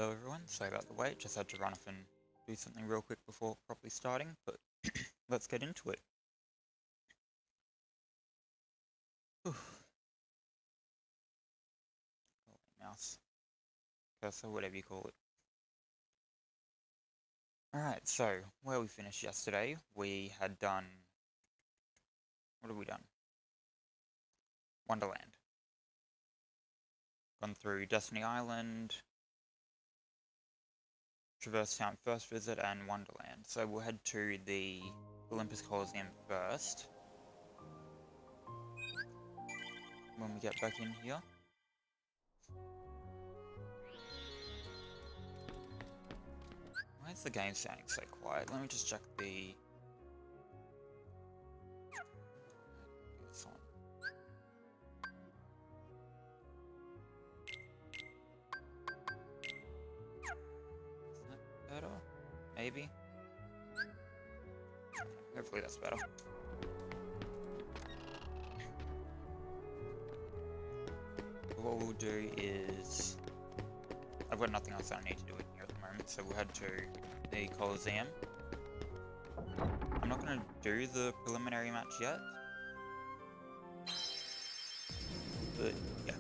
Hello everyone, sorry about the wait, just had to run off and do something real quick before properly starting, but let's get into it. Whew. Mouse, cursor, whatever you call it. Alright, so where we finished yesterday, we had done... What have we done? Wonderland. Gone through Destiny Island, Traverse Town first visit, and Wonderland. So we'll head to the Olympus Coliseum first. When we get back in here. Why is the game sounding so quiet? Let me just check the... This one. Is that better? Maybe? Hopefully that's better. What we'll do is... I've got nothing else I need to do in here at the moment, so we'll head to the Coliseum. I'm not going to do the preliminary match yet. But, yeah.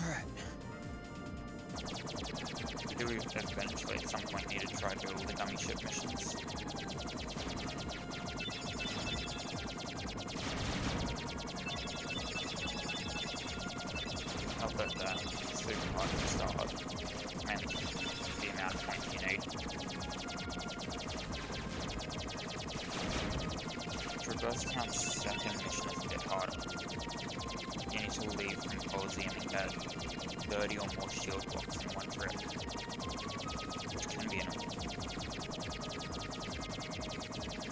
Alright. We do eventually at some point need to try to do all the dummy ship missions. Not that that's super hard to start, mainly the amount of points you need. Traverse Town's second mission is a bit harder. You need to leave from Coliseum and get 30 or more shield blocks in one trip, which can be annoying.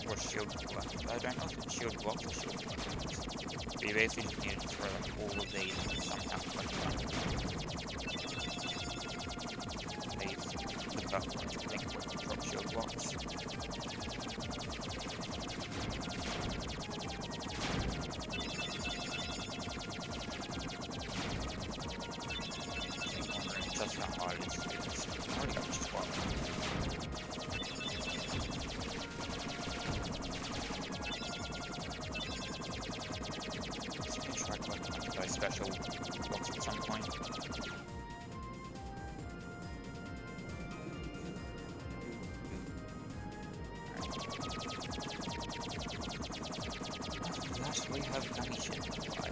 Or shield blocks. I don't know if it's shield blocks or shield blocks. But you basically just need to throw all of these and somehow collect one. These, the purple ones, I think, would drop shield blocks. Just how hard it is to do this. I already got just one. Just gonna try collecting one of those special blocks at some point. Last we have dummy shit to fly.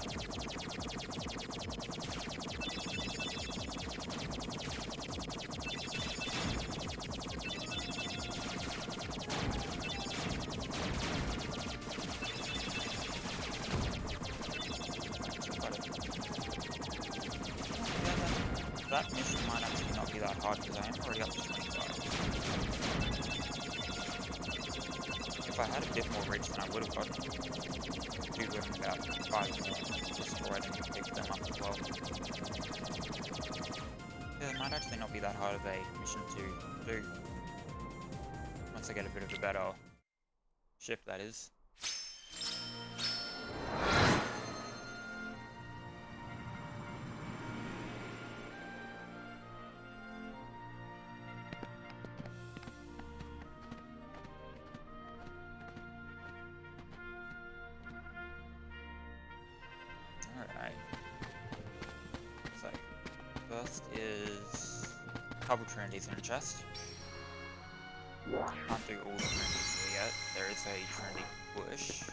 That mission might actually not be that hard because I am already up to 25. If I had a bit more reach then I would have gotten 2 with about 5 more destroyed and picked them up as well. Yeah, it might actually not be that hard of a mission to do. Once I get a bit of a better ship, that is. Alright. So, first is a couple Trinities in a chest. Can't do all the Trinities here yet. There is a Trinity push. Is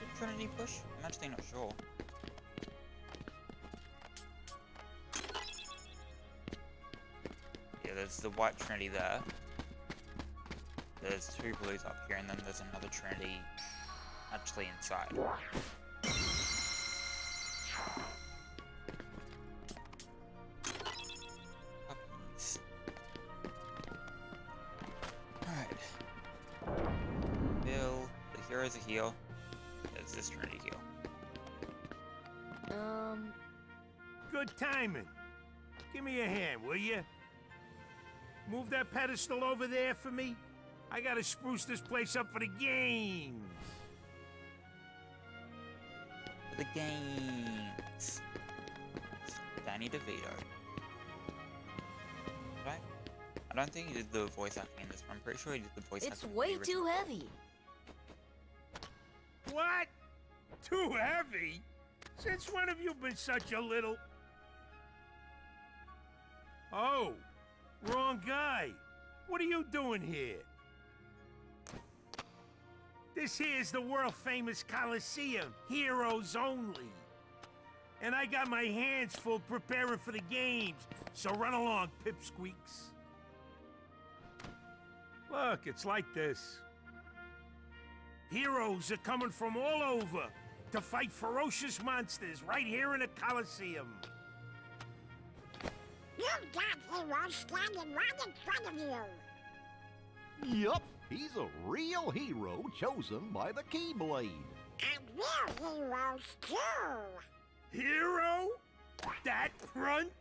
it a Trinity push? I'm actually not sure. Yeah, there's the white Trinity there. There's 2 blues up here, and then there's another Trinity actually inside. Puppies. Alright. Bill, the heroes are here. There's this Trinity here. Good timing. Give me a hand, will you? Move that pedestal over there for me. I gotta spruce this place up for the games. for the games. Danny DeVito. Right? I don't think he did the voice acting in this one. I'm pretty sure he did the voice acting. It's way too heavy. What? Too heavy? Since when have you been such a little... Oh, wrong guy. What are you doing here? This here's the world-famous Coliseum, heroes only. And I got my hands full preparing for the games, so run along, pipsqueaks. Look, it's like this. Heroes are coming from all over to fight ferocious monsters right here in the Coliseum. You've got heroes standing right in front of you. Yup, he's a real hero chosen by the Keyblade. And we're heroes too. Hero? That grunt?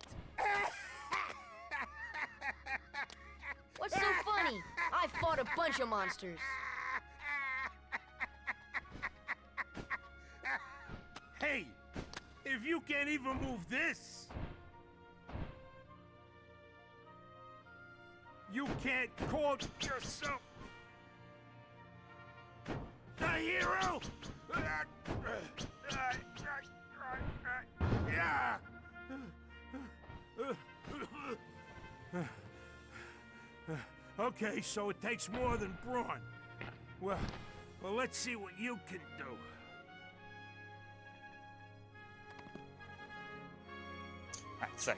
What's so funny? I fought a bunch of monsters. Hey, if you can't even move this, you can't call yourself the hero? Yeah. Okay, so it takes more than brawn. Well, let's see what you can do. Alright, so.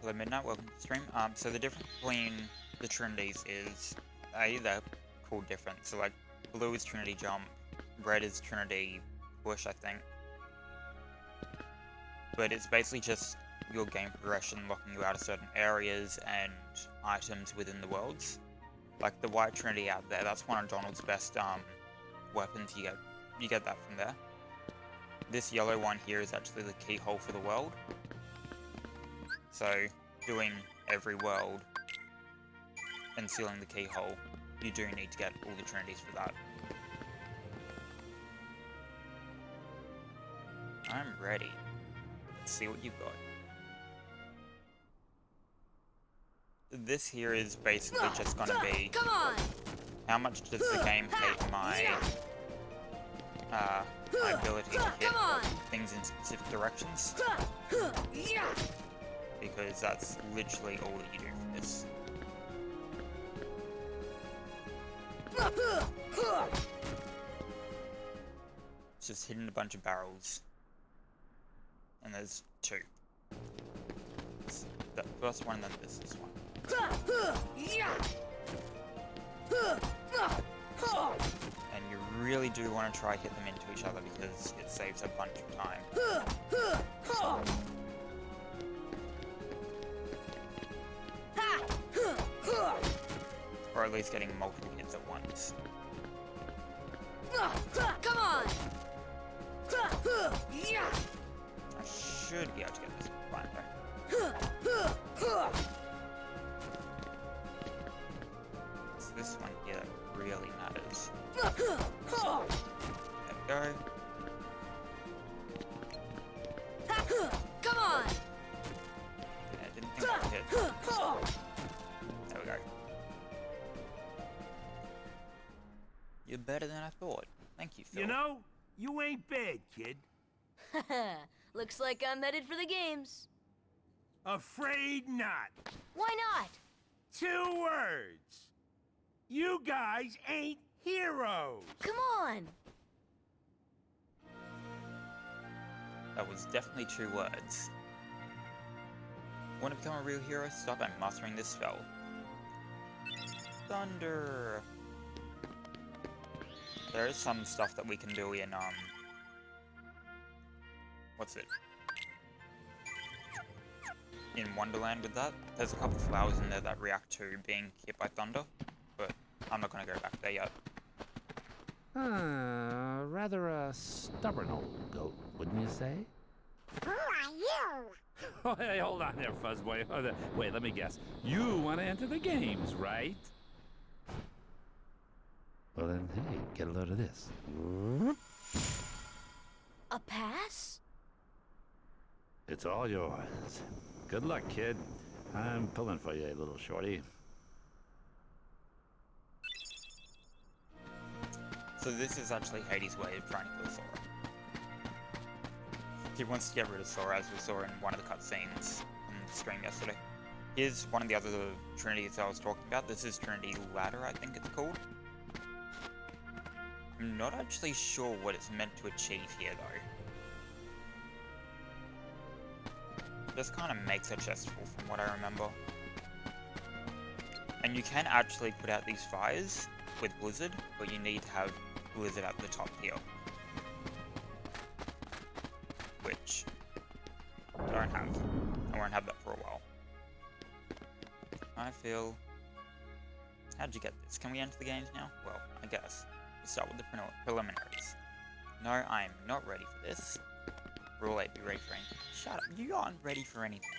Hello Midnight, welcome to the stream. So the difference between the Trinities is, they're called different. So like, blue is Trinity Jump, red is Trinity Push, I think. But it's basically just your game progression locking you out of certain areas and items within the worlds. Like the white Trinity out there, that's one of Donald's best weapons. You get that from there. This yellow one here is actually the keyhole for the world. So doing every world and sealing the keyhole, you do need to get all the Trinities for that. I'm ready. Let's see what you've got. This here is basically just gonna be, Come on! how much does the game hate my my ability to hit things in specific directions, because that's literally all that you do for this. It's just hitting a bunch of barrels, and there's two. It's the first one, and then this one. And you really do want to try hit them into each other because it saves a bunch of time. Or at least getting multiple hits at once. Come on! I should be able to get this one though. It's this one here that really matters. There we go. Come on! Yeah, I didn't think that would hit. There we go. You're better than I thought. Thank you, Phil. You know, you ain't bad, kid. Looks like I'm headed for the games. Afraid not. Why not? 2 words. You guys ain't heroes. Come on! That was definitely 2 words. Want to become a real hero? Start by mastering this spell. Thunder! There is some stuff that we can do in, what's it? In Wonderland with that. There's a couple of flowers in there that react to being hit by thunder, but I'm not gonna go back there yet. Rather a stubborn old goat, wouldn't you say? Who are you? Oh, hey, hold on there, Fuzzboy. Wait, let me guess. You want to enter the games, right? Well then, hey, get a load of this. A pass? It's all yours. Good luck, kid. I'm pulling for you, little shorty. So this is actually Hades' way of trying to kill Sora. He wants to get rid of Sora, as we saw in one of the cutscenes on the stream yesterday. Here's one of the other Trinities I was talking about. This is Trinity Ladder, I think it's called. I'm not actually sure what it's meant to achieve here, though. Just kind of makes a chest full from what I remember. And you can actually put out these fires with Blizzard, but you need to have Blizzard at the top here. Which I don't have. I won't have that for a while. I feel... How'd you get this? Can we enter the games now? Well, I guess. We'll start with the preliminaries. No, I am not ready for this. Rule 8, be ready for anything. Shut up, you aren't ready for anything.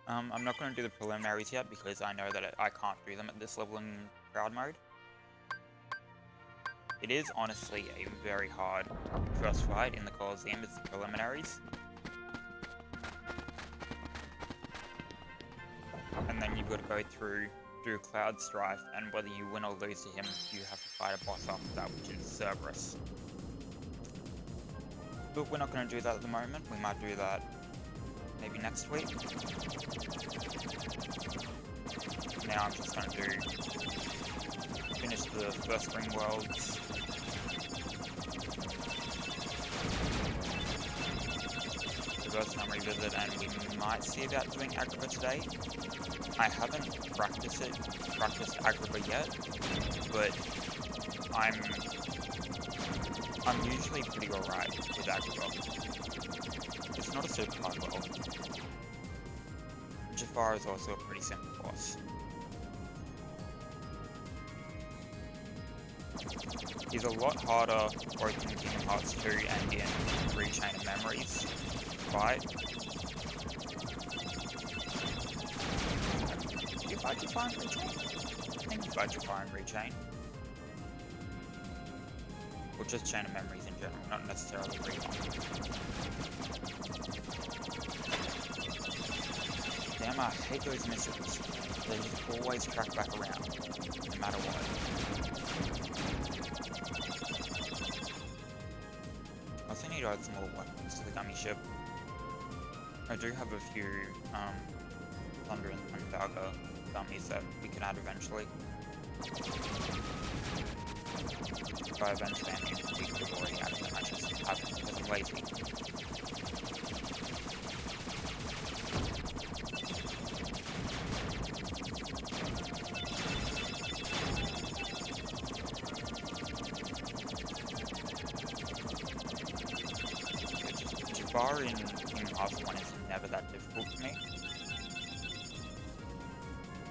I'm not going to do the preliminaries yet because I know that I can't do them at this level in crowd mode. It is honestly a very hard first fight in the Colosseum, it's the preliminaries. And then you've got to go through Cloud Strife, and whether you win or lose to him, you have to fight a boss after that, which is Cerberus. But we're not going to do that at the moment, we might do that maybe next week. Now I'm just going to finish the first Ring Worlds. Reverse Memory Visit, and we might see about doing Agrabah today. I haven't practiced Agrabah yet, but I'm usually pretty alright with Agrabah. It's not a super hard world. Jafar is also a pretty simple boss. He's a lot harder both in Kingdom Hearts 2 and in Rechain of Memories to fight. Do you fight Jafar and Rechain? I think you fight Jafar and Rechain. Or just Chain of Memories in general, not necessarily Recon. Damn, I hate those missiles. They just always track back around, no matter what. I also need to add some more weapons to the gummy ship. I do have a few Thunder and Dagger gummies that we can add eventually. By eventually, I mean we could have already added them, I just haven't because I'm lazy. Jafar in Kingdom Hearts 1 is never that difficult for me.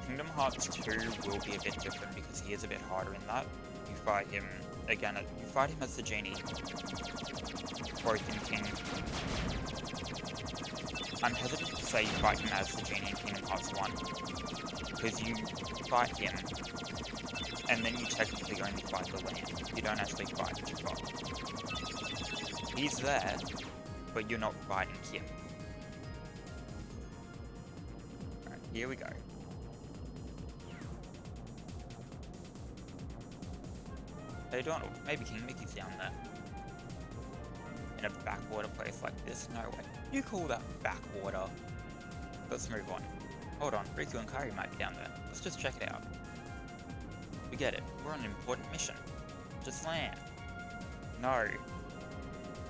Kingdom Hearts 2 will be a bit different because he is a bit harder in that. You fight him, again, you fight him as the genie, both in I'm hesitant to say you fight him as the genie in Kingdom Hearts 1, because you fight him, and then you technically only fight the land. You don't actually fight Jafar. He's there, but you're not fighting him. Alright, here we go. Hey Donald, maybe King Mickey's down there. In a backwater place like this? No way. You call that backwater? Let's move on. Hold on, Riku and Kairi might be down there. Let's just check it out. Forget it, we're on an important mission. Just land. No.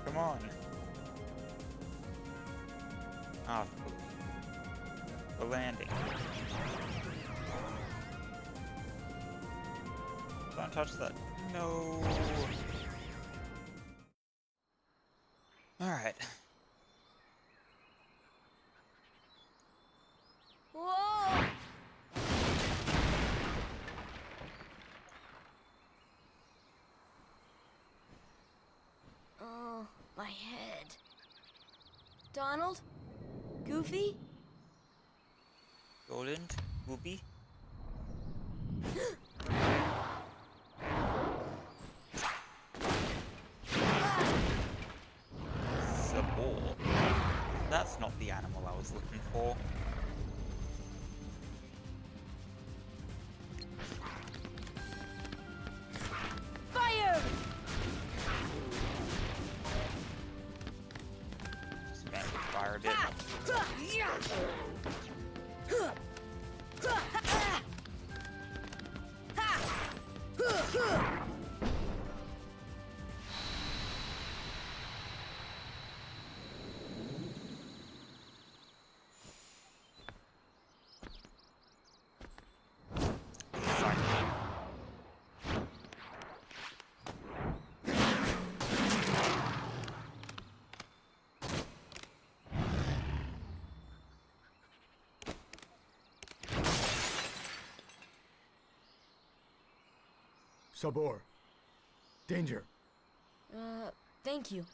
Come on. Ah, we're landing. Don't touch that. No. Alright. Whoa! Oh, my head. Donald? Goofy? Roland? Whoopi? that's not the animal I was looking for. Fire! Just gonna fire a bit. Sabor. Danger. Thank you.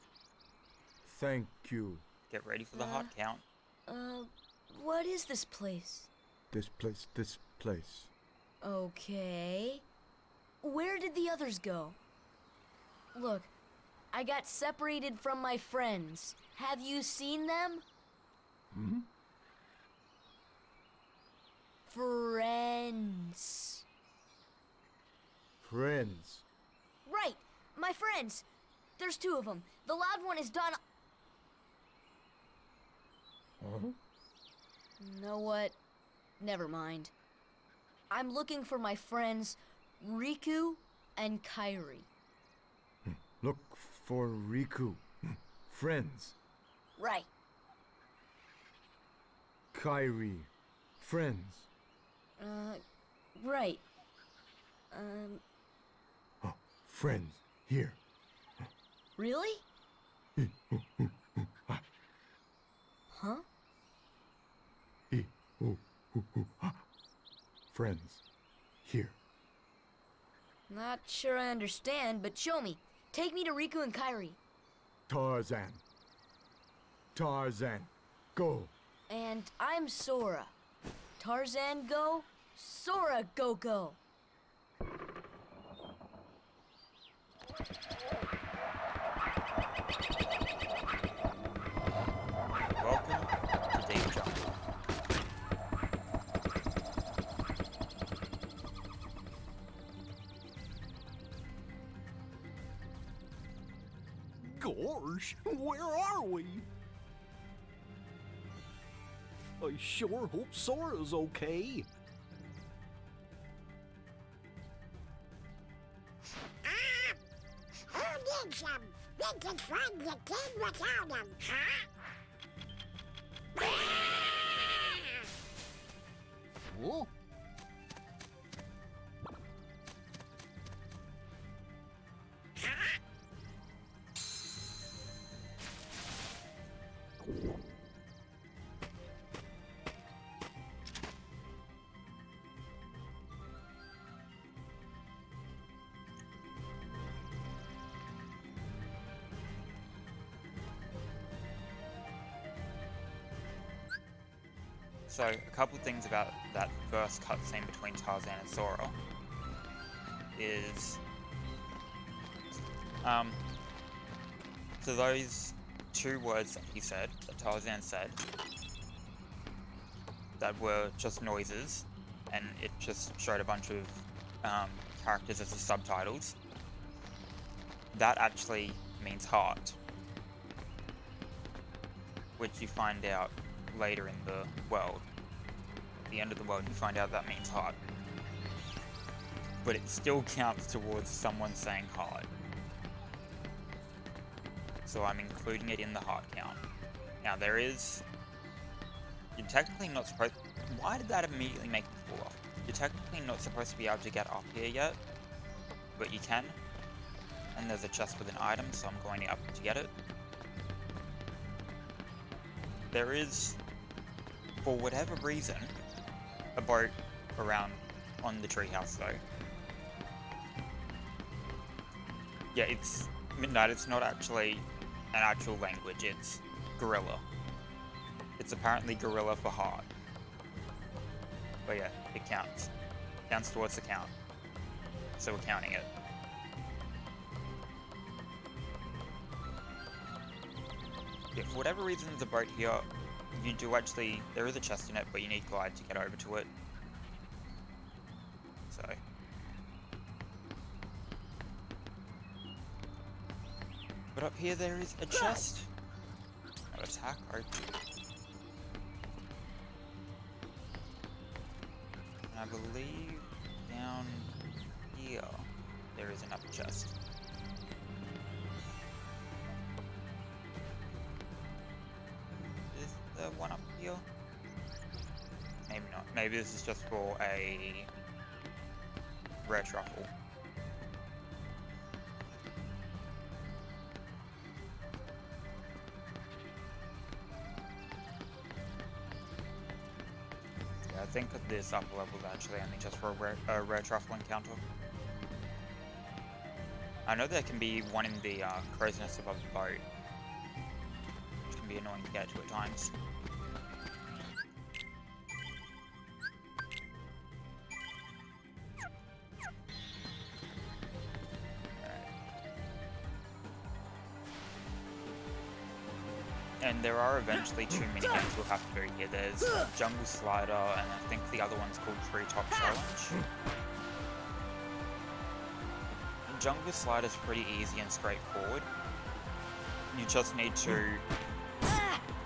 Thank you. Get ready for the hot count. What is this place? This place. Okay. Where did the others go? Look, I got separated from my friends. Have you seen them? Hmm? Friends. Friends. Right, my friends. There's two of them. The loud one is Don. Huh? Know what? Never mind. I'm looking for my friends Riku and Kairi. Look for Riku. Friends. Right. Kairi. Friends. Right. Oh, friends. Here. Really? Huh? Friends. Here. Not sure I understand, but show me. Take me to Riku and Kairi. Tarzan. Tarzan. Go. And I'm Sora. Tarzan go, Sora go. Welcome to Dave Jungle. Gosh, where are we? I sure hope Sora's okay. Who needs him? We can find the kid without him, huh? Huh? So, a couple things about that first cutscene between Tarzan and Sora is, so those two words that he said, that Tarzan said, that were just noises, and it just showed a bunch of characters as the subtitles, that actually means heart, which you find out later in the world. At the end of the world, you find out that means heart. But it still counts towards someone saying heart. So I'm including it in the heart count. Now there is... You're technically not supposed... Why did that immediately make me fall off? You're technically not supposed to be able to get up here yet, but you can. And there's a chest with an item, so I'm going up to get it. There is, for whatever reason, a boat around on the treehouse though. Yeah, it's Midnight. It's not actually an actual language. It's Gorilla. It's apparently Gorilla for heart. But yeah, it counts. Counts towards the count. So we're counting it. Yeah, for whatever reason, there's a boat here you do actually, there is a chest in it, but you need glide to get over to it. So. But up here there is a chest. Not attack, open. And I believe down here there is another chest. Is the one up here? Maybe not. Maybe this is just for a rare truffle. Yeah, I think this upper level is actually only just for a rare truffle encounter. I know there can be one in the crow's nest above the boat, which can be annoying to get to at times. And there are eventually 2 minigames we'll have to do here. There's Jungle Slider, and I think the other one's called Treetop Challenge. Jungle Slider is pretty easy and straightforward. You just need to,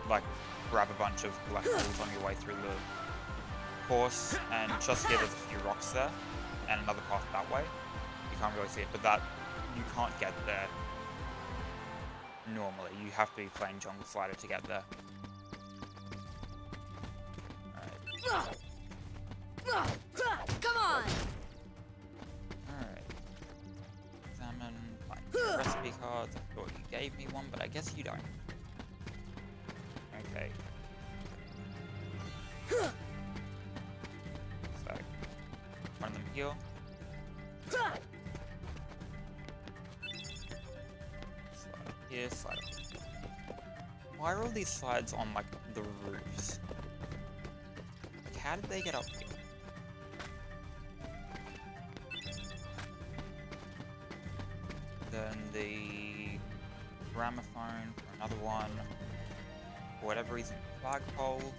like, grab a bunch of collectibles on your way through the course, and just here there's a few rocks there, and another path that way. You can't really see it, but that, you can't get there normally. You have to be playing Jungle Slider to get there. Alright. Come on! Alright. Examine, find recipe cards. I thought you gave me one, but I guess you don't. Okay. So, one of them here. Slide here, slide up. Why are all these slides on, like, the roofs? Like, how did they get up here? Then the gramophone for another one. For whatever reason, flagpole.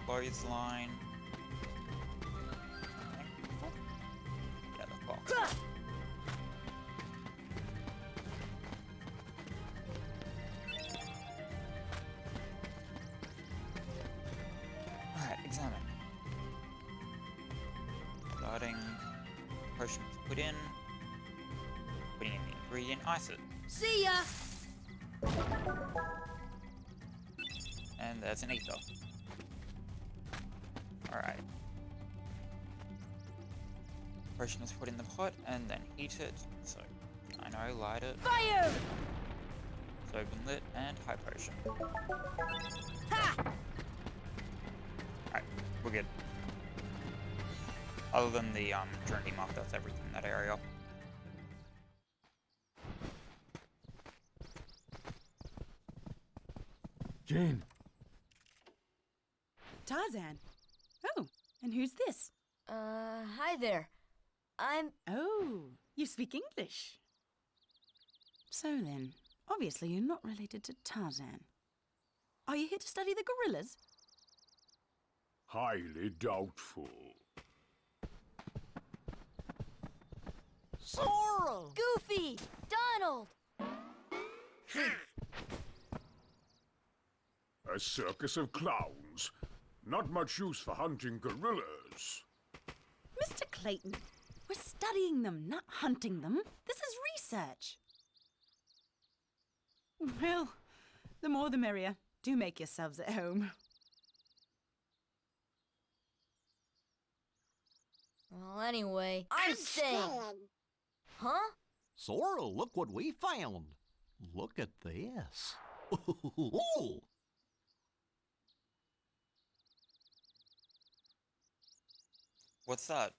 Clothesline. Yeah, the clock. Alright, examine. Starting. Potions put in. Putting in the ingredient, ice it. See ya! And there's an ether. Alright. Potion is put in the pot and then heat it. So, I know, light it. Fire! So open lit and high potion. Ha! Alright, we're good. Other than the Trinity mark, that's everything in that area. Jane, Tarzan. Oh, and who's this? Hi there. Oh, you speak English. So then, obviously you're not related to Tarzan. Are you here to study the gorillas? Highly doubtful. Sora! Goofy! Donald! A circus of clowns. Not much use for hunting gorillas. Mr. Clayton, we're studying them, not hunting them. This is research. Well, the more the merrier. Do make yourselves at home. Well, anyway, I'm staying. Huh? Sora, look what we found. Look at this. What's that?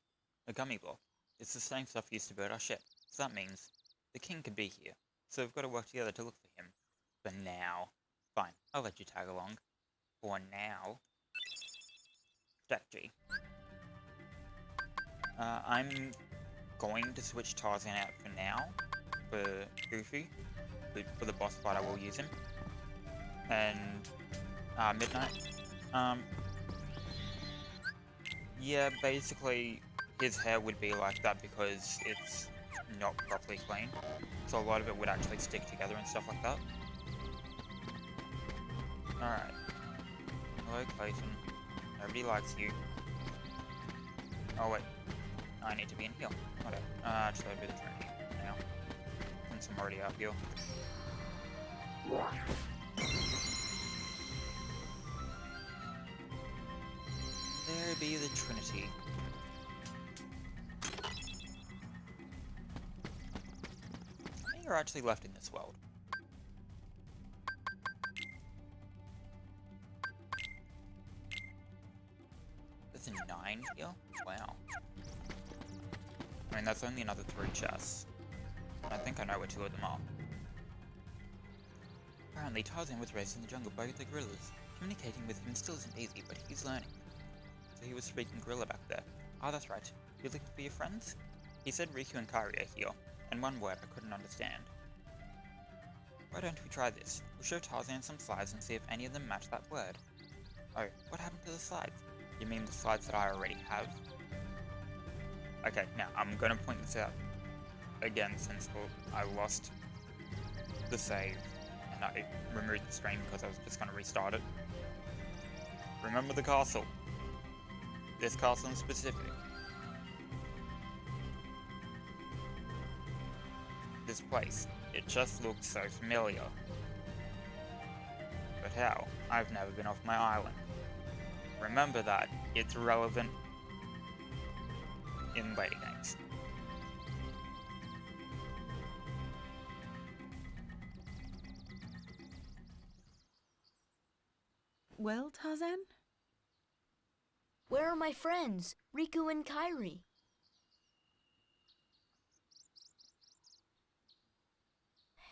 A gummy block. It's the same stuff used to build our ship. So that means the king could be here. So we've got to work together to look for him. For now. Fine, I'll let you tag along. For now. Strategy. I'm going to switch Tarzan out for now. For Goofy. For the boss fight I will use him. and Midnight. Yeah, basically his hair would be like that because it's not properly clean. So a lot of it would actually stick together and stuff like that. Alright. Hello, Clayton. Nobody likes you. Oh wait. I need to be in here. Whatever. Actually I'll do the Trinity now. Since I'm already up here. There be the Trinity. How many are actually left in this world? There's 9 here? Wow. I mean, that's only another 3 chests. I think I know where 2 of them are. Apparently, Tarzan was raised in the jungle by the gorillas. Communicating with him still isn't easy, but he's learning. So he was speaking gorilla back there. Ah, that's right. You looking for your friends? He said Riku and Kairi are here, and one word I couldn't understand. Why don't we try this? We'll show Tarzan some slides and see if any of them match that word. Oh, what happened to the slides? You mean the slides that I already have? Okay, now I'm gonna point this out again since I lost the save and I removed the stream because I was just gonna restart it. Remember the castle. This castle in specific. This place. It just looks so familiar. But how? I've never been off my island. Remember that. It's relevant in later games. Well, Tarzan? Where are my friends, Riku and Kairi?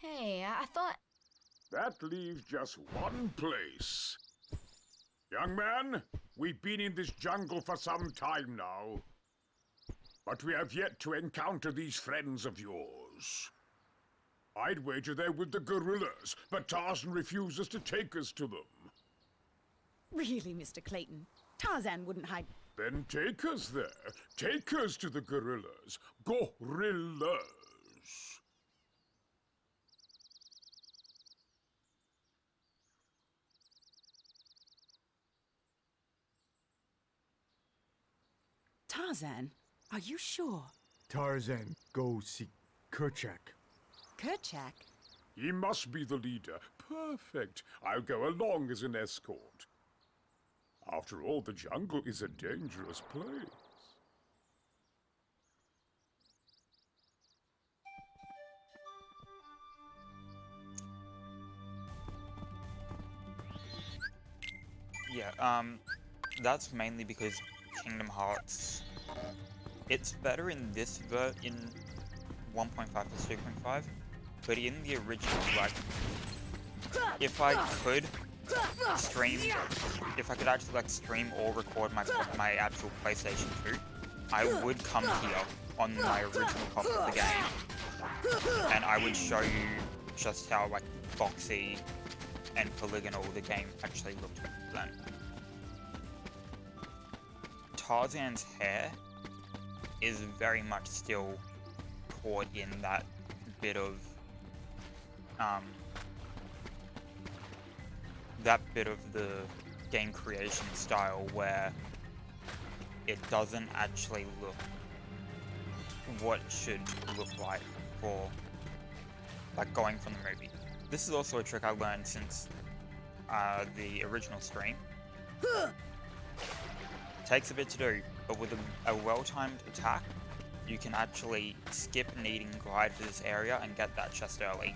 Hey, I thought... That leaves just one place. Young man, we've been in this jungle for some time now. But we have yet to encounter these friends of yours. I'd wager they're with the gorillas, but Tarzan refuses to take us to them. Really, Mr. Clayton? Tarzan wouldn't hide... Then take us there. Take us to the gorillas. Gorillas. Tarzan, are you sure? Tarzan, go see Kerchak. Kerchak? He must be the leader. Perfect. I'll go along as an escort. After all, the jungle is a dangerous place. Yeah, that's mainly because Kingdom Hearts, it's better in this in 1.5 to 2.5, but in the original, like, if I could stream, if I could actually like stream or record my actual PlayStation 2, I would come here on my original copy of the game, and I would show you just how like boxy and polygonal the game actually looked then. Tarzan's hair is very much still caught in that bit of the game creation style where it doesn't actually look what it should look like for like going from the movie. This is also a trick I learned since the original stream. Takes a bit to do, but with a well-timed attack, you can actually skip needing glide to this area and get that chest early.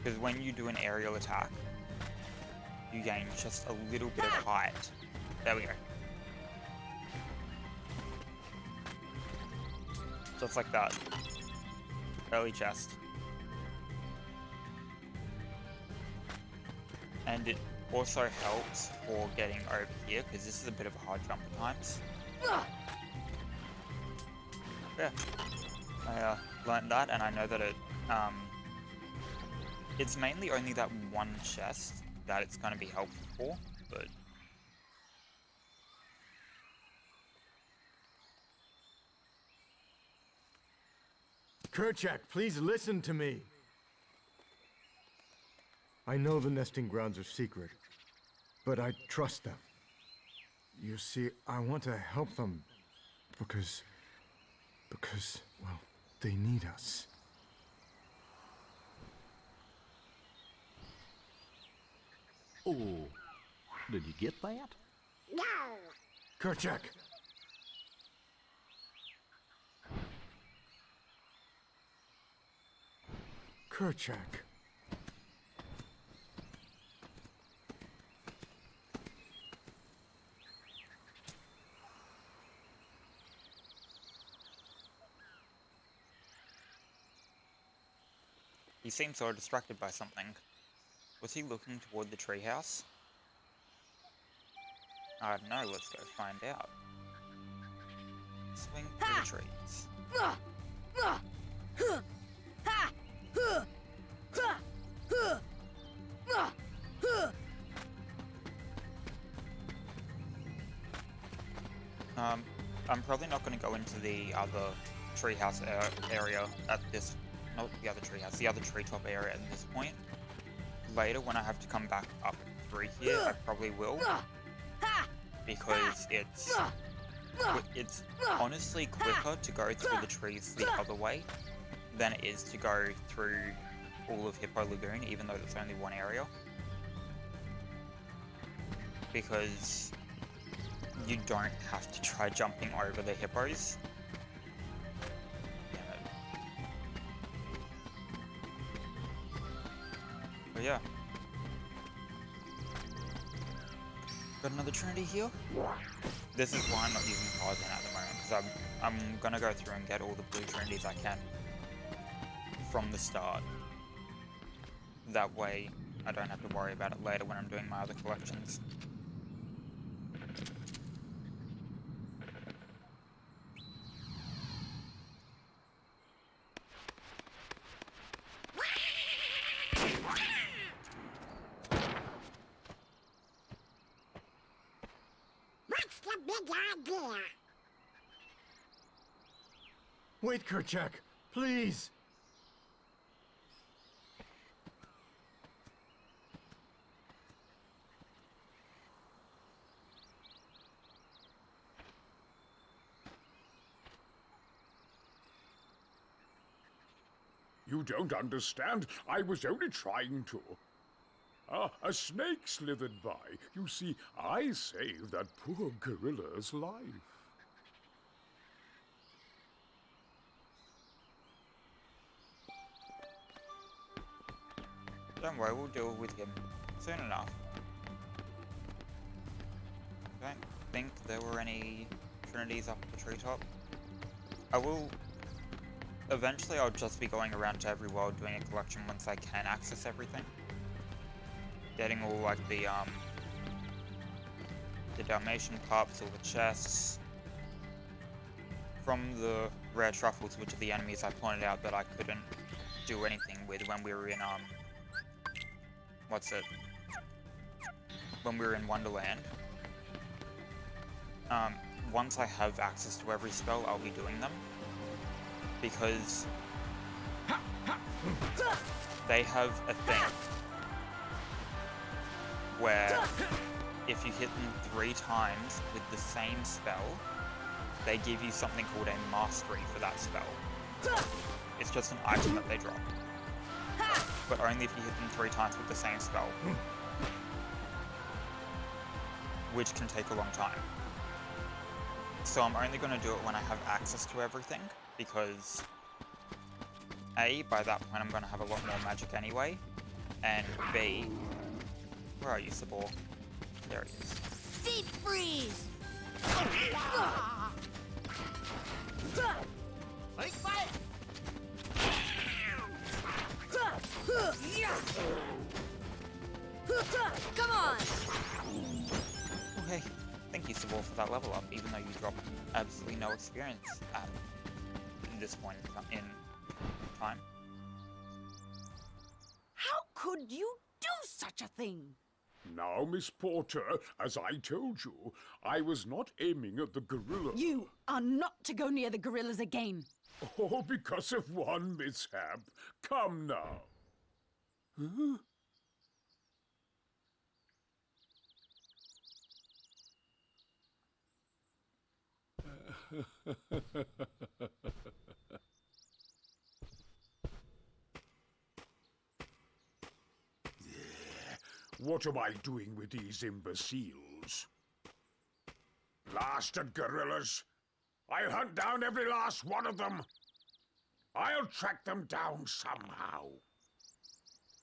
Because when you do an aerial attack, you gain just a little bit of height. There we go. Just like that. Early chest. And it also helps for getting over here, because this is a bit of a hard jump at times. Yeah. I learned that, and I know that it's mainly only that one chest that it's going to be helpful for, but Kerchak, please listen to me. I know the nesting grounds are secret, but I trust them. You see, I want to help them because, well, they need us. Oh, did you get that? No. Kerchak! Kerchak. he seemed so distracted by something. Was he looking toward the treehouse? I don't know, let's go find out. Swing through the trees. I'm probably not going to go into the other treehouse area at this, not the other treehouse, the other treetop area at this point. Later, when I have to come back up through here, I probably will, because it's honestly quicker to go through the trees the other way than it is to go through all of Hippo Lagoon, even though there's only one area. Because you don't have to try jumping over the hippos. Damn it. But yeah. Got another Trinity here. This is why I'm not using Tarzan at the moment, because I'm gonna go through and get all the blue Trinities I can from the start. That way, I don't have to worry about it later when I'm doing my other collections. What's the big idea? Wait, Kerchak, please! You don't understand. I was only trying to. A snake slithered by. You see, I saved that poor gorilla's life. Don't worry, we'll deal with him soon enough. Don't think there were any Trinities up the treetop. I will... Eventually I'll just be going around to every world doing a collection once I can access everything. Getting all like the Dalmatian pups, all the chests. From the rare truffles, which are the enemies I pointed out that I couldn't do anything with when we were in when we were in Wonderland. Once I have access to every spell, I'll be doing them. Because they have a thing where if you hit them 3 times with the same spell, they give you something called a mastery for that spell. It's just an item that they drop. But only if you hit them 3 times with the same spell. Which can take a long time. So I'm only going to do it when I have access to everything, because A, by that point I'm going to have a lot more magic anyway, and B, where are you, Sabor? There he is. Deep freeze! Take fire! Come on! Okay, thank you, Sabor, for that level up, even though you dropped absolutely no experience at this point in time. How could you do such a thing? Now, Miss Porter, as I told you, I was not aiming at the gorilla. You are not to go near the gorillas again. Oh, because of one mishap. Come now. Huh? What am I doing with these imbeciles? Blasted gorillas! I'll hunt down every last one of them. I'll track them down somehow.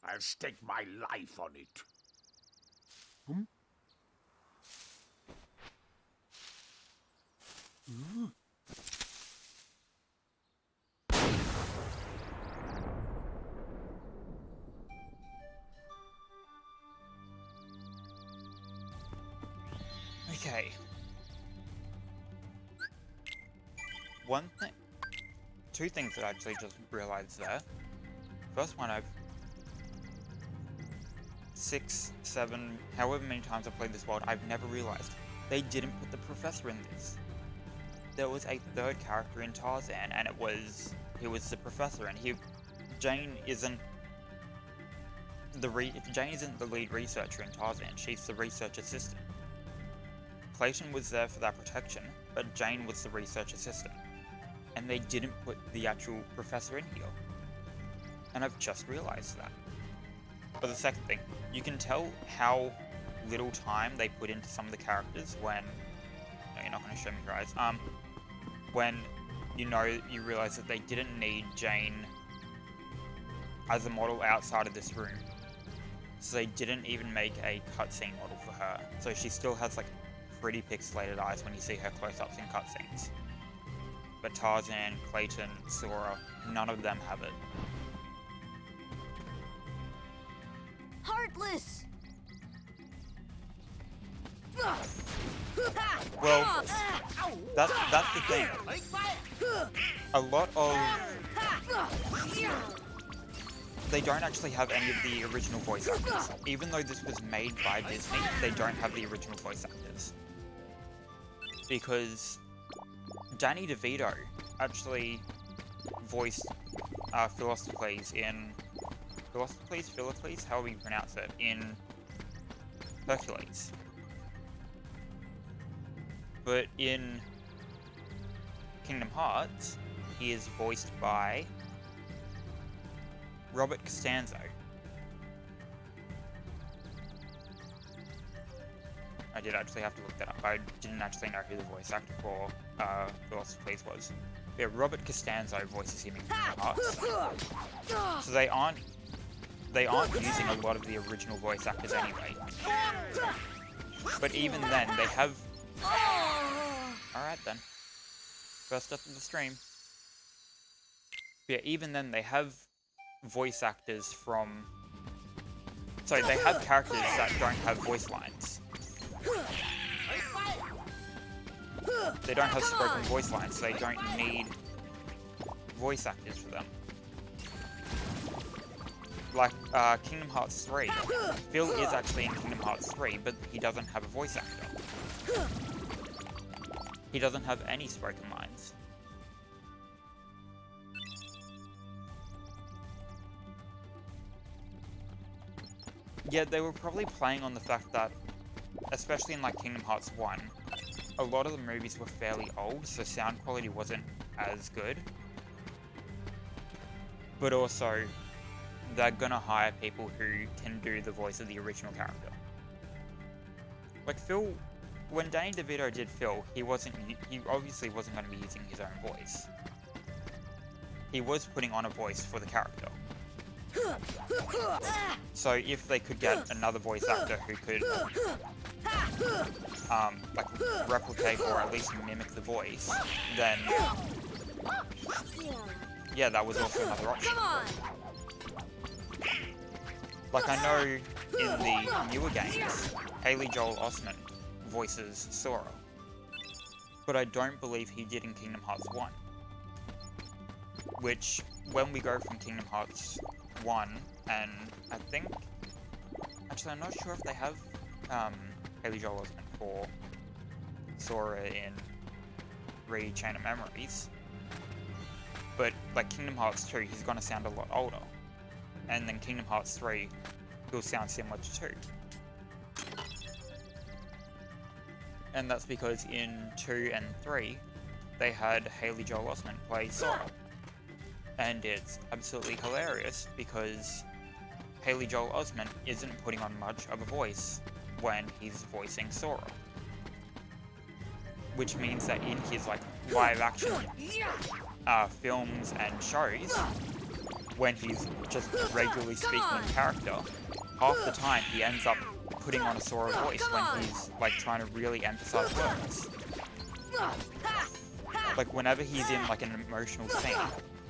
I'll stake my life on it. Hmm? Hmm? Okay. Two things that I actually just realized there. First one, I've 6, 7, however many times I've played this world, I've never realized they didn't put the professor in this. There was a third character in Tarzan, and he was the professor, and Jane isn't the lead researcher in Tarzan. She's the research assistant. Clayton was there for that protection, but Jane was the research assistant. And they didn't put the actual professor in here. And I've just realized that. But the second thing, you can tell how little time they put into some of the characters when... No, you're not going to show me your eyes. When you realize that they didn't need Jane as a model outside of this room. So they didn't even make a cutscene model for her. So she still has like pretty pixelated eyes when you see her close-ups in cutscenes. But Tarzan, Clayton, Sora, none of them have it. Heartless! Well, that's the thing. A lot of... They don't actually have any of the original voice actors. Even though this was made by Disney, they don't have the original voice actors. Because Danny DeVito actually voiced Philocles in... Philocles? However you pronounce it, in Hercules. But in Kingdom Hearts, he is voiced by Robert Costanzo. I did actually have to look that up. I didn't actually know who the voice actor for Philocles was. Yeah, Robert Costanzo voices him in Kingdom Hearts. So they aren't using a lot of the original voice actors anyway. But even then, they have... Alright then. First up of the stream. Yeah, even then, they have voice actors from... Sorry, they have characters that don't have voice lines. They don't have spoken voice lines, so they don't need voice actors for them. Like, Kingdom Hearts 3. Phil is actually in Kingdom Hearts 3, but he doesn't have a voice actor. He doesn't have any spoken lines. Yeah, they were probably playing on the fact that, especially in like Kingdom Hearts 1, a lot of the movies were fairly old, so sound quality wasn't as good. But also, they're gonna hire people who can do the voice of the original character. Like Phil, when Danny DeVito did Phil, he obviously wasn't going to be using his own voice. He was putting on a voice for the character. So if they could get another voice actor who could like replicate or at least mimic the voice, then yeah, that was also another option. Like I know in the newer games, Haley Joel Osment voices Sora, but I don't believe he did in Kingdom Hearts 1. which when we go from Kingdom Hearts 1, and I think, actually I'm not sure if they have Haley Joel Osment for Sora in Chain of Memories, but like Kingdom Hearts 2, he's gonna sound a lot older, and then Kingdom Hearts 3, he'll sound similar to 2. And that's because in 2 and 3, they had Haley Joel Osment play Sora. And it's absolutely hilarious because Haley Joel Osment isn't putting on much of a voice when he's voicing Sora. Which means that in his like live action films and shows, when he's just regularly speaking in character, half the time he ends up putting on a Sora voice when he's like trying to really emphasize words. Like whenever he's in like an emotional scene,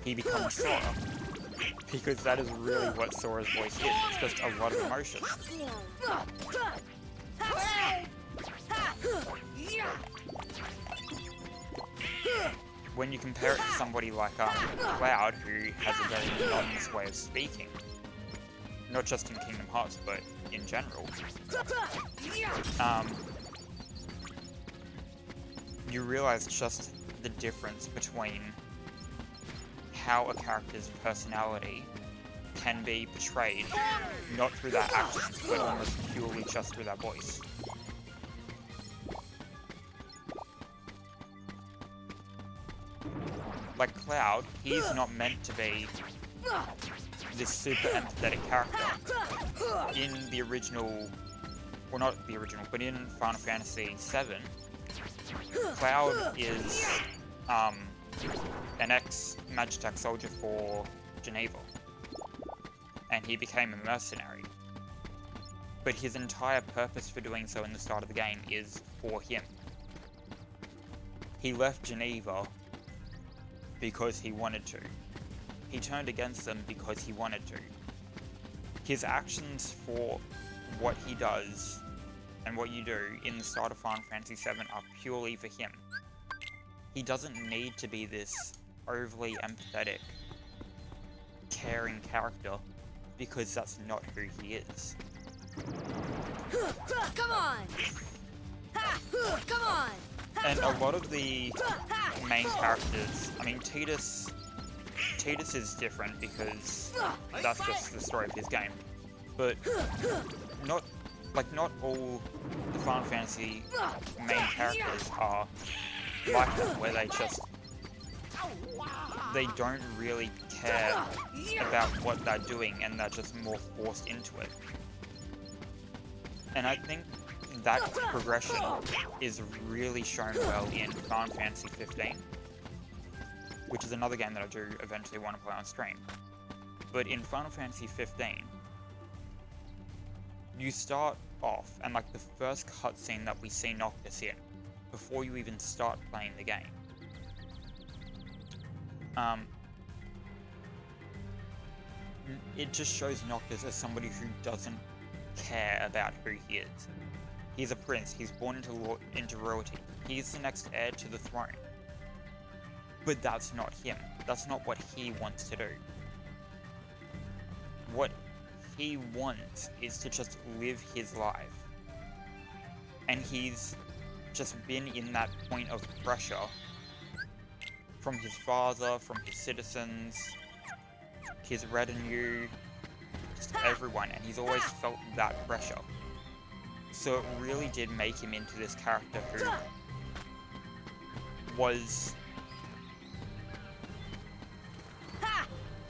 he becomes Sora. Because that is really what Sora's voice is. It's just a lot of emotion. When you compare it to somebody like Cloud, who has a very monotonous way of speaking, not just in Kingdom Hearts, but in general, you realize just the difference between how a character's personality can be portrayed, not through their actions, but almost purely just through their voice. Like Cloud, he's not meant to be this super empathetic character. In the original, well not the original, but in Final Fantasy VII, Cloud is an ex-Magitech soldier for Geneva, and he became a mercenary. But his entire purpose for doing so in the start of the game is for him. He left Geneva because he wanted to. He turned against them because he wanted to. His actions for what he does and what you do in the start of Final Fantasy VII are purely for him. He doesn't need to be this overly empathetic, caring character, because that's not who he is. Come on! Come on! And a lot of the main characters, I mean, Tidus is different because that's just the story of his game. But not all the Final Fantasy main characters are like that, where they don't really care about what they're doing and they're just more forced into it. And I think that progression is really shown well in Final Fantasy 15, which is another game that I do eventually want to play on stream. But in Final Fantasy 15, you start off, and like the first cutscene that we see Noctis in, before you even start playing the game, it just shows Noctis as somebody who doesn't care about who he is. He's a prince, he's born into royalty, he's the next heir to the throne. But that's not him. That's not what he wants to do. What he wants is to just live his life. And he's just been in that point of pressure from his father, from his citizens, his retinue, just everyone, and he's always felt that pressure. So it really did make him into this character who was...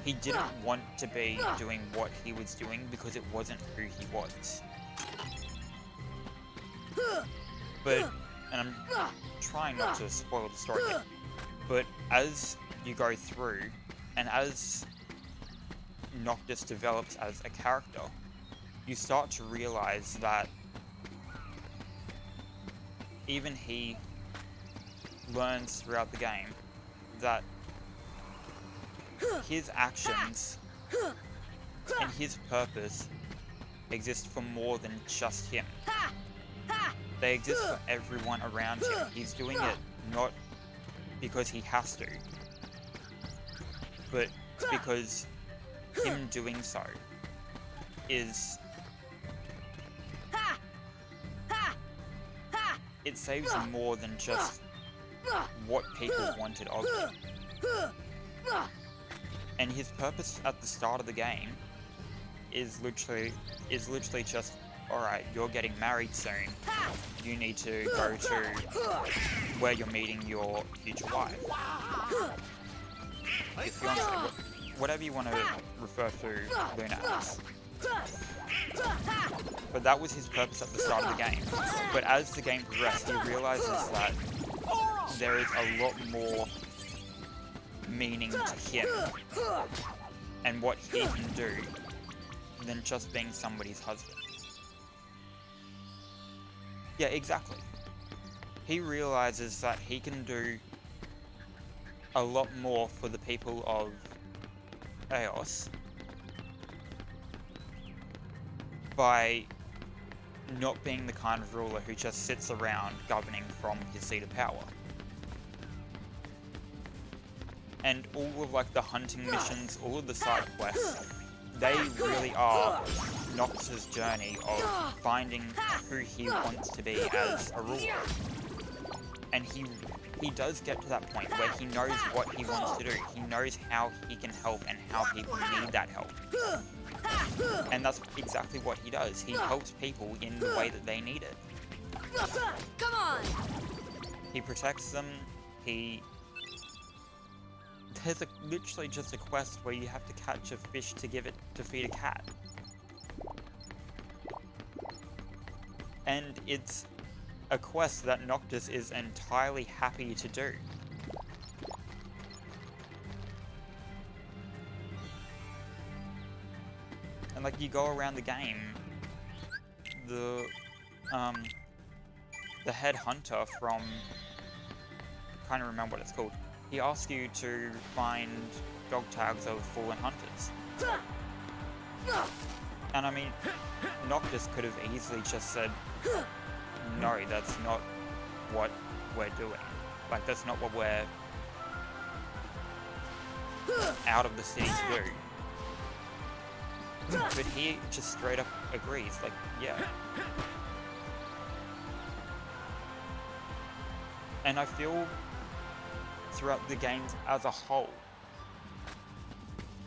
He didn't want to be doing what he was doing because it wasn't who he was. But, and I'm trying not to spoil the story here, but as you go through, and as Noctis develops as a character, you start to realize that even he learns throughout the game that his actions and his purpose exist for more than just him. They exist for everyone around him. He's doing it not because he has to, but because him doing so is... It saves more than just what people wanted of him. And his purpose at the start of the game is literally just, alright, you're getting married soon. You need to go to where you're meeting your future wife. Your fiance, whatever you want to refer to Luna as. But that was his purpose at the start of the game. But as the game progressed, he realizes that there is a lot more meaning to him and what he can do than just being somebody's husband. Yeah, exactly. He realizes that he can do a lot more for the people of Eos by not being the kind of ruler who just sits around governing from his seat of power. And all of like the hunting missions, all of the side quests, they really are Noctis' journey of finding who he wants to be as a ruler. And he does get to that point where he knows what he wants to do. He knows how he can help and how people need that help. And that's exactly what he does. He helps people in the way that they need it. Come on! He protects them. There's literally just a quest where you have to catch a fish to give it to feed a cat. And it's a quest that Noctis is entirely happy to do. And like you go around the game, the head hunter from, I can't remember what it's called. He asks you to find dog tags of fallen hunters. And I mean, Noctis could have easily just said, no, that's not what we're doing. Like, that's not what we're out of the city to do. But he just straight up agrees, like, yeah. And I feel throughout the games as a whole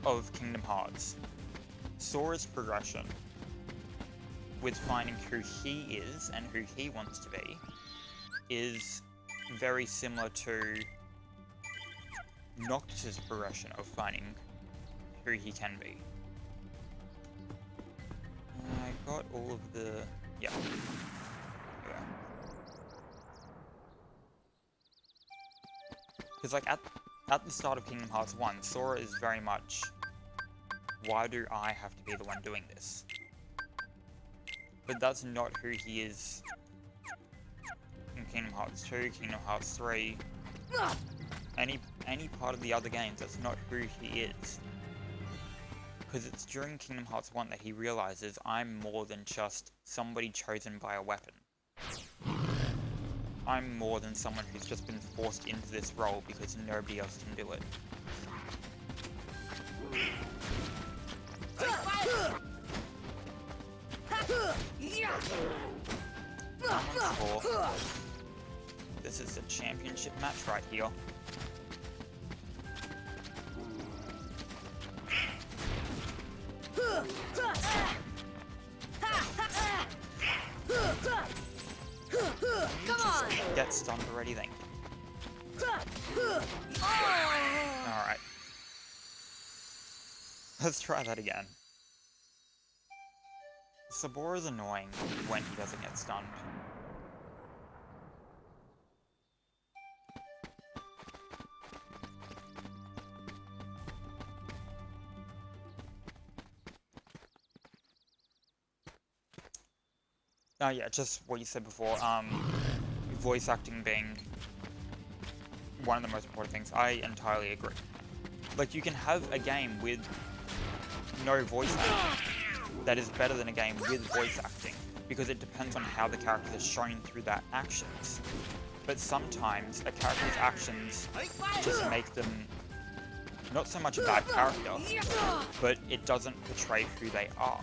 of Kingdom Hearts, Sora's progression with finding who he is and who he wants to be is very similar to Noctis' progression of finding who he can be. I got all of the... yeah. Because like at the start of Kingdom Hearts 1, Sora is very much, why do I have to be the one doing this? But that's not who he is in Kingdom Hearts 2, Kingdom Hearts 3, any part of the other games, that's not who he is. Because it's during Kingdom Hearts 1 that he realizes I'm more than just somebody chosen by a weapon. I'm more than someone who's just been forced into this role because nobody else can do it. This is a championship match right here. Come on! Get stunned already then. Alright. Let's try that again. Sabora's annoying when he doesn't get stunned. Yeah, just what you said before, voice acting being one of the most important things. I entirely agree. Like, you can have a game with no voice acting that is better than a game with voice acting, because it depends on how the character is shown through their actions. But sometimes a character's actions just make them not so much a bad character, but it doesn't portray who they are.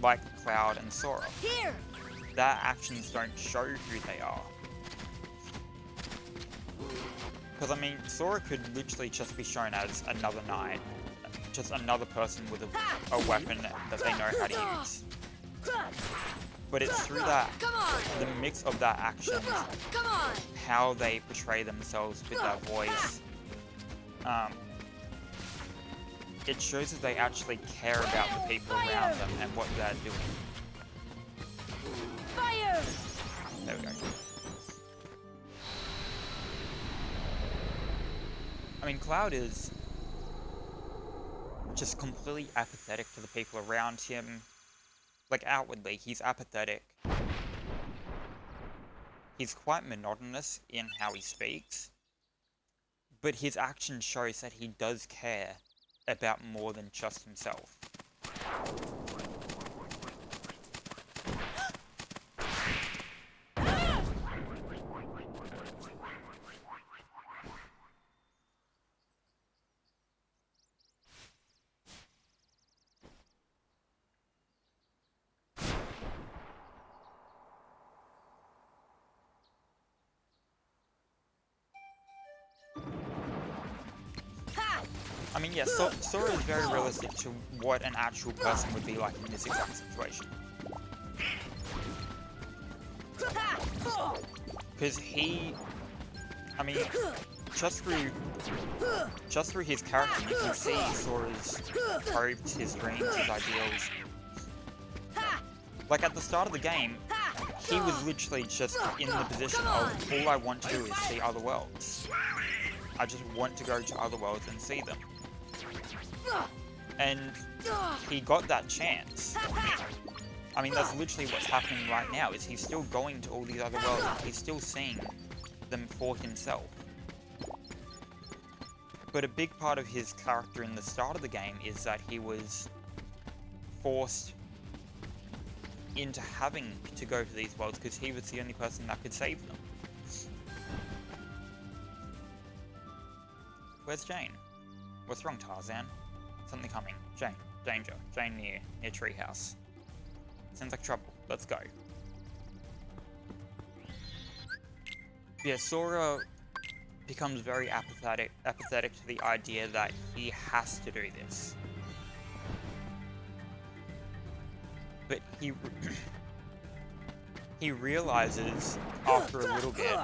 Like Cloud and Sora. Their actions don't show who they are. Because, I mean, Sora could literally just be shown as another knight. Just another person with a weapon that they know how to use. But it's through the mix of their actions, how they portray themselves with their voice. It shows that they actually care about the people around them and what they're doing. Fire! There we go. I mean, Cloud is just completely apathetic to the people around him. Like, outwardly, he's apathetic. He's quite monotonous in how he speaks. But his action shows that he does care about more than just himself. I mean, yeah, Sora is very realistic to what an actual person would be like in this exact situation. Because I mean, just through his character, you can see Sora's hopes, his dreams, his ideals. Like, at the start of the game, he was literally just in the position of, all I want to do is see other worlds. I just want to go to other worlds and see them. And he got that chance. I mean, that's literally what's happening right now, is he's still going to all these other worlds, and he's still seeing them for himself. But a big part of his character in the start of the game is that he was forced into having to go to these worlds because he was the only person that could save them. Where's Jane? What's wrong, Tarzan? Something coming. Jane. Danger. Jane near treehouse. Sounds like trouble. Let's go. Yeah, Sora becomes very apathetic to the idea that he has to do this. But he realizes after a little bit.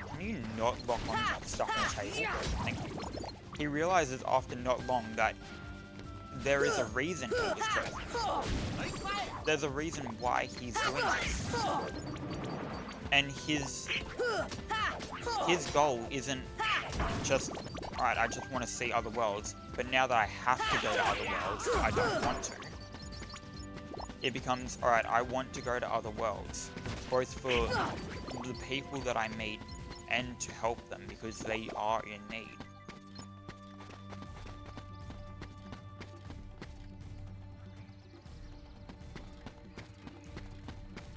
Can you not lock on stuff on the table? Thank you. He realizes after not long that there is a reason he was chosen. There's a reason why he's doing this. And his goal isn't just, alright, I just want to see other worlds, but now that I have to go to other worlds, I don't want to. It becomes, alright, I want to go to other worlds, both for the people that I meet and to help them because they are in need.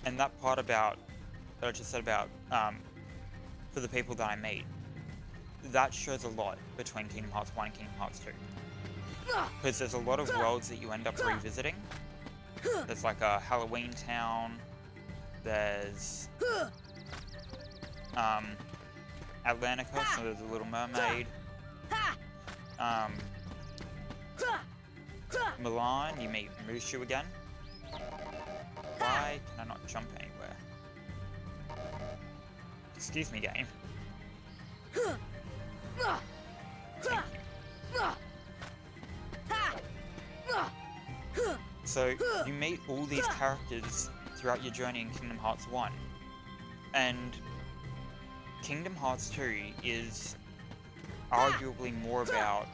And that part about, that I just said about, for the people that I meet, that shows a lot between Kingdom Hearts 1 and Kingdom Hearts 2. Because there's a lot of worlds that you end up revisiting. There's like a Halloween Town, there's Atlantica, so there's a Little Mermaid. Milan, you meet Mushu again. Why can I not jump anywhere? Excuse me, game. Thank you. So, you meet all these characters throughout your journey in Kingdom Hearts 1. And Kingdom Hearts 2 is arguably more about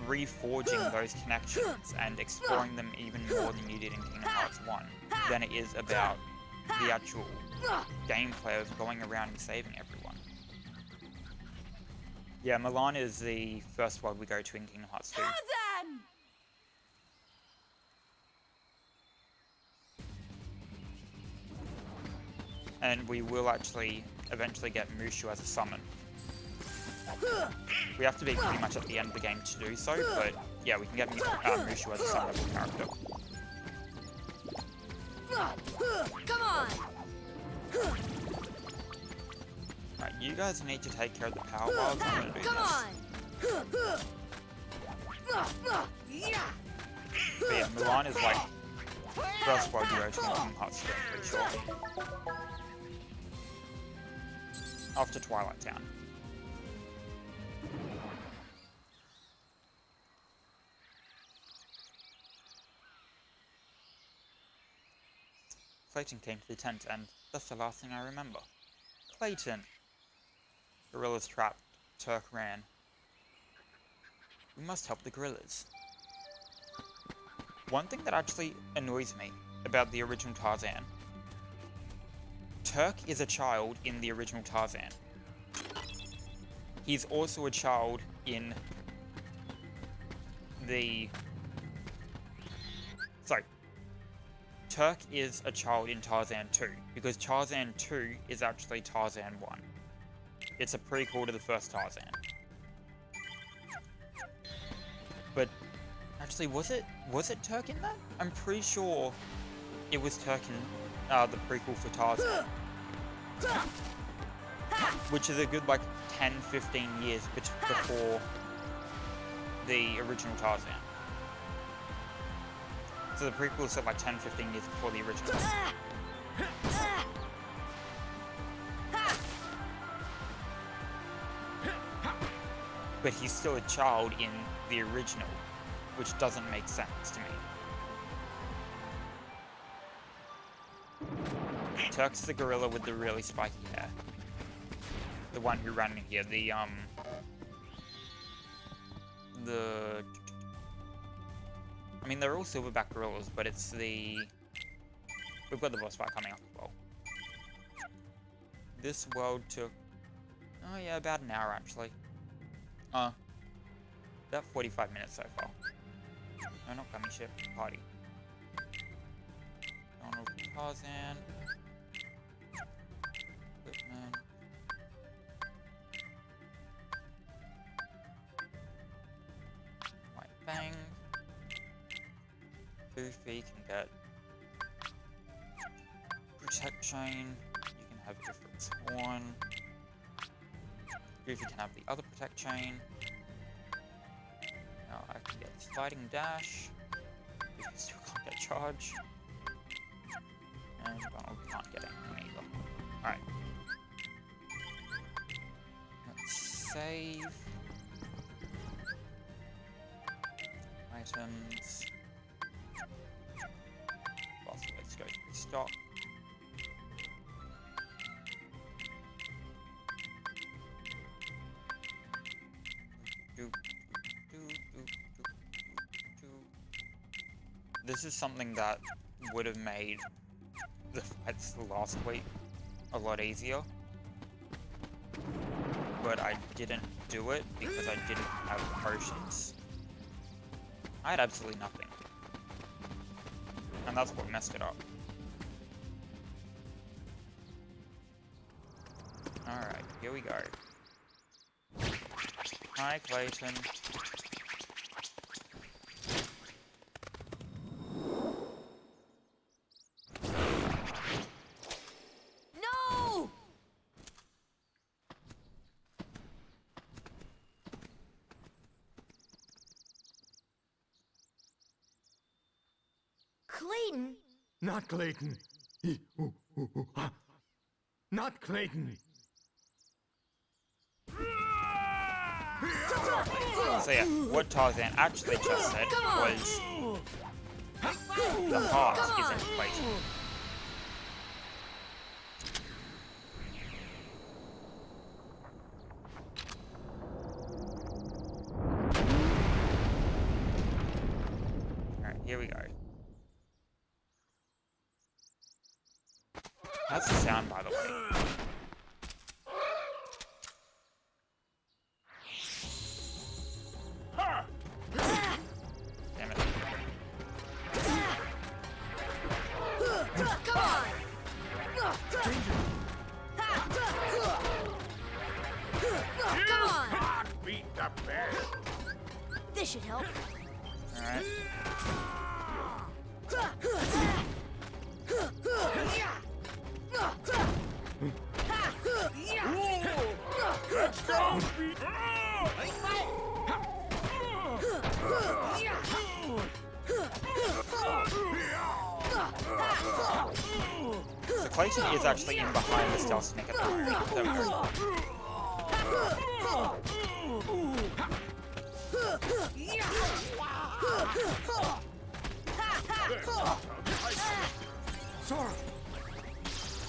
reforging those connections and exploring them even more than you did in Kingdom Hearts 1 than it is about the actual gameplay of going around and saving everyone. Yeah, Milan is the first world we go to in Kingdom Hearts 2. And we will actually eventually get Mushu as a summon. We have to be pretty much at the end of the game to do so, but yeah, we can get Mushu as a some-level character. Come on! Right, you guys need to take care of the power walls. I'm gonna do Come this. on! But yeah, Mulan is like first world you go to Kingdom Hearts 3, I'm pretty sure. After Twilight Town. Clayton came to the tent, and that's the last thing I remember. Clayton! Gorillas trapped. Turk ran. We must help the gorillas. One thing that actually annoys me about the original Tarzan. Turk is a child in the original Tarzan. He's also a child in the... Sorry. Turk is a child in Tarzan 2, because Tarzan 2 is actually Tarzan 1. It's a prequel to the first Tarzan. But actually, was it Turk in that? I'm pretty sure it was Turk in the prequel for Tarzan. Which is a good like 10-15 years before the original Tarzan. So the prequel is set like 10-15 years before the original. But he's still a child in the original, which doesn't make sense to me. Turk's the gorilla with the really spiky hair. The one who ran in here, I mean, they're all silverback gorillas, but it's the... We've got the boss fight coming up as well. This world took... Oh yeah, about an hour actually. About 45 minutes so far. No, not Gummy Ship, Party. Donald Tarzan. Equipment. White Fang. Goofy can get Protect Chain. You can have Ifrit's Horn. Goofy can have the other Protect Chain. Now I can get Sliding Dash. Goofy still can't get Charge. And Donald can't get anything either. Alright. Let's save. Items. Let's go to stock. This is something that would have made the fights last week a lot easier. But I didn't do it because I didn't have potions. I had absolutely nothing. And that's what messed it up. Alright, here we go. Hi, Clayton. No! Clayton? Not Clayton. Not Clayton. So yeah, what Tarzan actually just said was the heart isn't Clayton. Alright, here we go. How's the sound, by the way? Damn it. Come on! Come on! This should help. Alright. Let's go! So Clayton is actually in behind the stealth snake at the moment. There we go.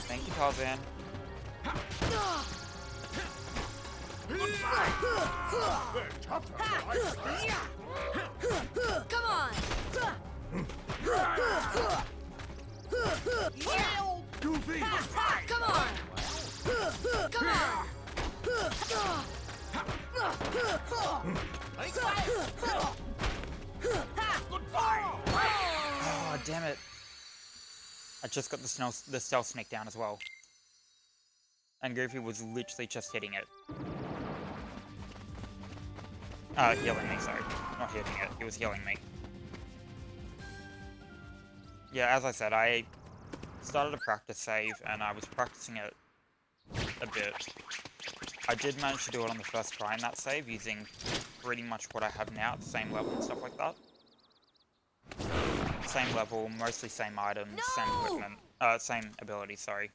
Thank you, Tarzan. Come on! Goofy! Come on! Come on! Oh, damn it. I just got the stealth snake down as well. And Goofy was literally just hitting it. Healing me, sorry. Not hitting it, he was healing me. Yeah, as I said, I started a practice save, and I was practicing it a bit. I did manage to do it on the first try in that save, using pretty much what I have now at the same level and stuff like that. Same level, mostly same items, same equipment, same ability, sorry.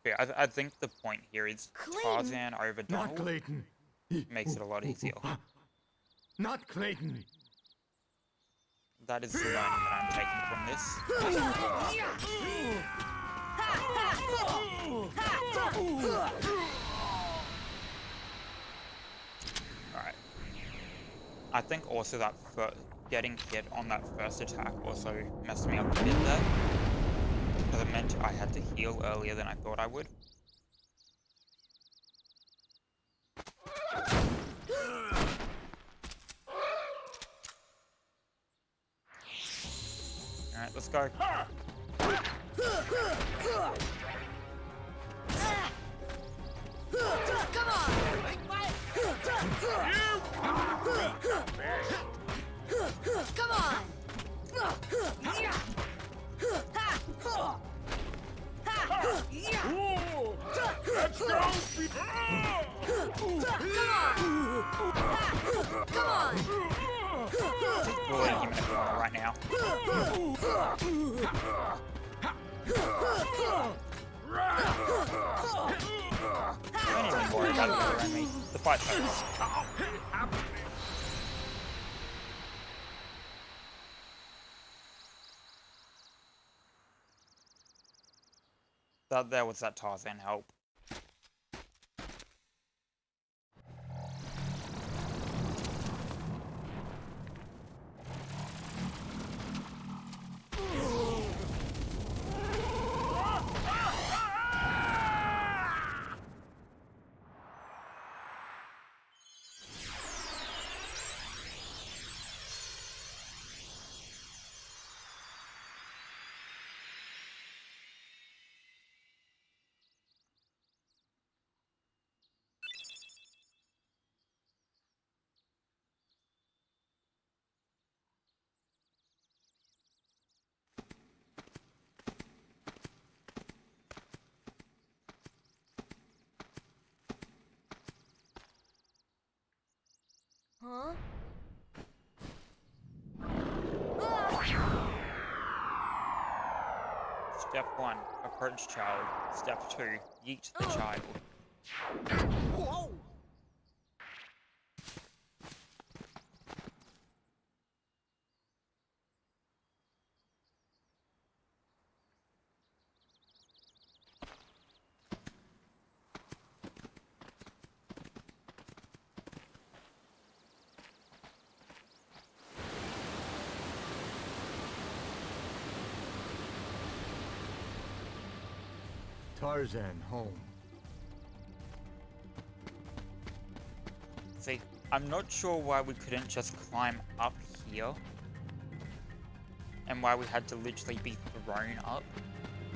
Yeah, I think the point here is Tarzan over Not Donald Clayton. makes it a lot easier. Not Clayton. That is the learning that I'm taking from this. Alright. I think also that getting hit on that first attack also messed me up a bit there. Because it meant I had to heal earlier than I thought I would. Alright, let's go. Come on! Come on! Let's go! Come on! We're letting him in a corner right now. Don't even worry about it around me. The fight's over. There was that Tarzan help. Huh? Step 1, approach child. Step 2, yeet the child. Tarzan home. See, I'm not sure why we couldn't just climb up here. And why we had to literally be thrown up.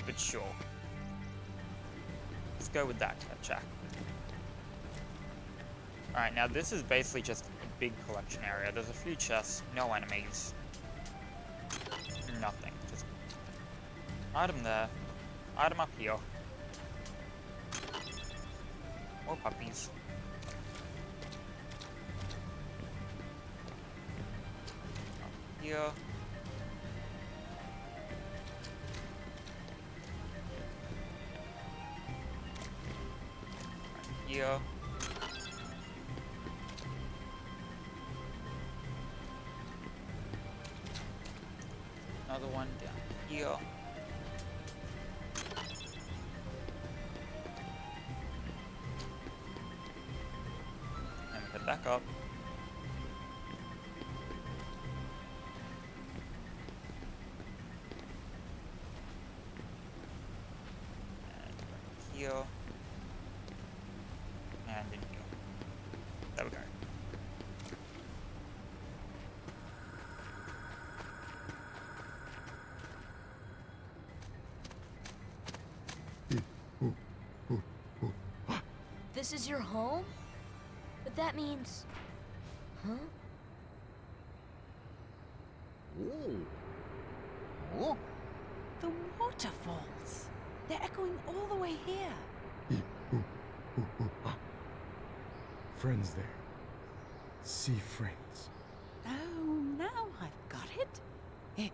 But sure. let's go with that Kerchak. Alright, now this is basically just a big collection area. There's a few chests, no enemies. Nothing. Just item there. Item up here. More puppies. Up here. Right here. Another one down here. And we head back up. And right here. And in here. There we go. This is your home? But that means... Huh? Oh. The waterfalls. They're echoing all the way here. Friends there. Sea friends. Oh, now I've got it. Eh,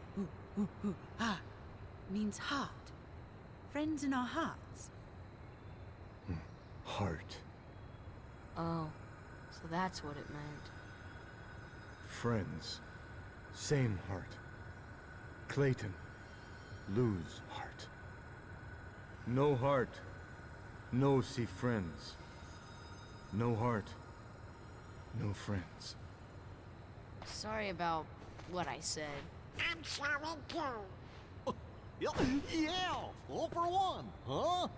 ah, means heart. Friends in our hearts. Heart. Oh, so that's what it meant. Friends. Same heart. Clayton. Lose heart. No heart. No see friends. No heart. No friends. Sorry about what I said. I'm sorry too. Yeah, all for one, huh?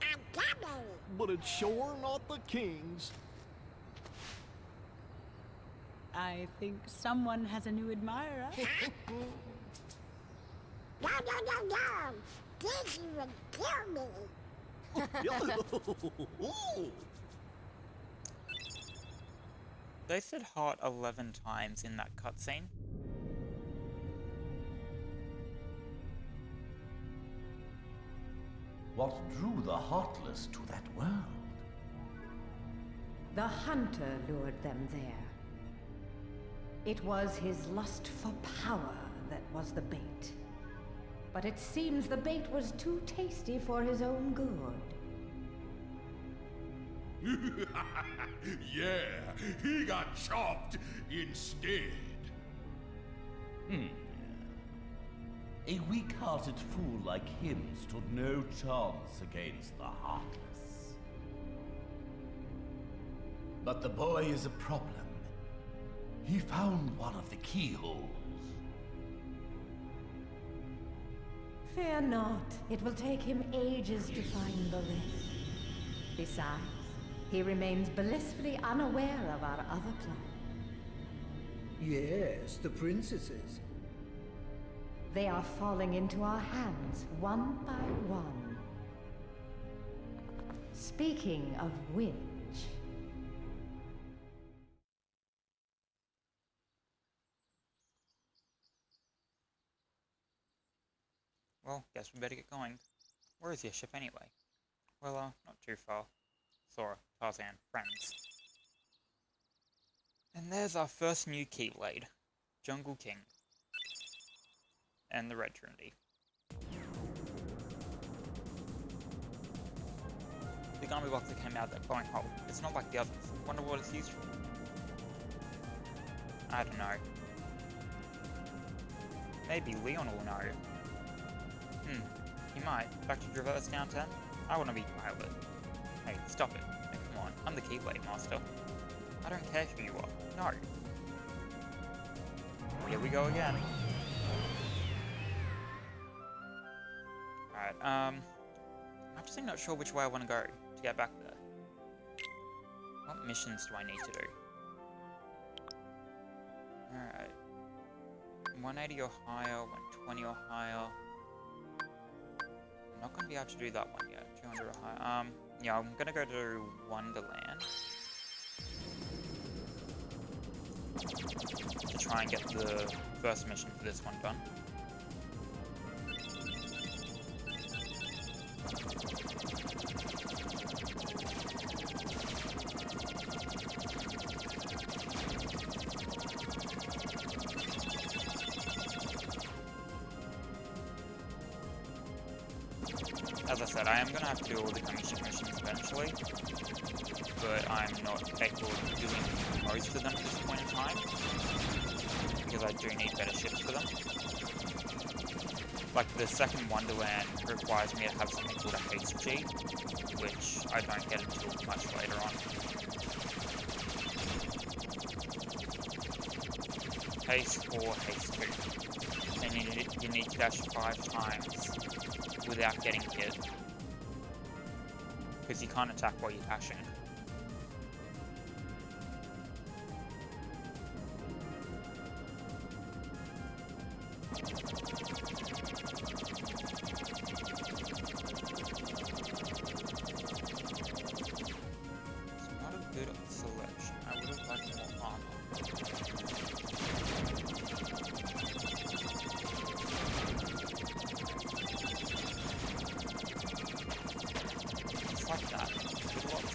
I'm coming. But it's sure not the king's. I think someone has a new admirer. No, no, no, no. Dizzy would kill me. They said heart 11 times in that cutscene. What drew the Heartless to that world? The hunter lured them there. It was his lust for power that was the bait. But it seems the bait was too tasty for his own good. Yeah, he got chopped instead. A weak-hearted fool like him stood no chance against the Heartless. But the boy is a problem. He found one of the keyholes. Fear not. It will take him ages to find the rest. Besides, he remains blissfully unaware of our other plan. Yes, the princesses. They are falling into our hands, one by one. Speaking of which... Well, guess we better get going. Where is your ship anyway? Well, not too far. Sora, Tarzan, friends. And there's our first new Keyblade, Jungle King. And the Red Trinity. The Gummy box that came out of that glowing hole, it's not like the others. Wonder what it's used for. I don't know. Maybe Leon will know. He might. Back to Traverse Town 10? I want to be pilot. Hey, stop it. Hey, come on, I'm the Keyblade Master. I don't care who you are. No. Here we go again. Alright, I'm actually not sure which way I want to go to get back there. What missions do I need to do? Alright. 180 or higher, 120 or higher. I'm not going to be able to do that one yet. 200 or higher. Yeah, I'm going to go to Wonderland. To try and get the first mission for this one done. As I said, I am going to have to do all the gummy ship missions eventually, but I'm not capable of doing most of them at this point in time, because I do need better ships for them. Like, the second Wonderland requires me to have something called a Haste G, which I don't get until much later on. Haste or Haste 2. And you need to dash 5 times without getting hit, because you can't attack while you're dashing. It's not a good selection. I would have liked more armor. Like that. Good luck.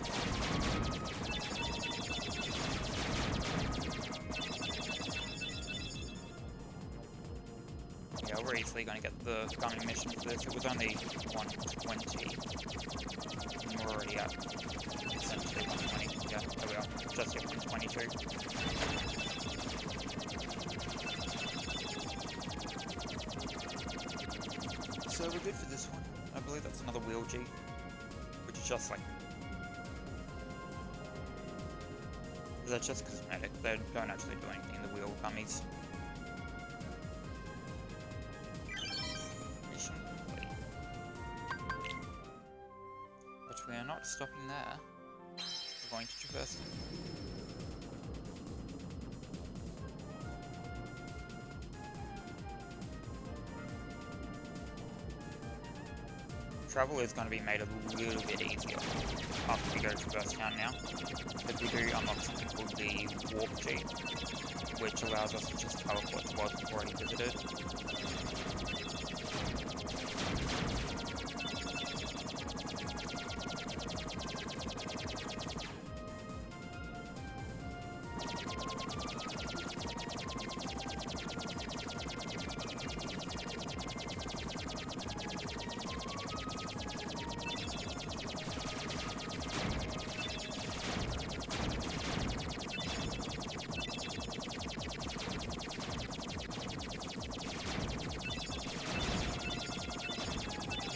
Yeah, we're easily going to get the gunning mission for this. It was only 120. And we're already at essentially 120. Yeah, there we are. Just hit 122. So we're good for this one. I believe that's another Wheel G. Which is just like... They're just cosmetic. They don't actually do anything in the wheel gummies. Mission complete. But we are not stopping there. We're going to traverse them. Travel is going to be made a little bit easier after we go to Traverse Town now, because we do unlock something called the Warp G, which allows us to just teleport to worlds we've already visited.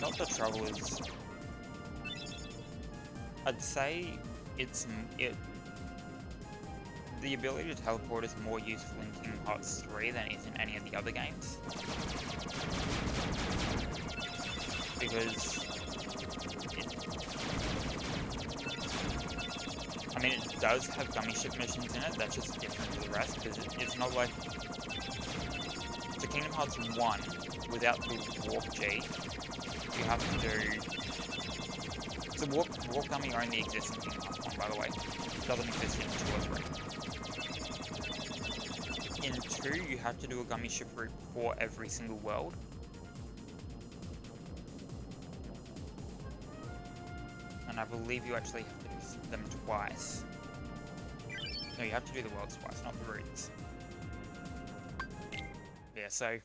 Not the trouble is, I'd say the ability to teleport is more useful in Kingdom Hearts 3 than it is in any of the other games. Because I mean, it does have gummy ship missions in it, that's just different to the rest, because it's not like... The Kingdom Hearts 1, without the Warp G, you have to do... So Warp Gummy only exists in Kingdom Hearts 1, by the way. It doesn't exist in 2 or 3. In 2, you have to do a gummy ship route for every single world. And I believe you actually have to do them twice. No, you have to do the worlds twice, not the routes. Yeah, so...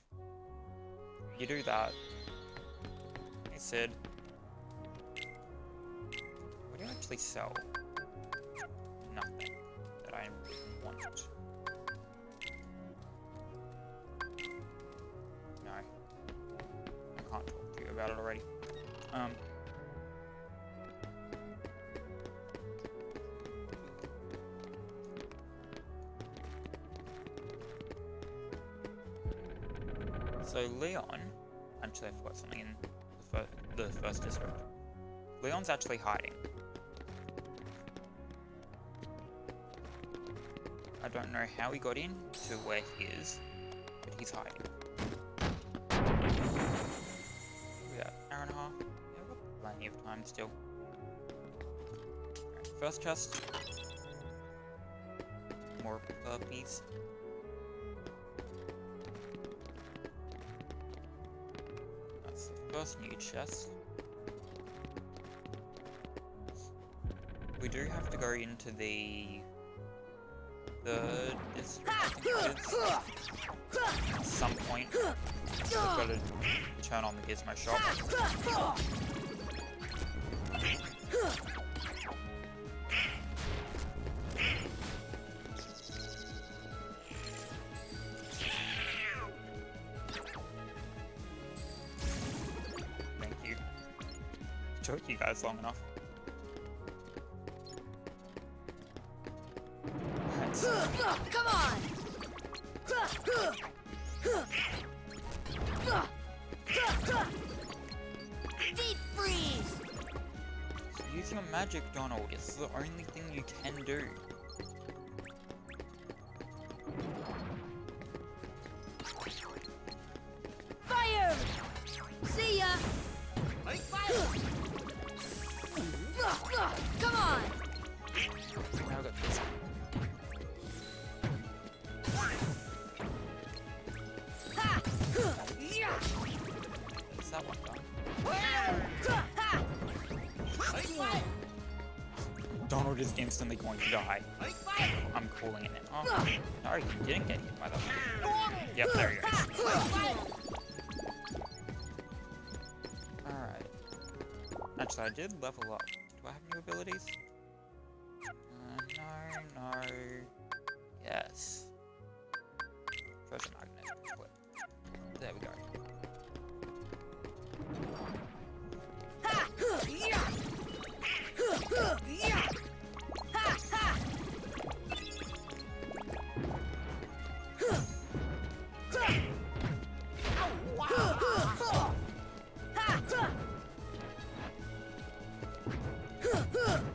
You do that. Hey Sid. What do you actually sell? Nothing that I want. can't talk to you about it already. So Leon, actually I forgot something in the first district. Leon's actually hiding. I don't know how he got in to where he is, but he's hiding. We got an hour and a half. Yeah, we've got plenty of time still. Alright, first chest. More puppies. That's the first new chest. We do have to go into the district, I think it is, at some point. We've got to turn on the gizmo shop. Thank you. Took you guys long enough. Come on! Deep freeze! Use your magic, Donald. It's the only thing you can do. Fire! See ya! Fire! Come on! Now I got this. What's that one done? Donald is instantly going to die. I'm calling it now. Oh, no, he didn't get hit by that one. Yep, there he goes. Alright. Actually, I did level up. Do I have new abilities? No. Yes. Treasure magnet. Flip. There we go.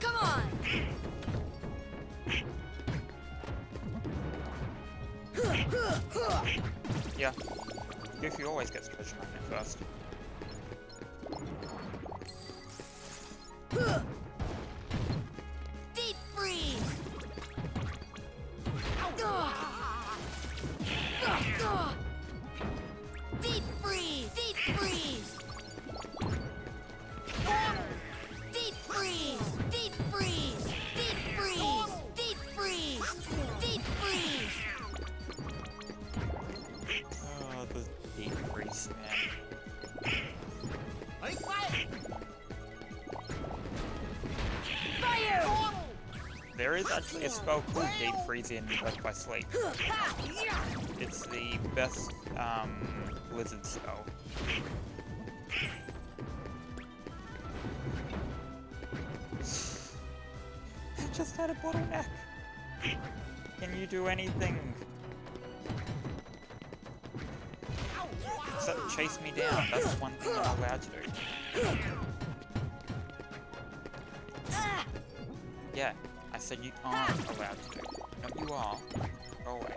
Come on! Yeah. Goofy always gets treasure magnet first. Deep freeze! Deep freeze! Deep freeze! Deep freeze! Deep freeze! Deep freeze! Deep freeze! Deep freeze! Oh, the deep freeze, man. Fire! There is actually a spell called Deep Freeze in Birth by Sleep. It's the best, blizzard spell. I just had a bottleneck. Can you do anything? Except chase me down. That's one thing I'm allowed to do. Yeah, I said you aren't allowed to do. No, you are. Go away.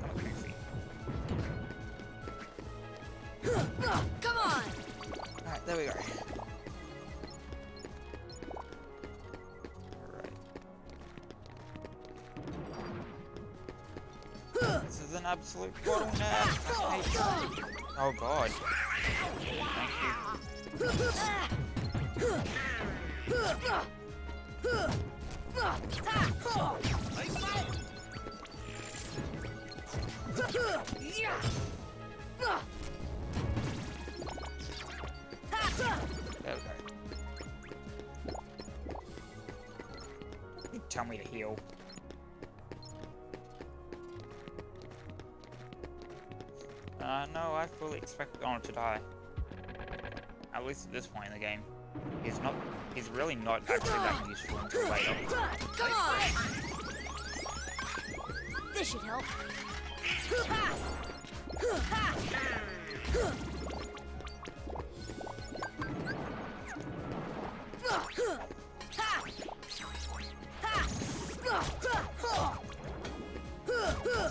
I'm goofy. Come on! Alright, there we go. Alright. This is an absolute bottleneck. I hate that. Oh god. Thank There we go. You tell me to heal. No, I fully expect Donald to die. At least at this point in the game. He's really not actually that useful until later. Come on! This should help.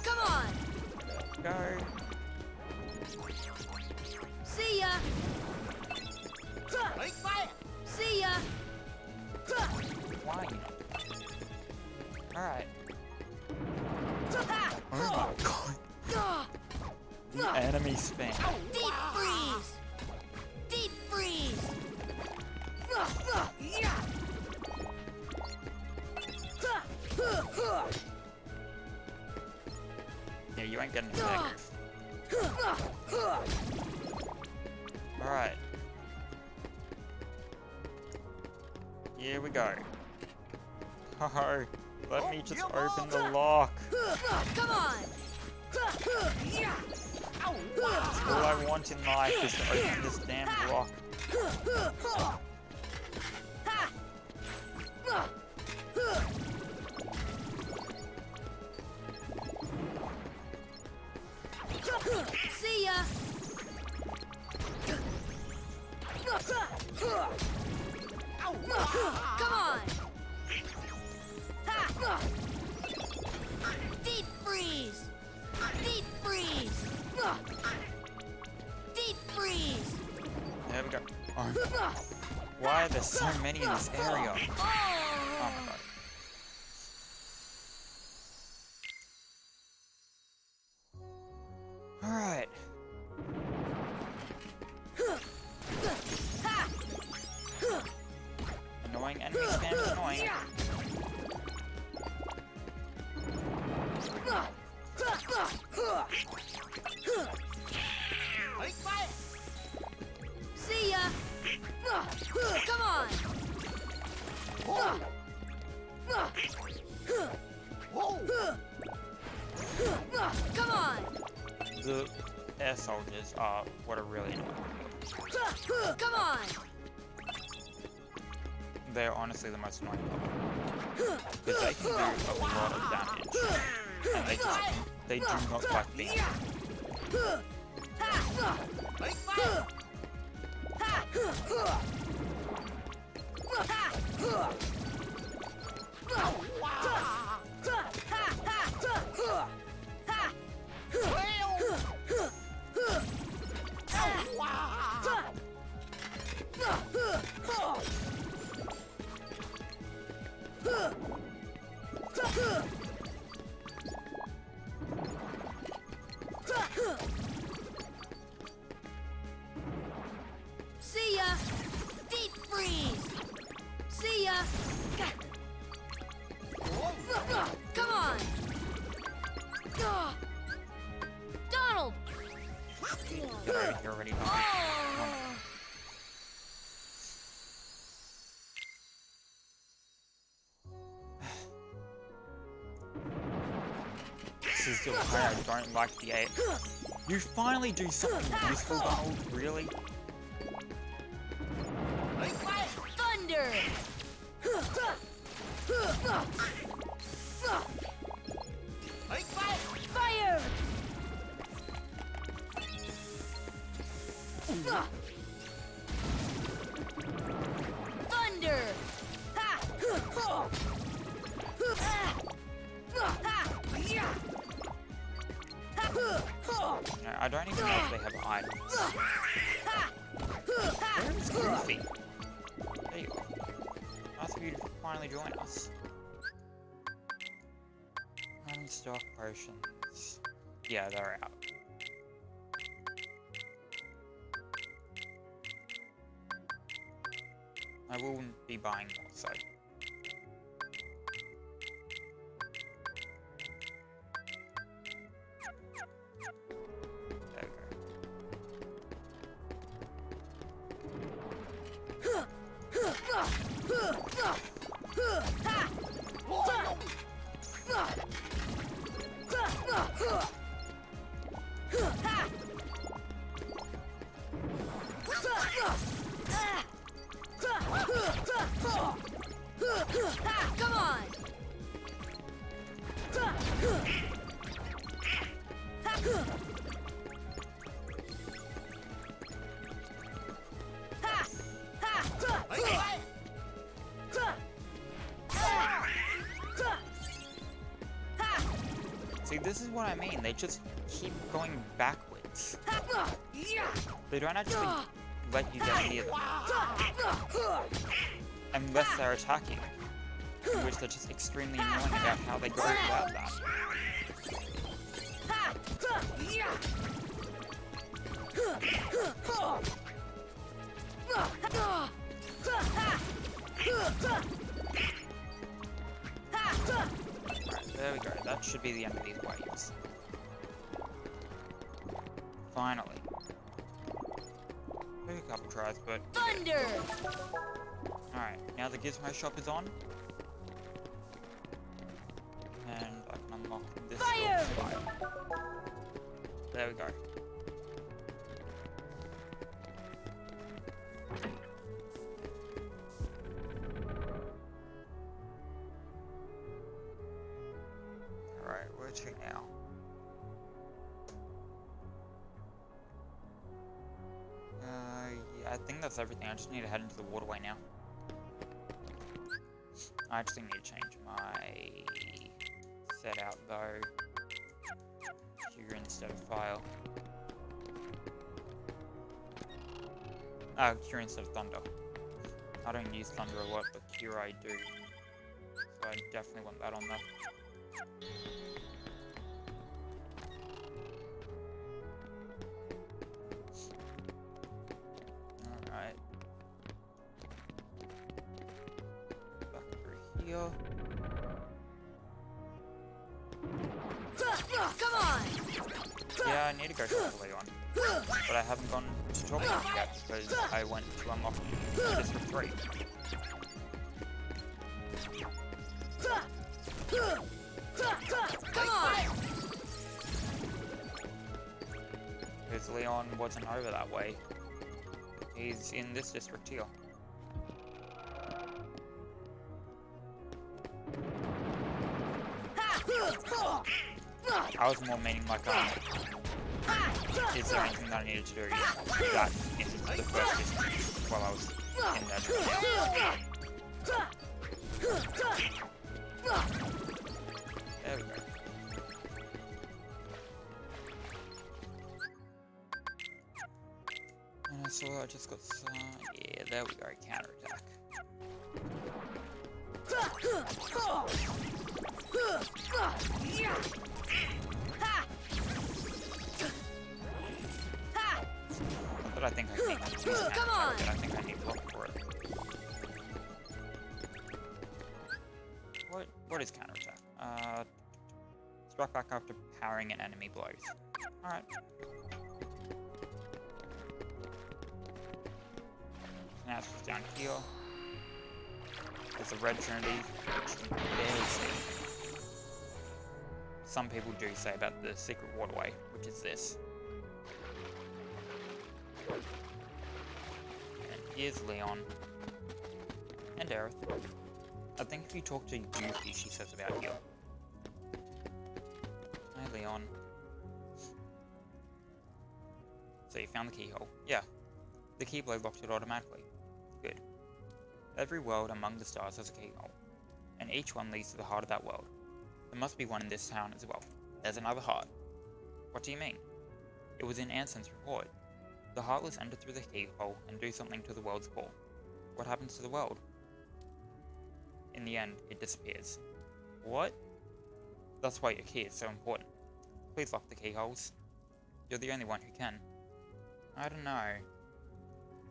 Come on! Go. See ya! See ya! Why? Alright. Oh my god. The enemy spam. Deep freeze! Deep freeze! Yeah, you ain't getting effective. Alright. Here we go. Oh, let me just open the lock. Come on! All I want in life is to open this damn lock. See ya! Come on! Deep freeze! Deep freeze! Deep freeze! There we go. Oh. Why are there so many in this area? Oh my god. Alright. Annoying enemy spam is annoying. See ya! Come on! Come on! The air soldiers are what are really annoying. Come on! They're honestly the most annoying part. Because they can do a lot of damage. And they do not like being. See ya! Deep freeze! See ya! Come on! Donald! You're already done. Oh. This is still why I don't like the air. You finally do something useful, Donald, really? Thunder! Fire! Thunder! No, I don't even know if they have items. Where is Goofy? There you are. Nice of you to finally join us. Unstock potions. Yeah, they're out. I will be buying more, so. There we go. See, this is what I mean. They just keep going backwards. They don't actually let you get near them. Unless they're attacking. In which they're just extremely annoying about how they go about that. Right, there we go. That should be the end of these waves. Finally. Took a couple tries, but... Thunder! Alright, now the Gizmo shop is on. And I can unlock this. Fire! There we go. Alright, where to now? Yeah, I think that's everything. I just need to head into the waterway now. I actually need to change my set out though. Here instead of file. Cure instead of thunder. I don't use thunder a lot, but cure I do. So I definitely want that on there. Alright. Back through here. Come on! Yeah, I need to go to Leon. But I haven't gone to talk to him yet because I went to unlock District 3. Come on! Because Leon wasn't over that way. He's in this district here. I was more meaning like, is there anything that I needed to do that in the first district while I was in that There we go. And I saw I just got some, yeah, there we go, counterattack. Not that I think I can use counterattack, but I think I need block for it. What is counterattack? Struck back after powering an enemy blows. Alright. Now it's just down here. There's a red trinity, which you can barely see. Some people do say about the secret waterway, which is this. And here's Leon. And Aerith. I think if you talk to Yuki, she says about here. Hi, Leon. So you found the keyhole. Yeah. The keyblade locked it automatically. Good. Every world among the stars has a keyhole, and each one leads to the heart of that world. There must be one in this town as well. There's another heart. What do you mean? It was in Anson's report. The Heartless enter through the keyhole and do something to the world's core. What happens to the world? In the end, it disappears. What? That's why your key is so important. Please lock the keyholes. You're the only one who can. I don't know.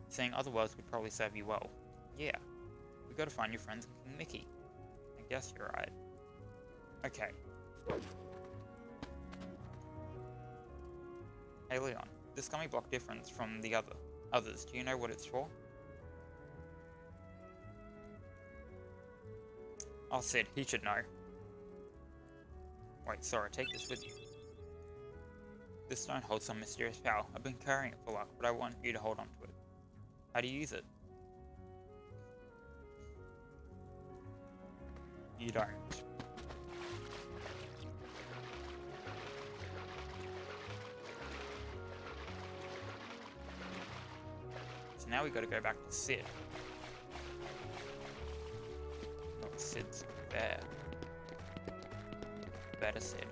Seeing other worlds would probably serve you well. Yeah. We gotta find your friends in King Mickey. I guess you're right. Okay. Hey Leon, this gummy block difference from the others, do you know what it's for? Oh, Sid, he should know. Wait, sorry, take this with you. This stone holds some mysterious power. I've been carrying it for luck, but I want you to hold on to it. How do you use it? You don't. So now we gotta go back to Sid. Oh, Sid's there. Better Sid.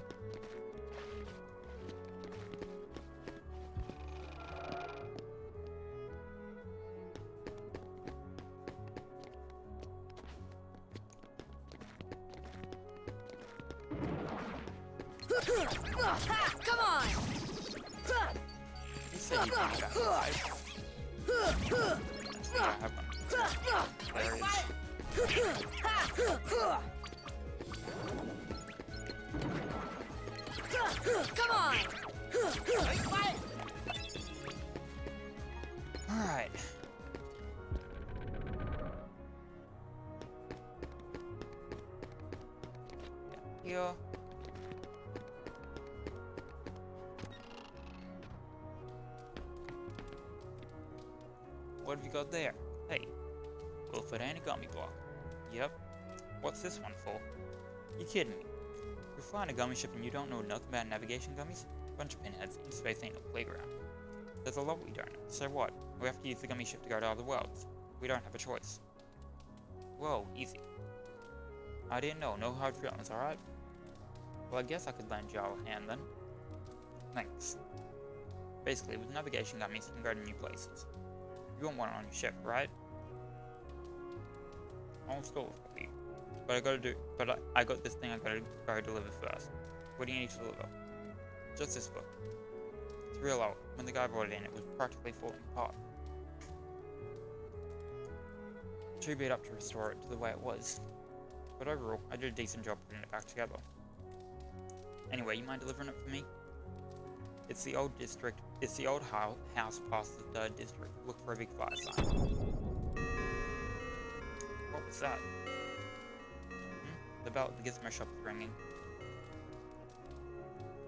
Come on! You said you found that alive. I have one. There it is. Come on! Alright. Here. What have you got there? Hey, Wilford Anagami block. Yep. What's this one for? You kidding me? You're flying a gummy ship and you don't know nothing about navigation gummies? Bunch of pinheads, and space ain't no playground. There's a lot we don't know. So what? We have to use the gummy ship to go to other worlds. We don't have a choice. Whoa, easy. I didn't know. No hard feelings, alright? Well, I guess I could lend y'all a hand then. Thanks. Basically, with navigation gummies, you can go to new places. You want one on your ship, right? I'll install it for you. But I got this thing I gotta go deliver first. What do you need to deliver? Just this book. It's real old. When the guy brought it in, it was practically falling apart. Too beat up to restore it to the way it was. But overall, I did a decent job putting it back together. Anyway, you mind delivering it for me? It's the old district. It's the old house past the 3rd district. Look for a big fire sign. What was that? The bell at the Gizmo shop is ringing.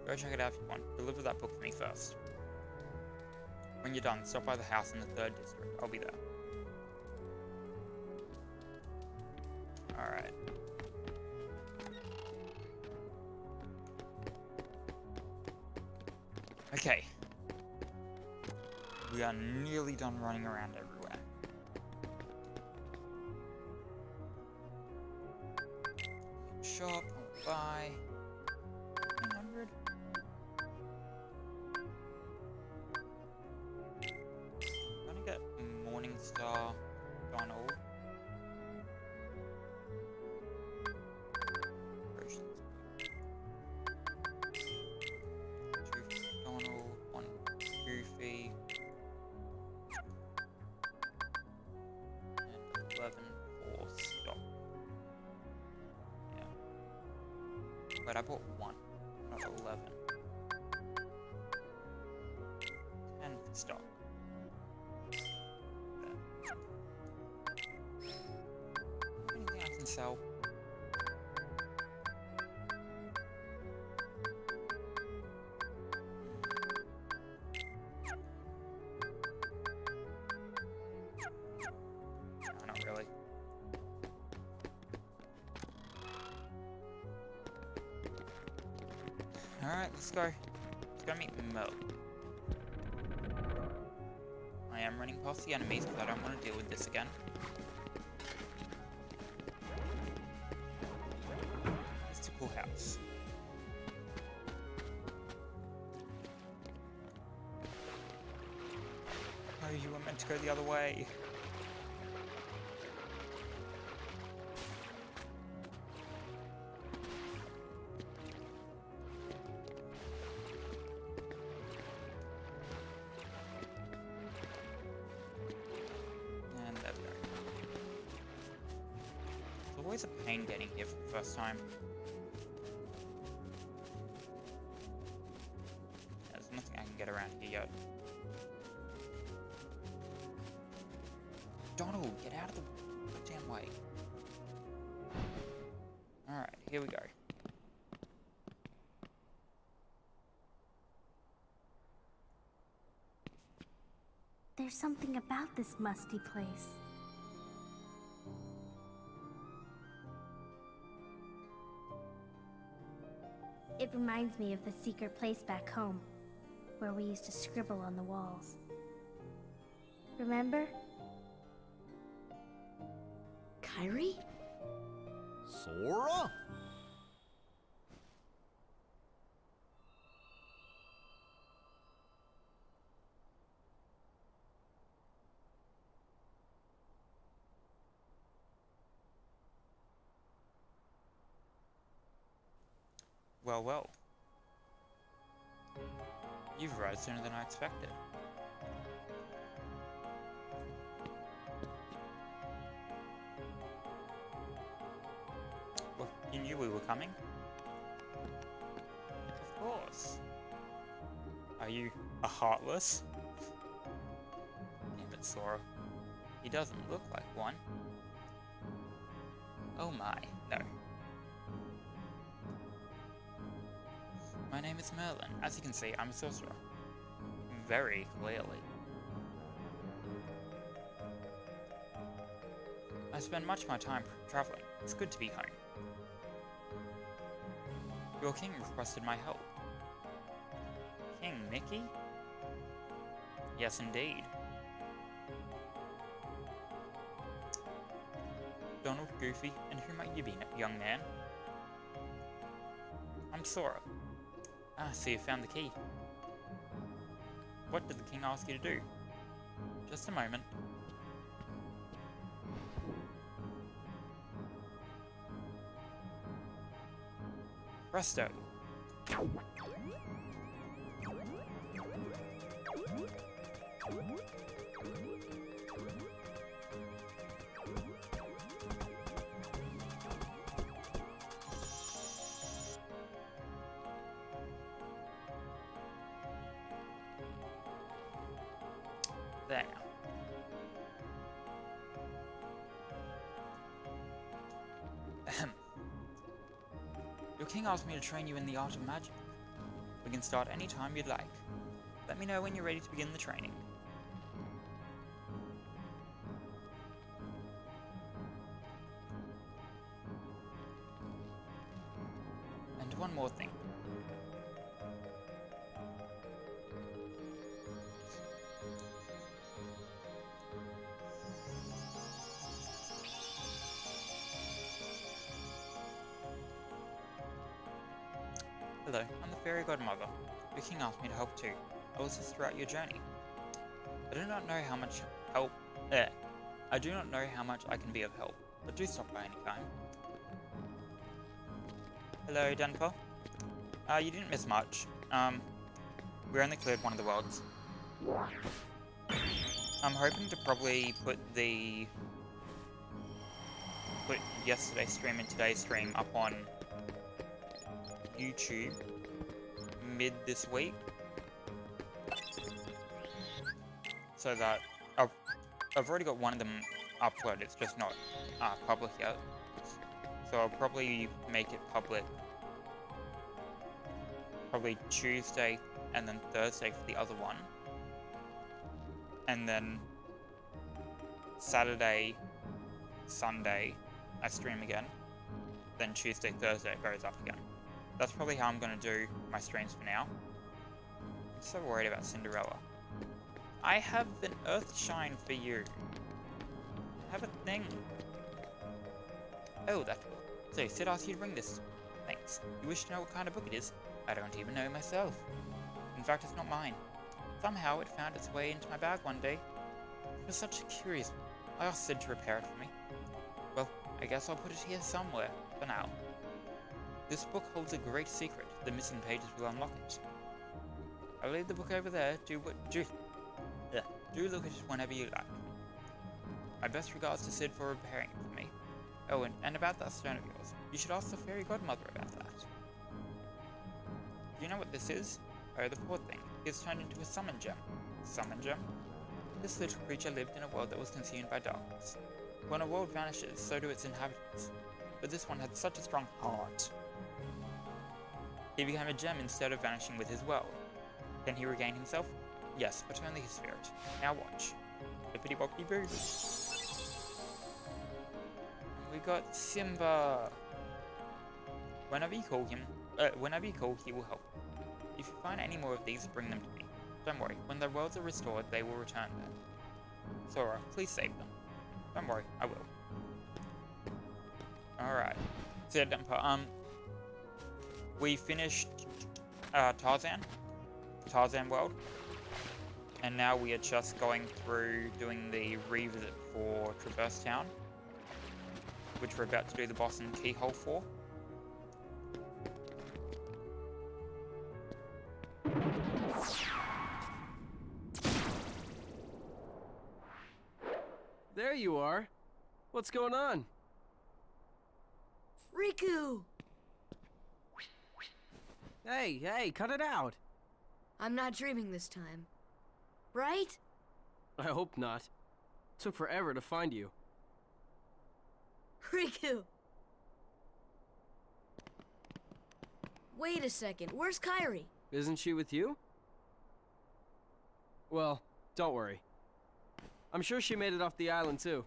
Go check it out if you want. Deliver that book for me first. When you're done, stop by the house in the 3rd district. I'll be there. Alright. Okay. We are nearly done running around everywhere. Shop, I'll buy 100. I'm gonna get Morningstar Donald. Donald, 1 Goofy, and 11 for stock. Yeah. But I bought 1, not 11. 10 for stock. There. Anything I can sell? Not really. Alright, let's go. Let's go meet Mo. I am running past the enemies because I don't want to deal with this again. It's a cool house. Oh, you were meant to go the other way. And there we go. It's always a pain getting here for the first time. There's nothing I can get around here yet. Donald, get out of the damn way. Alright, here we go. There's something about this musty place. It reminds me of the secret place back home, where we used to scribble on the walls. Remember? Kyrie? Sora? Well, well. You've arrived sooner than I expected. Well, you knew we were coming? Of course. Are you a Heartless? Damn it, Sora. He doesn't look like one. Oh my, no. My name is Merlin. As you can see, I'm a sorcerer. Very clearly. I spend much of my time traveling. It's good to be home. Your king requested my help. King Mickey? Yes, indeed. Donald, Goofy, and who might you be, young man? I'm Sora. Ah, so you found the key. What did the king ask you to do? Just a moment. Presto. There. Ahem. Your king asked me to train you in the art of magic. We can start any time you'd like. Let me know when you're ready to begin the training. And one more thing. Hello, I'm the fairy godmother. Your king asked me to help too. I will assist throughout your journey. I do not know how much help. I do not know how much I can be of help, but do stop by any time. Hello, Denver. You didn't miss much. We only cleared one of the worlds. I'm hoping to probably put yesterday's stream and today's stream up on YouTube mid this week, so that I've already got one of them uploaded. It's just not public yet, so I'll probably make it public probably Tuesday and then Thursday for the other one, and then Saturday, Sunday I stream again, then Tuesday, Thursday it goes up again. That's probably how I'm going to do my streams for now. I'm so worried about Cinderella. I have an Earthshine for you. I have a thing. Oh, that's cool. So, Sid asked you to bring this. Thanks. You wish to know what kind of book it is? I don't even know myself. In fact, it's not mine. Somehow it found its way into my bag one day. It was such a curious one. I asked Sid to repair it for me. Well, I guess I'll put it here somewhere, for now. This book holds a great secret. The missing pages will unlock it. I'll leave the book over there. Do look at it whenever you like. My best regards to Sid for repairing it for me. Oh, and about that stone of yours. You should ask the fairy godmother about that. Do you know what this is? Oh, the poor thing. It's turned into a summon gem. Summon gem? This little creature lived in a world that was consumed by darkness. When a world vanishes, so do its inhabitants. But this one had such a strong heart. He became a gem instead of vanishing with his world. Can he regain himself? Yes, but only his spirit. Now watch. Bippity boppity boo. We got Simba. Whenever you call, he will help. If you find any more of these, bring them to me. Don't worry, when their worlds are restored, they will return there. Sora, please save them. Don't worry, I will. Alright. So yeah, Denver, we finished Tarzan world, and now we are just going through doing the revisit for Traverse Town, which we're about to do the boss and keyhole for. there you are. What's going on? Riku! Hey, cut it out. I'm not dreaming this time. Right? I hope not. Took forever to find you. Riku! Wait a second, where's Kairi? Isn't she with you? Well, don't worry. I'm sure she made it off the island too.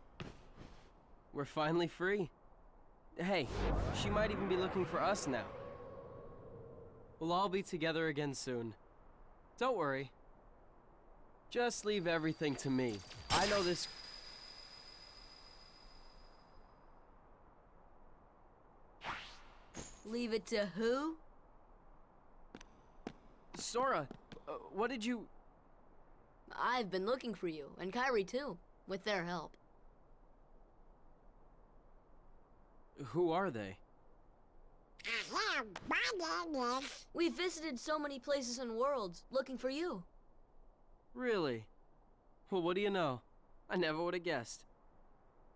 We're finally free. Hey, she might even be looking for us now. We'll all be together again soon. Don't worry. Just leave everything to me. I know this... Leave it to who? Sora, what did you... I've been looking for you, and Kairi too, with their help. Who are they? My name is... We visited so many places and worlds, looking for you. Really? Well, what do you know? I never would have guessed.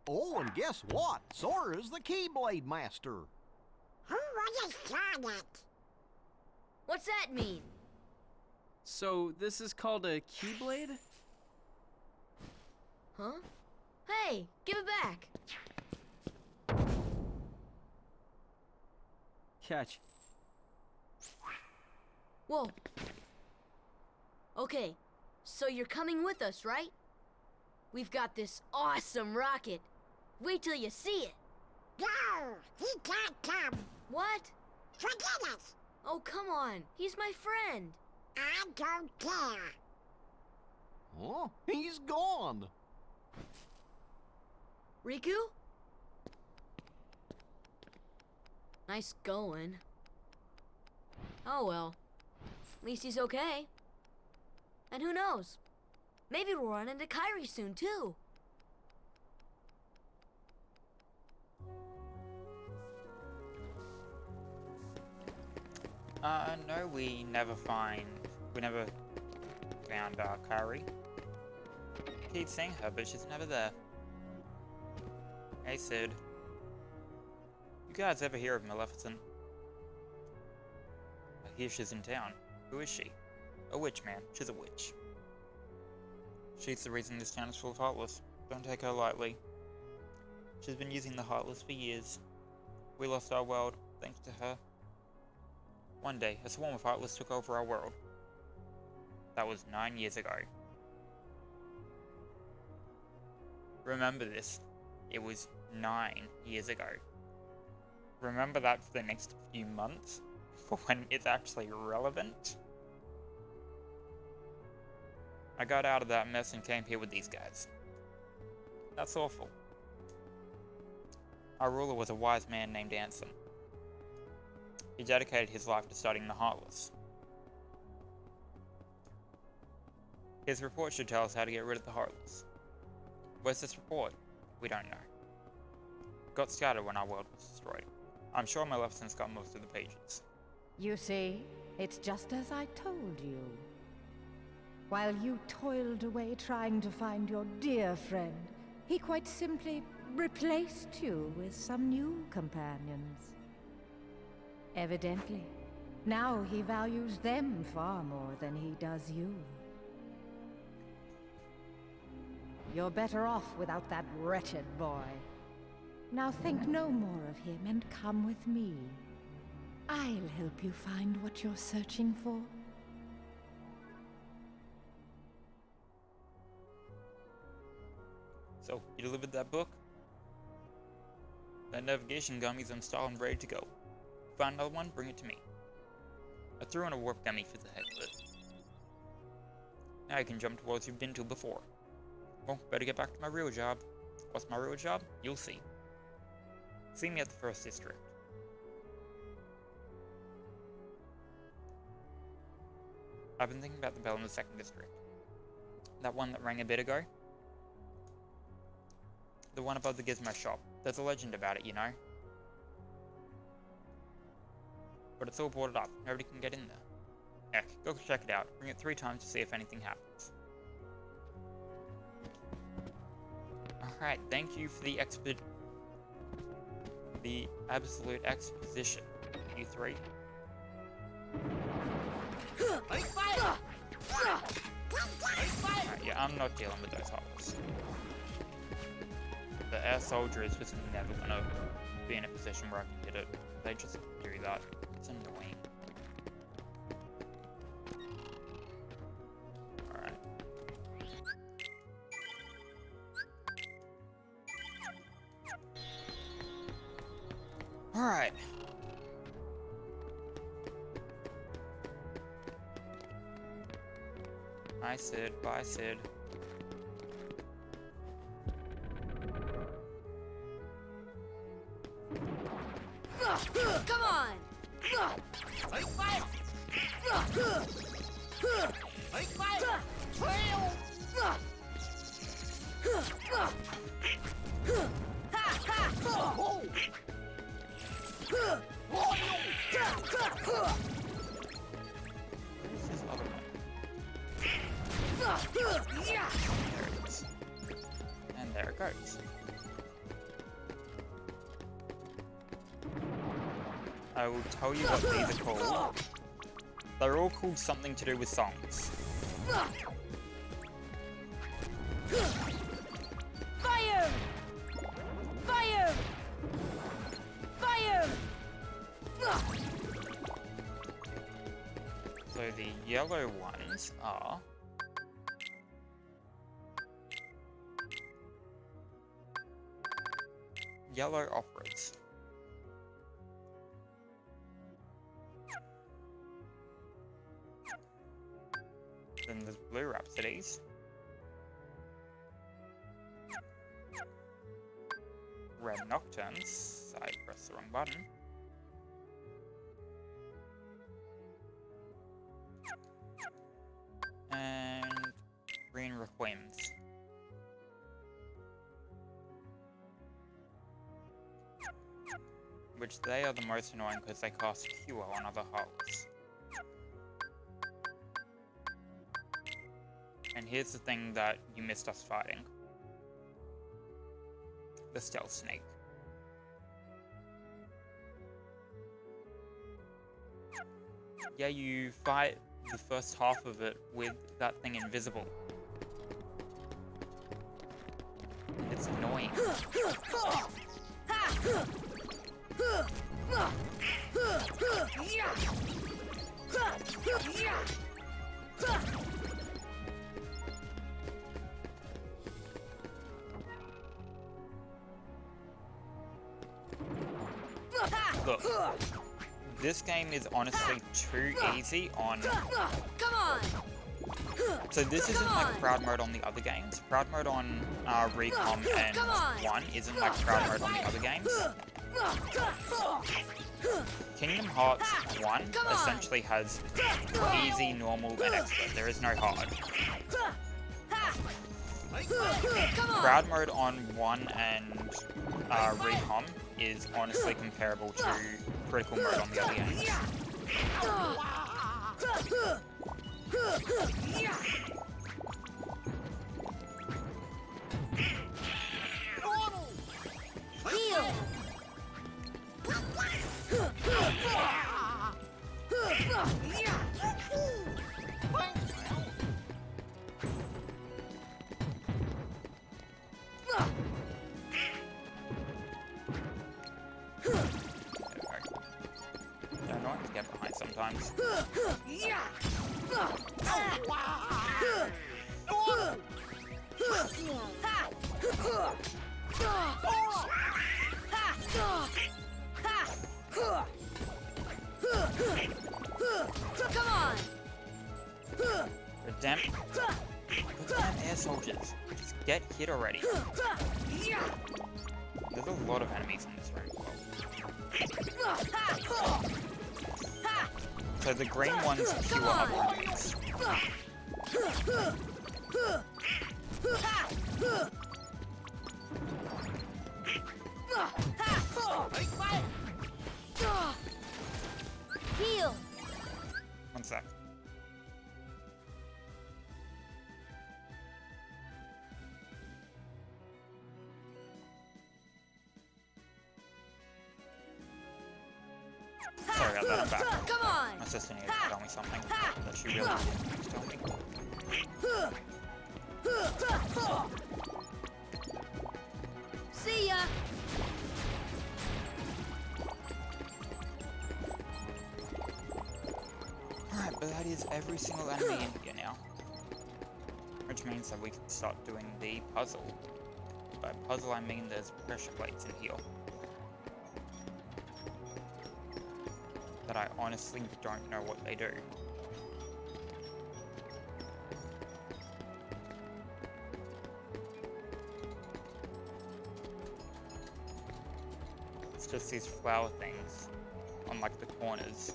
Oh, and guess what? Sora's the Keyblade Master. Who was a Sonic? What's that mean? So, this is called a Keyblade? Huh? Hey, give it back! Catch. Whoa. Okay, so you're coming with us, right? We've got this awesome rocket. Wait till you see it. No, he can't come. What? Forget it. Oh, come on. He's my friend. I don't care. Oh, he's gone. Riku? Nice going. Oh well. At least he's okay. And who knows? Maybe we'll run into Kairi soon, too. No, we never found Kairi. Keep seeing her, but she's never there. Hey, Sid. You guys ever hear of Maleficent? I hear she's in town. Who is she? A witch, man. She's a witch. She's the reason this town is full of Heartless. Don't take her lightly. She's been using the Heartless for years. We lost our world, thanks to her. One day, a swarm of Heartless took over our world. That was 9 years ago. Remember this. It was 9 years ago. Remember that for the next few months, for when it's actually relevant. I got out of that mess and came here with these guys. That's awful. Our ruler was a wise man named Ansem. He dedicated his life to studying the Heartless. His report should tell us how to get rid of the Heartless. Where's this report? We don't know. It got scattered when our world was destroyed. I'm sure Maleficent's got most of the pages. You see, it's just as I told you. While you toiled away trying to find your dear friend, he quite simply replaced you with some new companions. Evidently, now he values them far more than he does you. You're better off without that wretched boy. Now think no more of him and come with me. I'll help you find what you're searching for. So, you delivered that book? That navigation gummy's installed and ready to go. Find another one, bring it to me. I threw in a warp gummy for the heck of it. Now you can jump to worlds you've been to before. Well, better get back to my real job. What's my real job? You'll see. See me at the first district. I've been thinking about the bell in the second district. That one that rang a bit ago? The one above the Gizmo shop. There's a legend about it, you know. But it's all boarded up. Nobody can get in there. Heck, go check it out. Ring it 3 times to see if anything happens. Alright, thank you for the absolute exposition, you three. Alright, yeah, I'm not dealing with those holes. The air soldier is just never gonna be in a position where I can hit it. They just do that. It's annoying. Alright. Alright. Hi Sid, bye Sid. Come on! Where's this other one? There it is. And there it goes. I will tell you what these are called. They're all called something to do with songs. Fire! Fire! Fire! So the yellow ones are... yellow operas. Then there's blue rhapsodies. Red nocturnes. I pressed the wrong button. And green requiems. Which they are the most annoying because they cast Cure on other hulls. And here's the thing that you missed us fighting. The stealth snake. Yeah, you fight the first half of it with that thing invisible. And it's annoying. Look, this game is honestly too easy on... Come on! So this isn't like crowd mode on the other games. Crowd mode on Recom and 1 isn't like crowd mode on the other games. Kingdom Hearts 1 essentially has easy, normal, and expert. There is no hard. Crowd mode on 1 and Recom is honestly comparable to critical mode on the other games. Heal! They're annoying to get behind sometimes. Come on! The damn air soldiers. Just get hit already. There's a lot of enemies in this room as well. So the green ones cure other enemies. Heal! One sec. Sorry about that, I'm back. Come on! My sister needed to tell me something that she really didn't tell me. See ya! Alright, but that is every single enemy in here now. Which means that we can start doing the puzzle. By puzzle, I mean there's pressure plates in here. That I honestly don't know what they do. It's just these flower things on like the corners.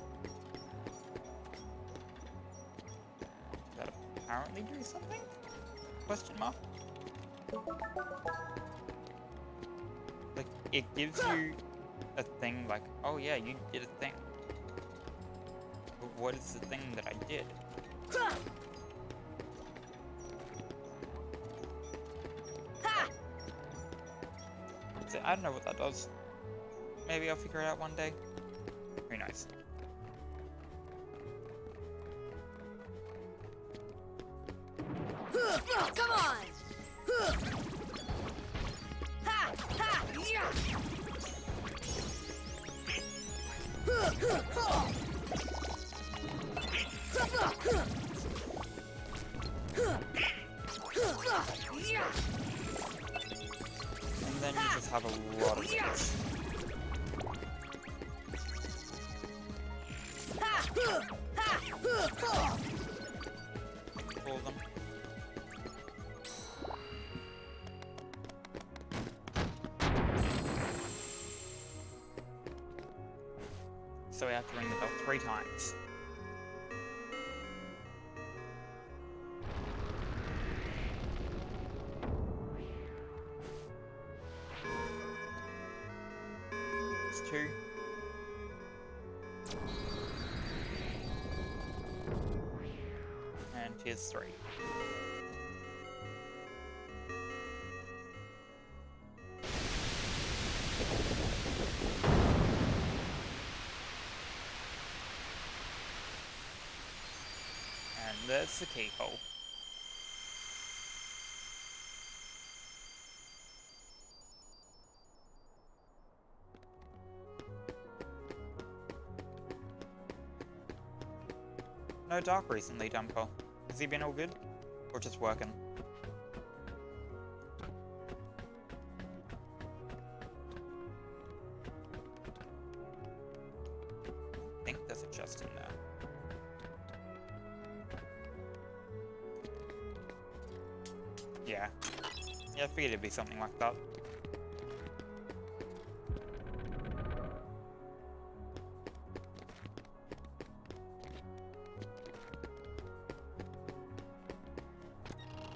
That apparently do something? Question mark? Like, it gives you a thing like, oh yeah, you did a thing. But what is the thing that I did? So, I don't know what that does. Maybe I'll figure it out one day. Who knows? Come on! And then you just have a lot of these. Pull them. So we have to ring the bell 3 times. It's 2. And here's 3. And there's the keyhole. No Dark recently, Dumper. Has he been all good? Or just working? I think there's a chest in there. Yeah. Yeah, I figured it'd be something like that.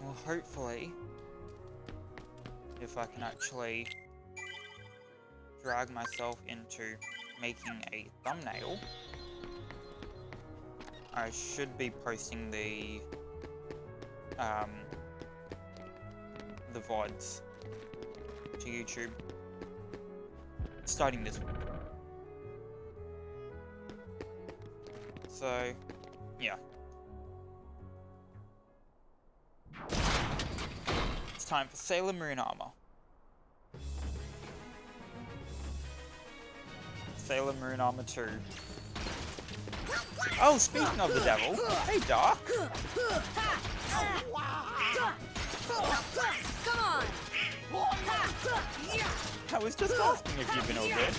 Well, hopefully, if I can actually drag myself into making a thumbnail, I should be posting the VODs to YouTube starting this week. So, yeah. It's time for Sailor Moon armor. Sailor Moon armor 2. Oh, speaking of the devil, hey Dark. Come on! I was just asking if you've been all good.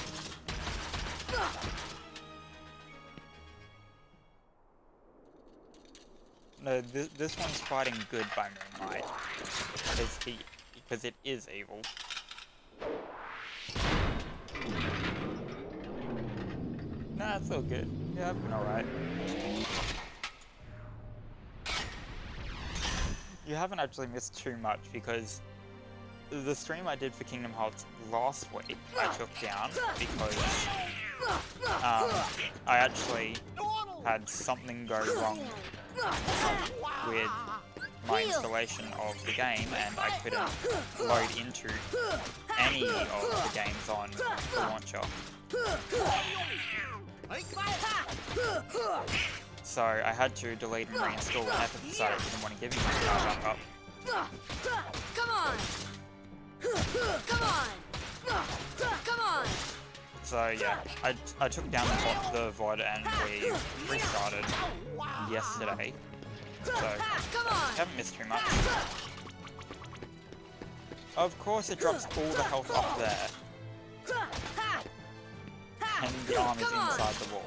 No, this one's fighting good by Moonlight. Because it is evil. Nah, it's all good. Yeah, I've been alright. You haven't actually missed too much because the stream I did for Kingdom Hearts last week I took down because I actually had something go wrong with my installation of the game and I couldn't load into any of the games on the launcher. So I had to delete and reinstall the Epic decided I didn't want to give you my power back up. Come on! Come on! Come on! So yeah, I took down the VOD and we restarted yesterday. So haven't missed too much. Of course it drops all the health up there. And the arm is inside the wall.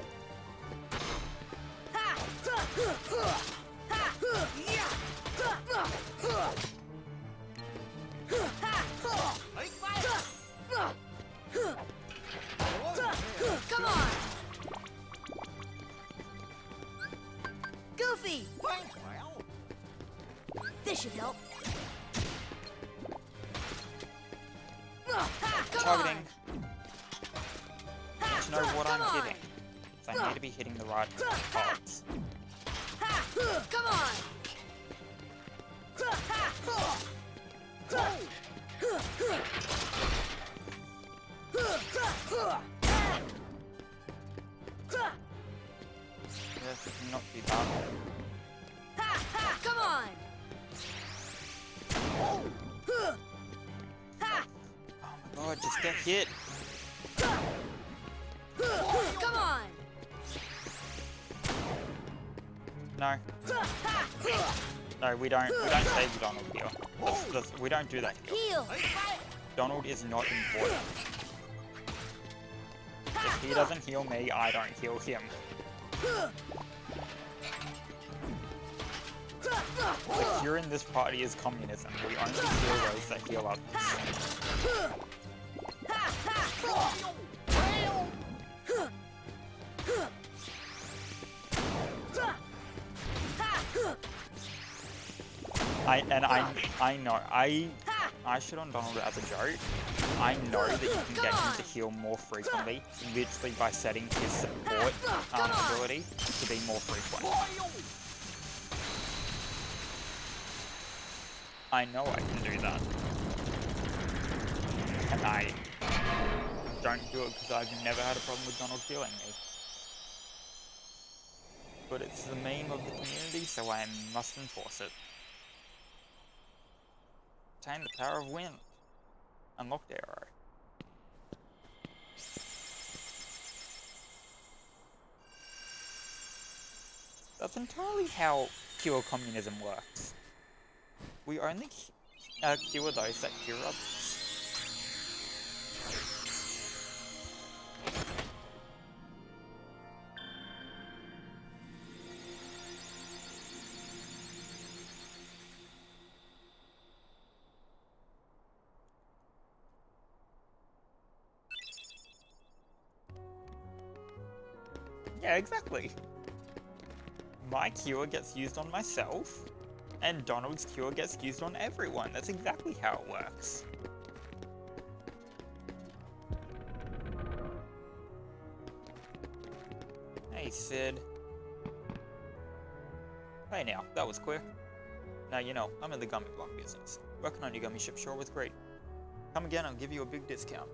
Come on! Goofy! This should help. Targeting. Need to know what I'm hitting. So I need to be hitting the right parts. Come on! Yes, not too bad. Come on! Oh my god, just get hit! Come on! No. No, we don't save Donald here. We don't do that here. Heal! Donald is not important. If he doesn't heal me, I don't heal him. The cure in this party is communism. We only heal those that heal others. I know, I shit on Donald as a joke. I know that you can get him to heal more frequently, literally by setting his support ability to be more frequent. I know I can do that. And I don't do it because I've never had a problem with Donald healing me. But it's the meme of the community, so I must enforce it. Obtain the power of wind. Unlocked arrow. That's entirely how cure communism works. We only cure those that cure others. Yeah, exactly. My cure gets used on myself, and Donald's cure gets used on everyone. That's exactly how it works. Hey, Sid. Hey now, that was quick. Now you know, I'm in the gummy block business. Working on your gummy ship sure was great. Come again, I'll give you a big discount.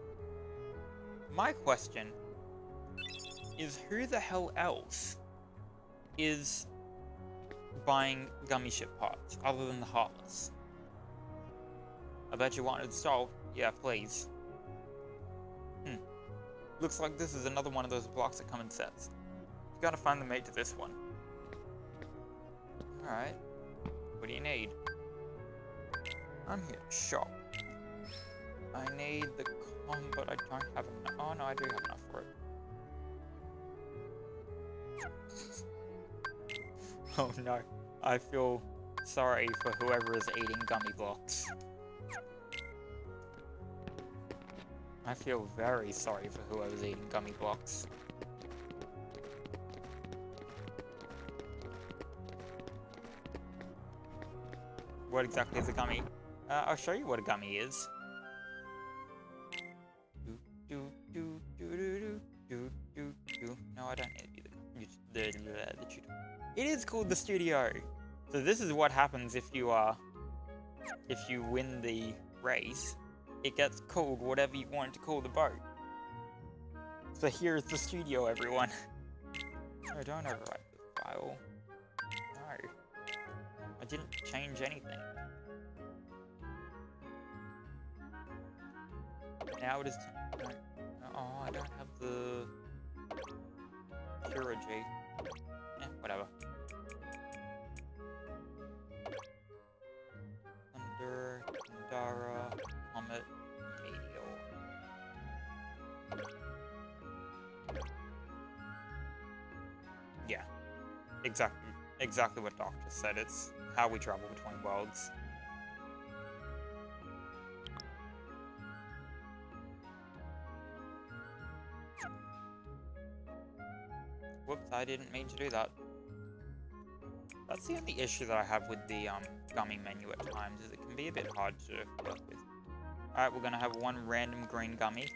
My question is, who the hell else is buying gummy ship parts other than the Heartless? I bet you want it installed. Yeah, please. Looks like this is another one of those blocks that come in sets. You gotta find the mate to this one. Alright. What do you need? I'm here to shop. I need the but I don't have enough. Oh no, I do have enough for it. Oh no, I feel sorry for whoever is eating gummy blocks. I feel very sorry for whoever's eating gummy blocks. What exactly is a gummy? I'll show you what a gummy is. No, I don't need to be the tutor. It is called the studio. So this is what happens if you win the race. It gets called whatever you want to call the boat. So here's the studio, everyone. No, don't overwrite the file. No. I didn't change anything. Now it is... Oh, I don't have the... Pura G. Yeah, whatever. Thunder, Kandara, Comet, Meteor. Yeah. Exactly what Doctor said. It's how we travel between worlds. Whoops, I didn't mean to do that. That's the only issue that I have with the gummy menu at times, is it can be a bit hard to work with. Alright, we're gonna have one random green gummy.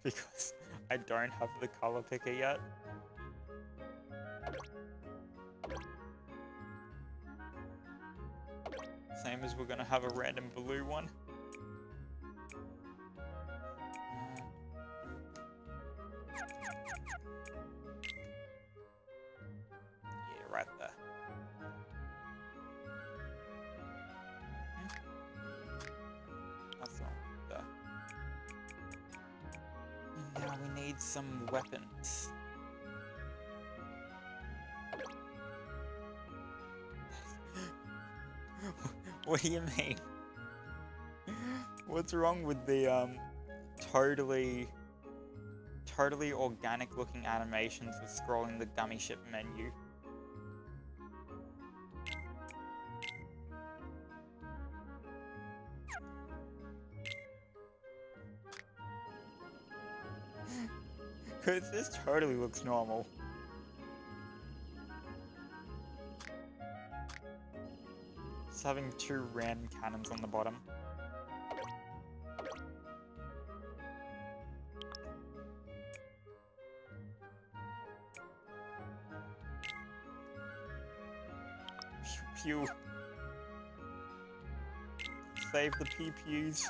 Because I don't have the color picker yet. Same as we're gonna have a random blue one. Yeah, right there. That's all there. And now we need some weapons. What do you mean? What's wrong with the totally organic looking animations of scrolling the gummy ship menu? Cause this totally looks normal. Just having two random cannons on the bottom. Pew pew. Save the PPUs.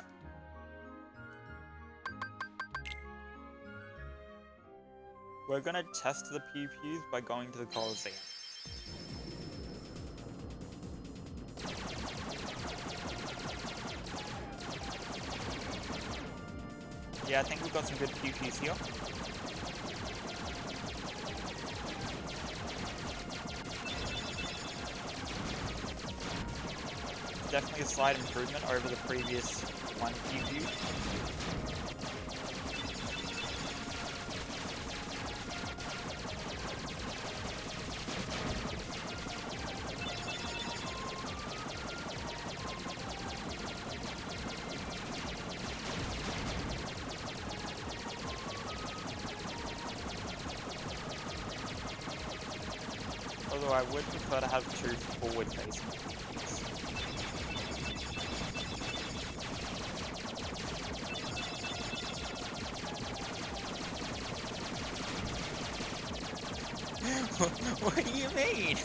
We're gonna test the PPUs by going to the Coliseum. Yeah, I think we've got some good PPUs here. Definitely a slight improvement over the previous one PPU. Although I would prefer to have two forward-facing PPUs. What do you mean?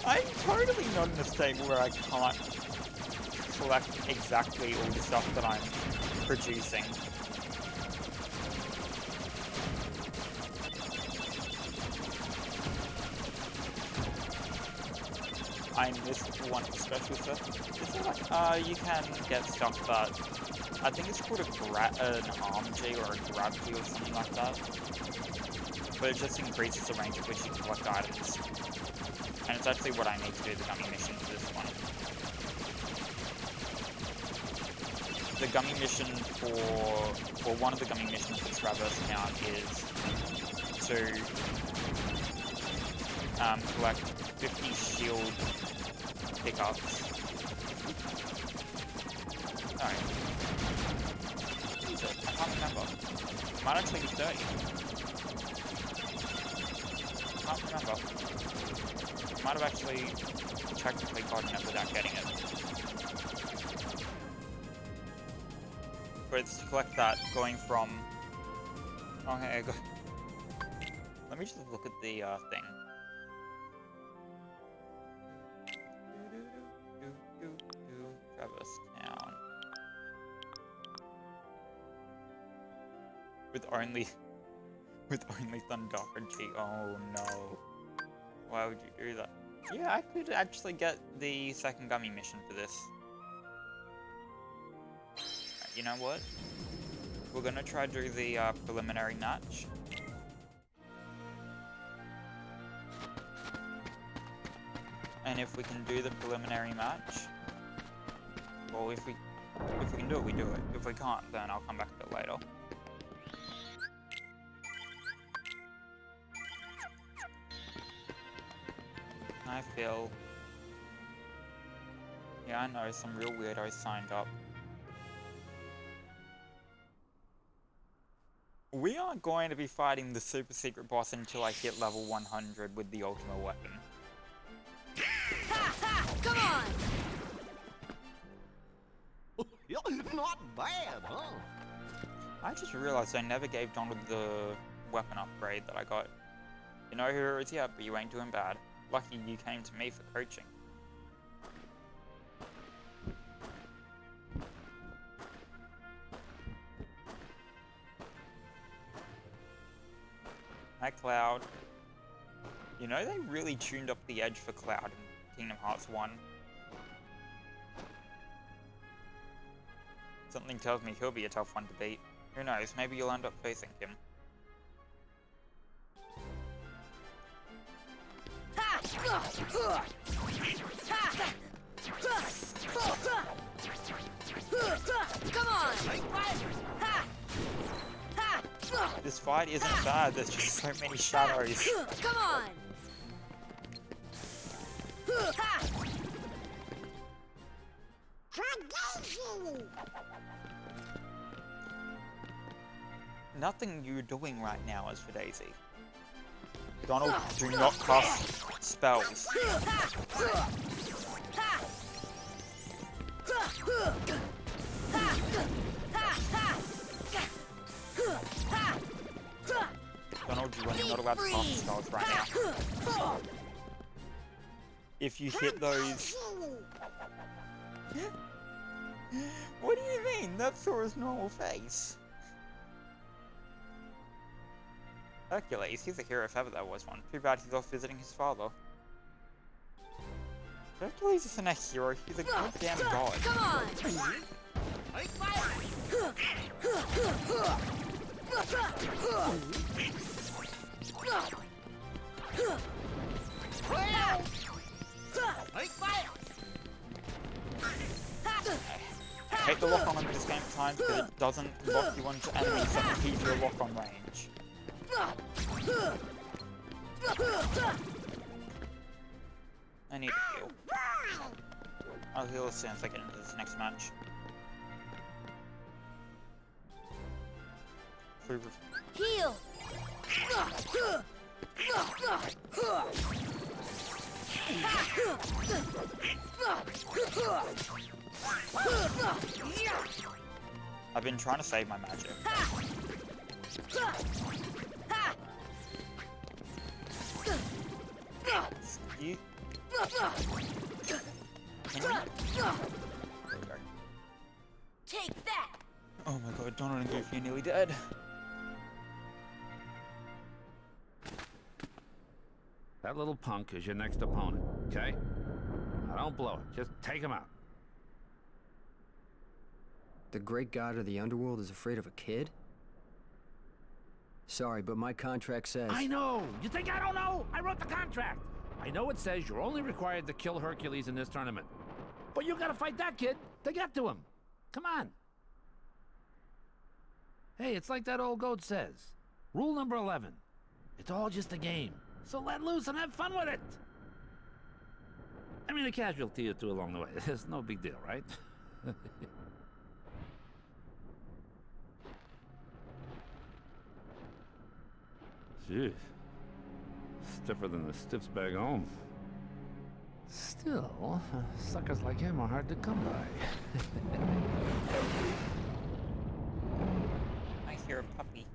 I'm totally not in a state where I can't collect exactly all the stuff that I'm producing. I missed one special set. Is it like, you can get stuff that, I think it's called an arm G or a grab G or something like that. But it just increases the range at which you can collect items. And it's actually what I need to do the gummy mission for this one. The gummy mission for one of the gummy missions for Traverse Town is to collect 50 shield pickups. Alright. I can't remember. It might actually be 30. I can't remember. I might have actually technically gotten it without getting it. But it's to collect that, going from... Okay, let me just look at the thing. Traverse Town. With With only Thundaraji. Oh no. Why would you do that? Yeah, I could actually get the second gummy mission for this. Right, you know what? We're gonna try to do the preliminary match. And if we can do the preliminary match, well, if we can do it, we do it. If we can't, then I'll come back a bit later. I feel... Yeah, I know, some real weirdos signed up. We aren't going to be fighting the super secret boss until I hit level 100 with the ultimate weapon. Ha ha! Come on! Not bad, huh? I just realized I never gave Donald the weapon upgrade that I got. You know who it is yet, but you ain't doing bad. Lucky you came to me for coaching. Hi, Cloud. You know they really tuned up the edge for Cloud in Kingdom Hearts 1. Something tells me he'll be a tough one to beat. Who knows, maybe you'll end up facing him. Come on! This fight isn't bad, there's just so many shadows. Come on! Nothing you're doing right now is for Daisy. Donald, do not cast spells. Donald, you are not allowed to cast spells right now. If you hit those... What do you mean? That's Sora's normal face. Hercules, he's a hero if ever there was one. Too bad he's off visiting his father. Hercules isn't a hero, he's a goddamn god. Come on! I hate the lock-on limit this game at times because it doesn't lock you onto enemies that can keep your lock-on range. I need a heal. I'll heal as soon as I get into this next match. Heal! I've been trying to save my magic. You... Take that! Oh my god, Donald and Goofy are nearly dead. That little punk is your next opponent, okay? Now don't blow it. Just take him out. The great god of the underworld is afraid of a kid? Sorry, but my contract says... I know! You think I don't know? I wrote the contract! I know it says you're only required to kill Hercules in this tournament. But you gotta fight that kid to get to him. Come on. Hey, it's like that old goat says. Rule number 11. It's all just a game. So let loose and have fun with it. I mean, a casualty or two along the way. It's no big deal, right? Jeez. Stiffer than the stiffs back home. Still, suckers like him are hard to come by. I hear a puppy.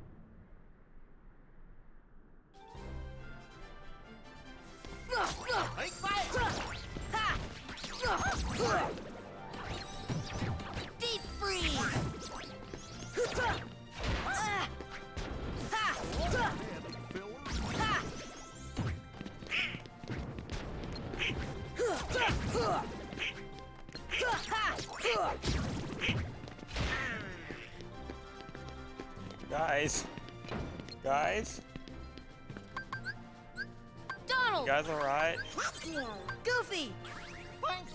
Deep freeze! Donald! You guys alright? Thank you. Goofy! Thanks,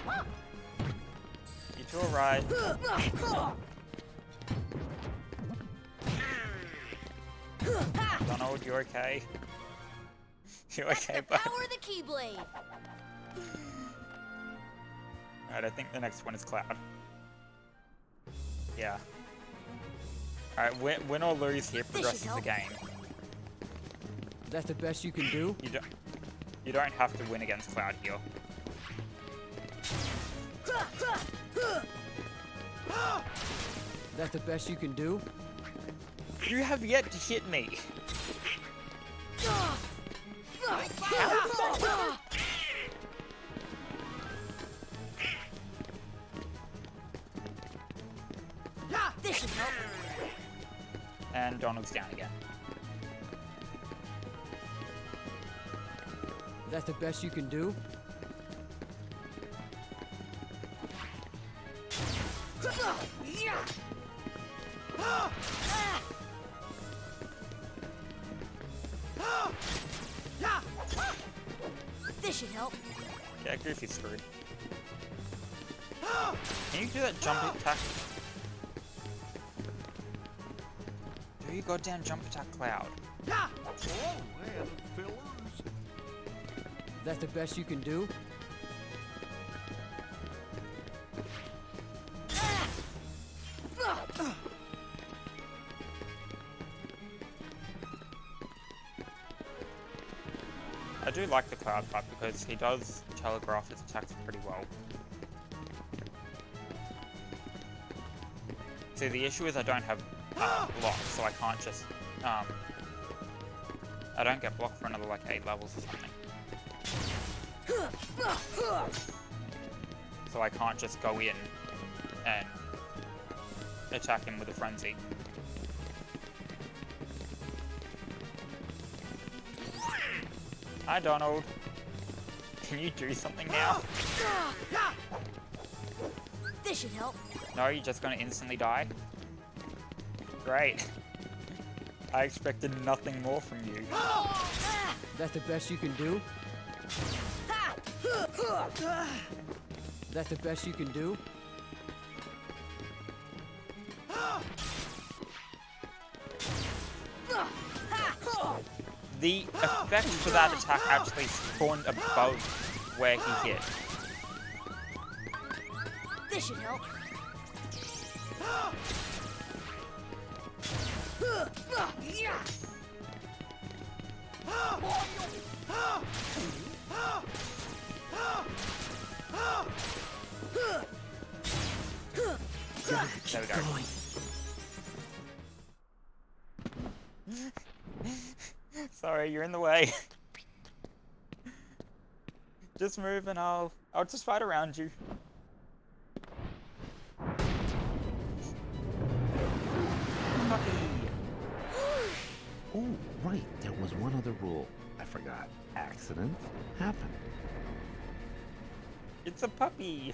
Al. You two alright? Donald, you okay? You okay, bud? Power of the Keyblade! Alright, I think the next one is Cloud. Yeah. Alright, win or lose here progresses the game. That's the best you can do? You don't have to win against Cloud here. That's the best you can do? You have yet to hit me. This should help. And Donald's down again. That's the best you can do? This should help. Yeah, Goofy's screwed. Can you do that jump attack? Do you goddamn jump attack, Cloud? Oh, man, fillers. That's the best you can do? I do like the Cloud type because he does telegraph his attacks pretty well. See, the issue is I don't have block, so I can't just I don't get blocked for another like 8 levels or something. So I can't just go in and attack him with a frenzy. Hi, Donald. Can you do something now? This should help. No, you're just gonna instantly die? Great. I expected nothing more from you. That's the best you can do? That's the best you can do? The effect for that attack actually spawned above where he hit. This should help. There we go. Sorry, you're in the way. Just move and I'll just fight around you. Oh, right. There was one other rule. I forgot. Accident happen. It's a puppy.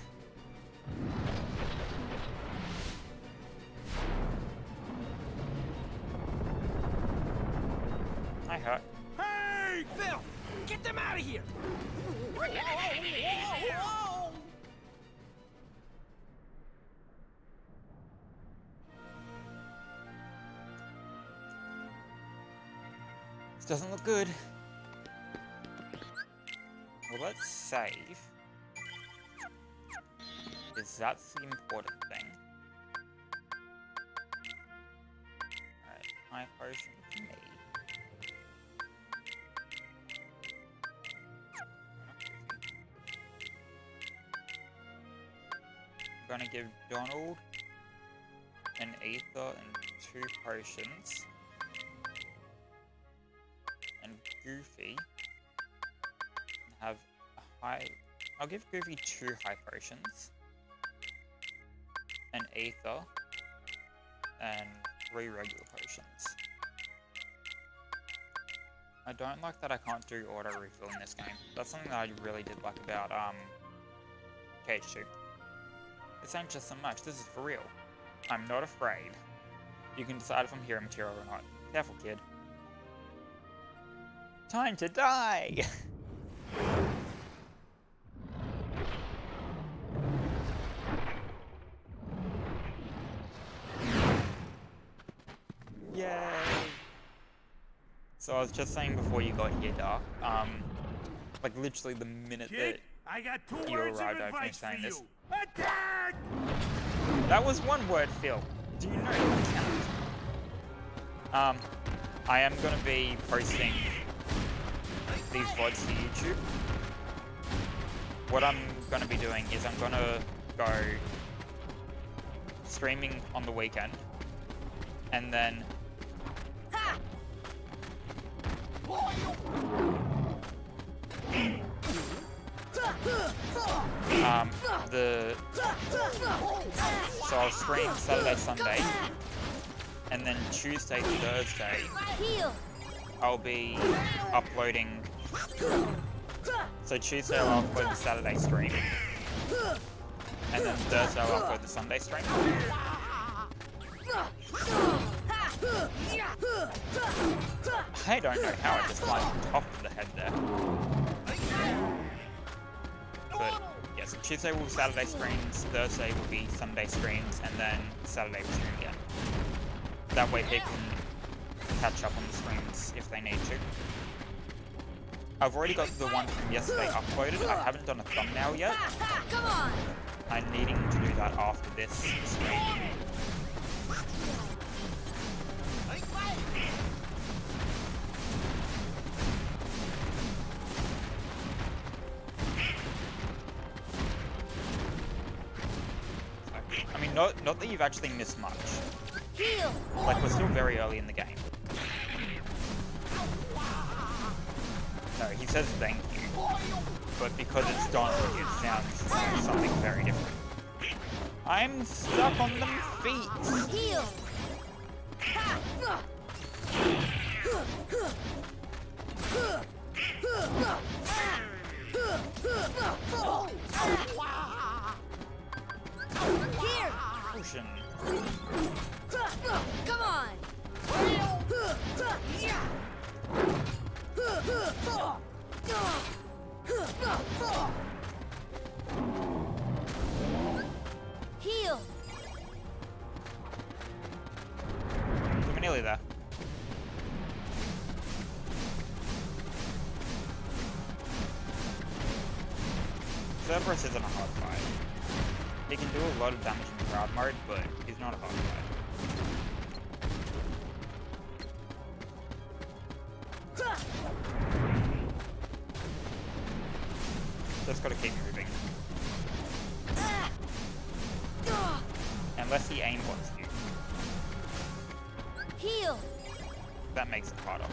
I hurt. Hey, Phil! Get them out of here! This doesn't look good. Well, let's save. Because that's the important thing. Alright, high potion for me. I'm gonna give Donald an ether and 2 potions. And Goofy have a high... I'll give Goofy 2 high potions. An ether. And 3 regular potions. I don't like that I can't do auto refill in this game. That's something that I really did like about KH2. This ain't just some much, this is for real. I'm not afraid. You can decide if I'm hero material or not. Careful, kid. Time to die! Yay! So I was just saying before you got here, Dark, like literally the minute Kid, I got two you words arrived, of I advice finished for saying you. this. Attack! That was one word, Phil. Do you know that count? I am gonna be posting these VODs to YouTube. What I'm gonna be doing is I'm gonna go streaming on the weekend, and then so I'll stream Saturday, Sunday, and then Tuesday, Thursday, I'll be uploading. So Tuesday I'll upload the Saturday stream, and then Thursday I'll upload the Sunday stream. I don't know how I just climbed on top of the head there. But yeah, so Tuesday will be Saturday streams, Thursday will be Sunday streams, and then Saturday will stream again. That way people can catch up on the streams if they need to. I've already got the one from yesterday uploaded. I haven't done a thumbnail yet. Come on! I'm needing to do that after this stream. I mean, not that you've actually missed much. Like, we're still very early in the game. No, he says thank you, but because it's Don, it sounds something very different. I'm stuck on them feet! Heal! Here! Potion. Come on! Heal! We're nearly there. Cerberus isn't a hard fight. He can do a lot of damage in crowd mode, but he's not a hard fight. Just gotta keep moving. Unless he aimbots you. Heal! That makes it harder.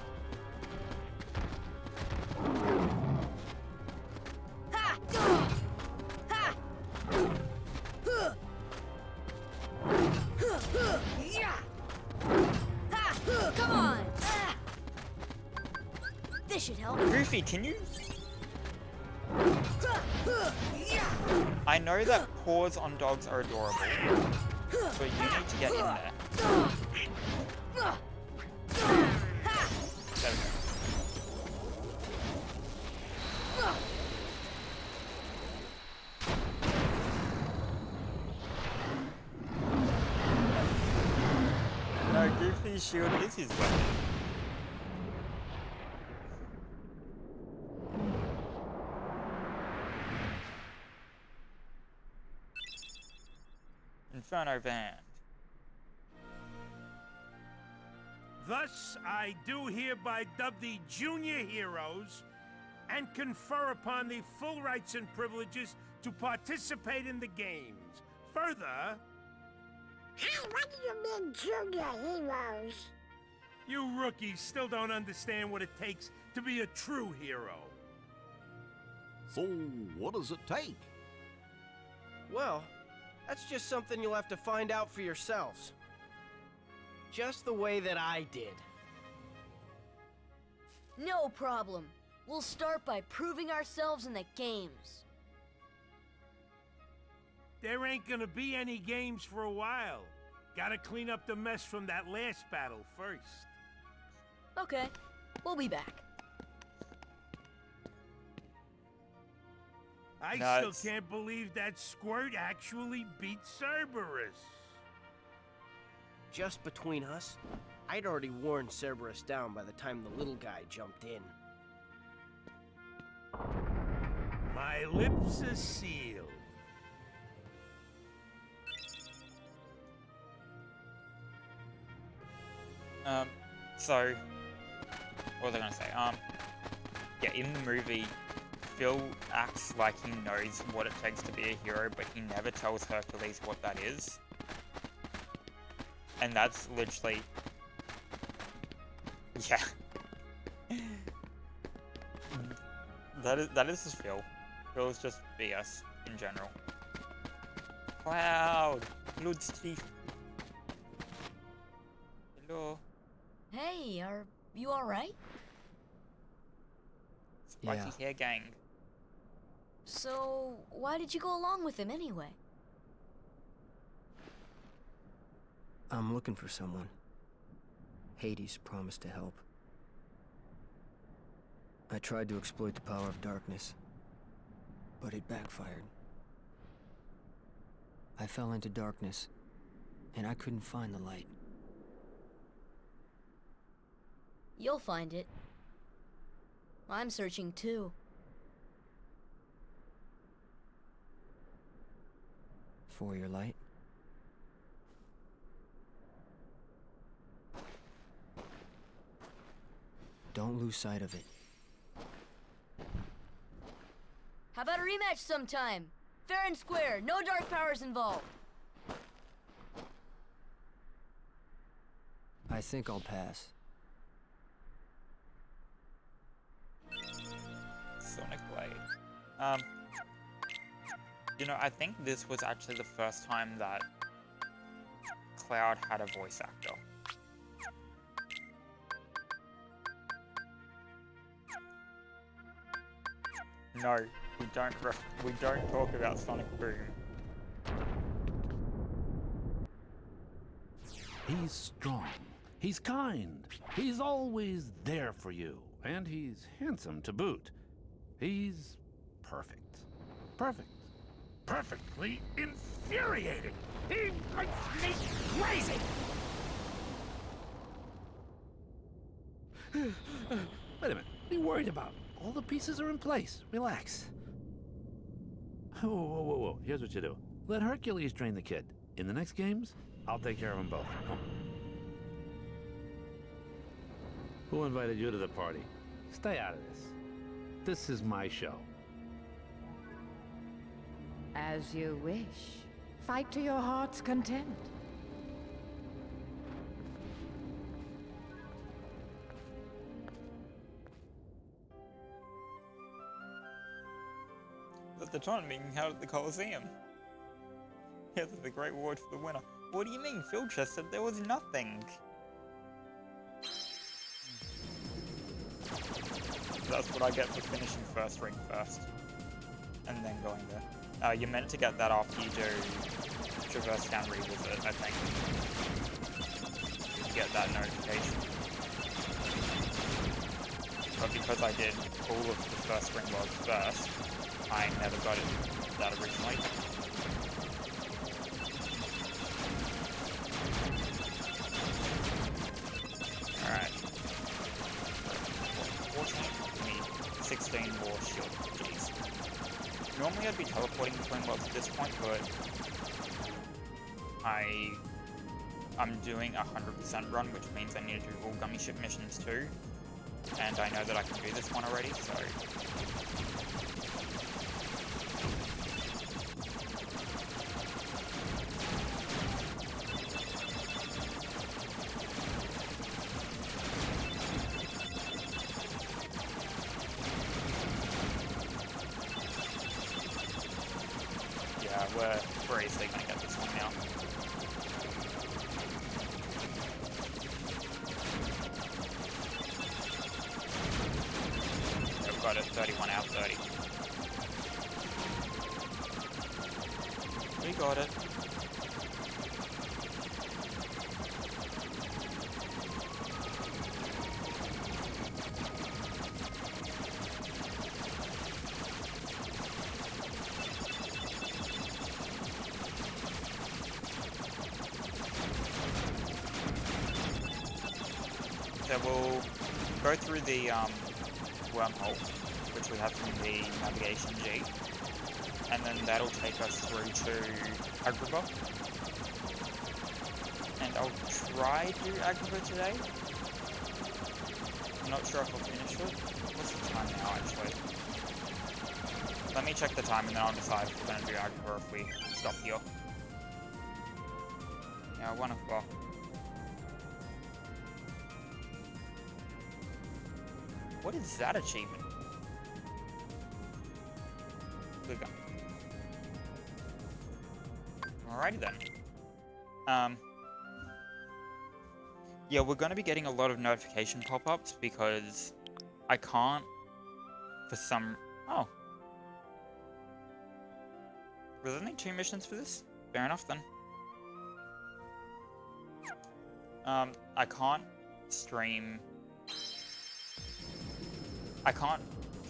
Come on! This should help. Goofy, can you? I know that paws on dogs are adorable, but you need to get in there. There we go. No, Goofy's shield is his weapon. Inferno Band. Thus, I do hereby dub the Junior Heroes and confer upon the full rights and privileges to participate in the games. Further... Hey, what do you mean, Junior Heroes? You rookies still don't understand what it takes to be a true hero. So, what does it take? Well, that's just something you'll have to find out for yourselves. Just the way that I did. No problem. We'll start by proving ourselves in the games. There ain't gonna be any games for a while. Gotta clean up the mess from that last battle first. Okay, we'll be back. I Nuts. still can't believe that Squirt actually beat Cerberus. Just between us, I'd already worn Cerberus down by the time the little guy jumped in. My lips are sealed. So, what was I gonna say? Yeah, in the movie, Phil acts like he knows what it takes to be a hero, but he never tells Hercules what that is. And that's literally... Yeah. That is just Phil. Phil's just BS in general. Cloud! Bloodstreak. Hello. Hey, are you alright? Spiky hair gang. So, why did you go along with him anyway? I'm looking for someone. Hades promised to help. I tried to exploit the power of darkness, but it backfired. I fell into darkness, and I couldn't find the light. You'll find it. I'm searching too. For your light? Don't lose sight of it. How about a rematch sometime? Fair and square, no dark powers involved. I think I'll pass. Sonic Blade. You know, I think this was actually the first time that Cloud had a voice actor. No, we don't talk about Sonic Boom. He's strong. He's kind. He's always there for you. And he's handsome to boot. He's perfect. Perfect. Perfectly infuriating. He makes me crazy. Wait a minute. What are you worried about? All the pieces are in place. Relax. Whoa, whoa, whoa, whoa. Here's what you do. Let Hercules train the kid. In the next games, I'll take care of them both. Come. Who invited you to the party? Stay out of this. This is my show. As you wish. Fight to your heart's content. But the tournament being held at the Coliseum. Here's the great reward for the winner. What do you mean? Phil just said there was nothing. That's what I get for finishing first ring first. And then going there. You're meant to get that after you do Traverse Town Revisit, I think. You get that notification. But because I did all of the first ring worlds first, I never got it that originally. Alright. 16 more shield. Jeez. Normally I'd be teleporting between worlds at this point, but I'm doing a 100% run, which means I need to do all gummy ship missions too. And I know that I can do this one already, so... Yeah, we're easily gonna get this one now. Yeah, we got it 31 out of 30. We got it. So we'll go through the wormhole, which we have from the navigation G, and then that'll take us through to Agrabah. And I'll try to do Agrabah today. I'm not sure if I'll finish it. What's the time now, actually? Let me check the time and then I'll decide if we're going to do Agrabah or if we stop here. Yeah, 1 o'clock. What is that achievement? Good gun. Alrighty then. Yeah, we're going to be getting a lot of notification pop-ups because I can't, for some... Oh. There's only 2 missions for this? Fair enough then. I can't stream... I can't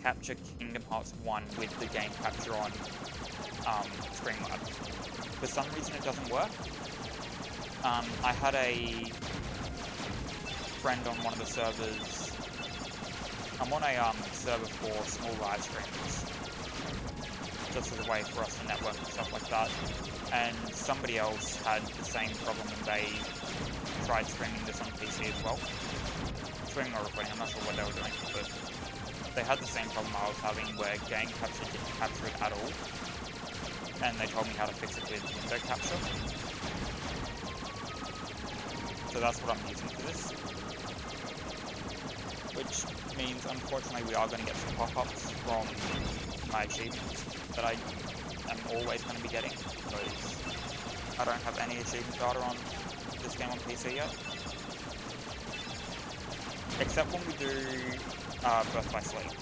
capture Kingdom Hearts 1 with the game capture on Streamlab. For some reason it doesn't work. I had a friend on one of the servers. I'm on a server for small live streams, just as a way for us to network and stuff like that. And somebody else had the same problem and they tried streaming this on PC as well. Streaming or recording, I'm not sure what they were doing, but they had the same problem I was having where game capture didn't capture it at all. And they told me how to fix it with window capture. So that's what I'm using for this. Which means, unfortunately, we are going to get some pop-ups from my achievements that I am always going to be getting, because I don't have any achievement data on this game on PC yet. Except when we do Birth by Sleep.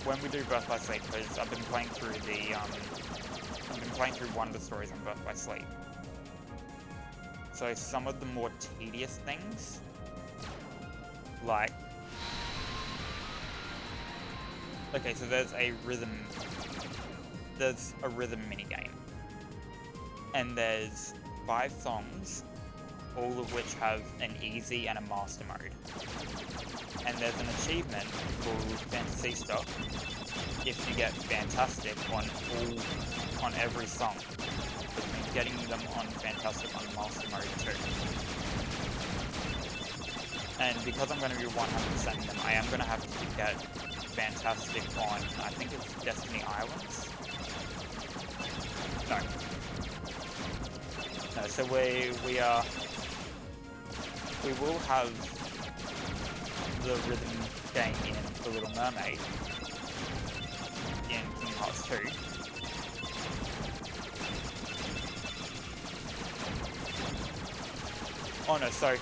When we do Birth by Sleep, because I've been playing through the one of the stories on Birth by Sleep. So some of the more tedious things, like, okay, so there's a rhythm minigame, and there's 5 songs, all of which have an easy and a master mode. And there's an achievement called Fantasista if you get Fantastic on every song, which means getting them on Fantastic on Master Mode too. And because I'm going to be 100%ing them, I am going to have to get Fantastic on, I think it's Destiny Islands? No. No, so we will have the rhythm game in The Little Mermaid in Kingdom Hearts 2. Oh no, so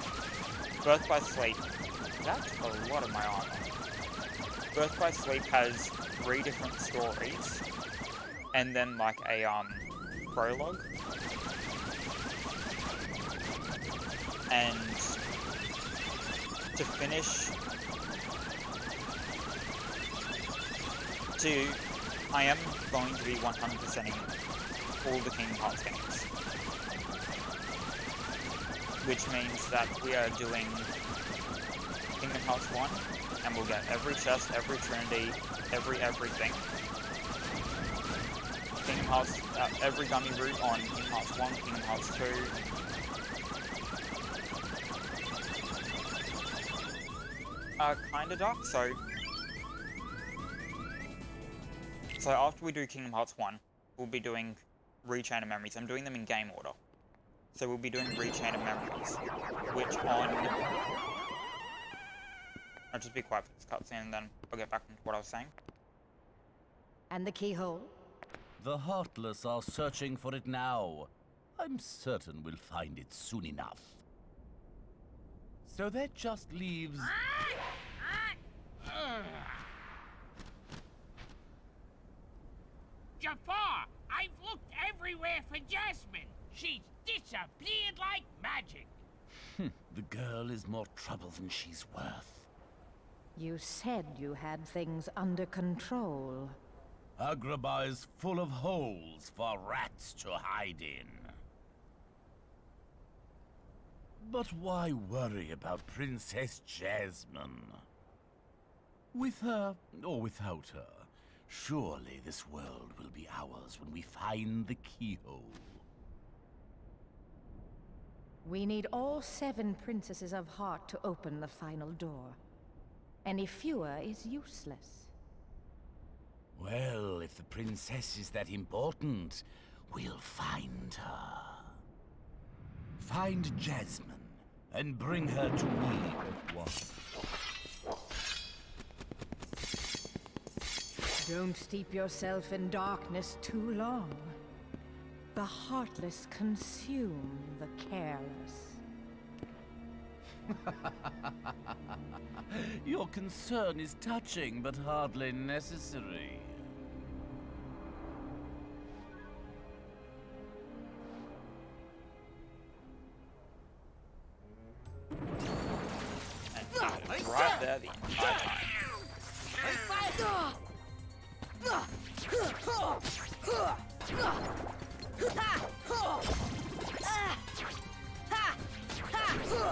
Birth by Sleep, that's a lot of my armor. Birth by Sleep has 3 different stories, and then like a prologue. And to finish, I am going to be 100%ing all the Kingdom Hearts games. Which means that we are doing Kingdom Hearts 1, and we'll get every chest, every trinity, everything. Kingdom Hearts, every gummy route on Kingdom Hearts 1, Kingdom Hearts 2. Kinda dark, so after we do Kingdom Hearts 1, we'll be doing Rechain of Memories. I'm doing them in game order. So we'll be doing Rechain of Memories, which I'll just be quiet for this cutscene and then I'll get back into what I was saying. And the keyhole? The Heartless are searching for it now. I'm certain we'll find it soon enough. So that just leaves... Jafar! I've looked everywhere for Jasmine! She's disappeared like magic! The girl is more trouble than she's worth. You said you had things under control. Agrabah is full of holes for rats to hide in. But why worry about Princess Jasmine? With her or without her, surely this world will be ours when we find the keyhole. We need all 7 princesses of heart to open the final door. Any fewer is useless. Well, if the princess is that important, we'll find her. Find Jasmine and bring her to me at once. Don't steep yourself in darkness too long. The heartless consume the careless. Your concern is touching, but hardly necessary. And right there the entire time.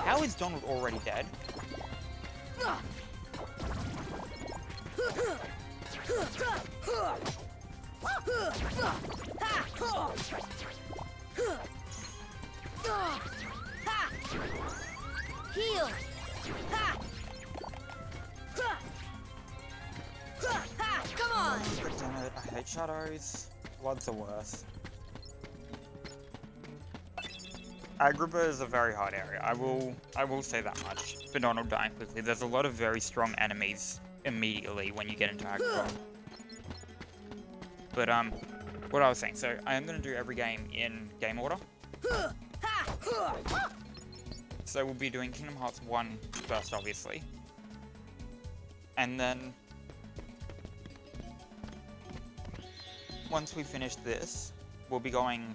How is Donald already dead? Heal! Come on! Damn it, I hate shadows. Blood's the worst. Agrabah is a very hard area. I will say that much. For Donald dying quickly, there's a lot of very strong enemies immediately when you get into Agrabah. But what I was saying, so I am gonna do every game in game order. So we'll be doing Kingdom Hearts 1 first, obviously. And then once we finish this, we'll be going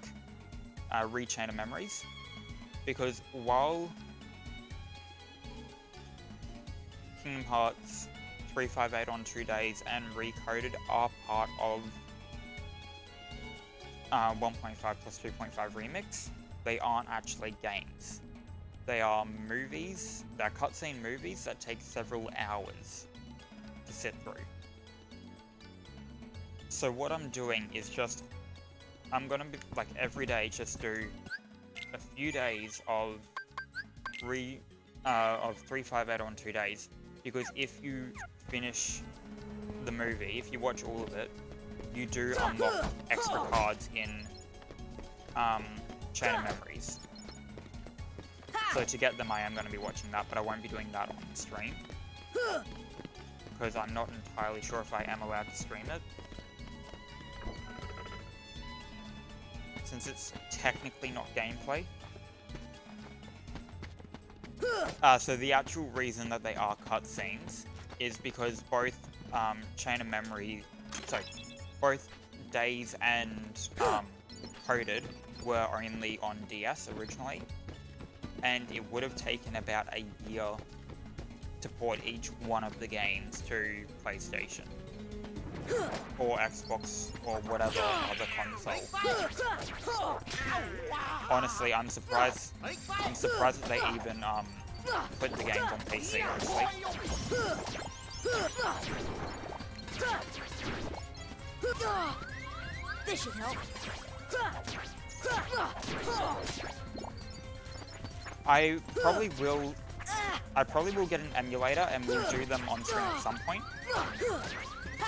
Rechain of Memories. Because while Kingdom Hearts 358 on 2 days and Recoded are part of 1.5 plus 2.5 remix, they aren't actually games. They are movies, they're cutscene movies that take several hours to sit through. So what I'm doing is just, I'm gonna be, like, every day just do a few days of 358 on 2 days, because if you finish the movie, if you watch all of it, you do unlock extra cards in Chain of Memories. So to get them, I am going to be watching that, but I won't be doing that on stream, because I'm not entirely sure if I am allowed to stream it, since it's technically not gameplay. So the actual reason that they are cutscenes is because both Chain of Memory, both Days and Coded were only on DS originally, and it would have taken about a year to port each one of the games to PlayStation or Xbox or whatever other console. Honestly, I'm surprised that they even put the games on PC, honestly. This should help. I probably will get an emulator and we'll do them on stream at some point.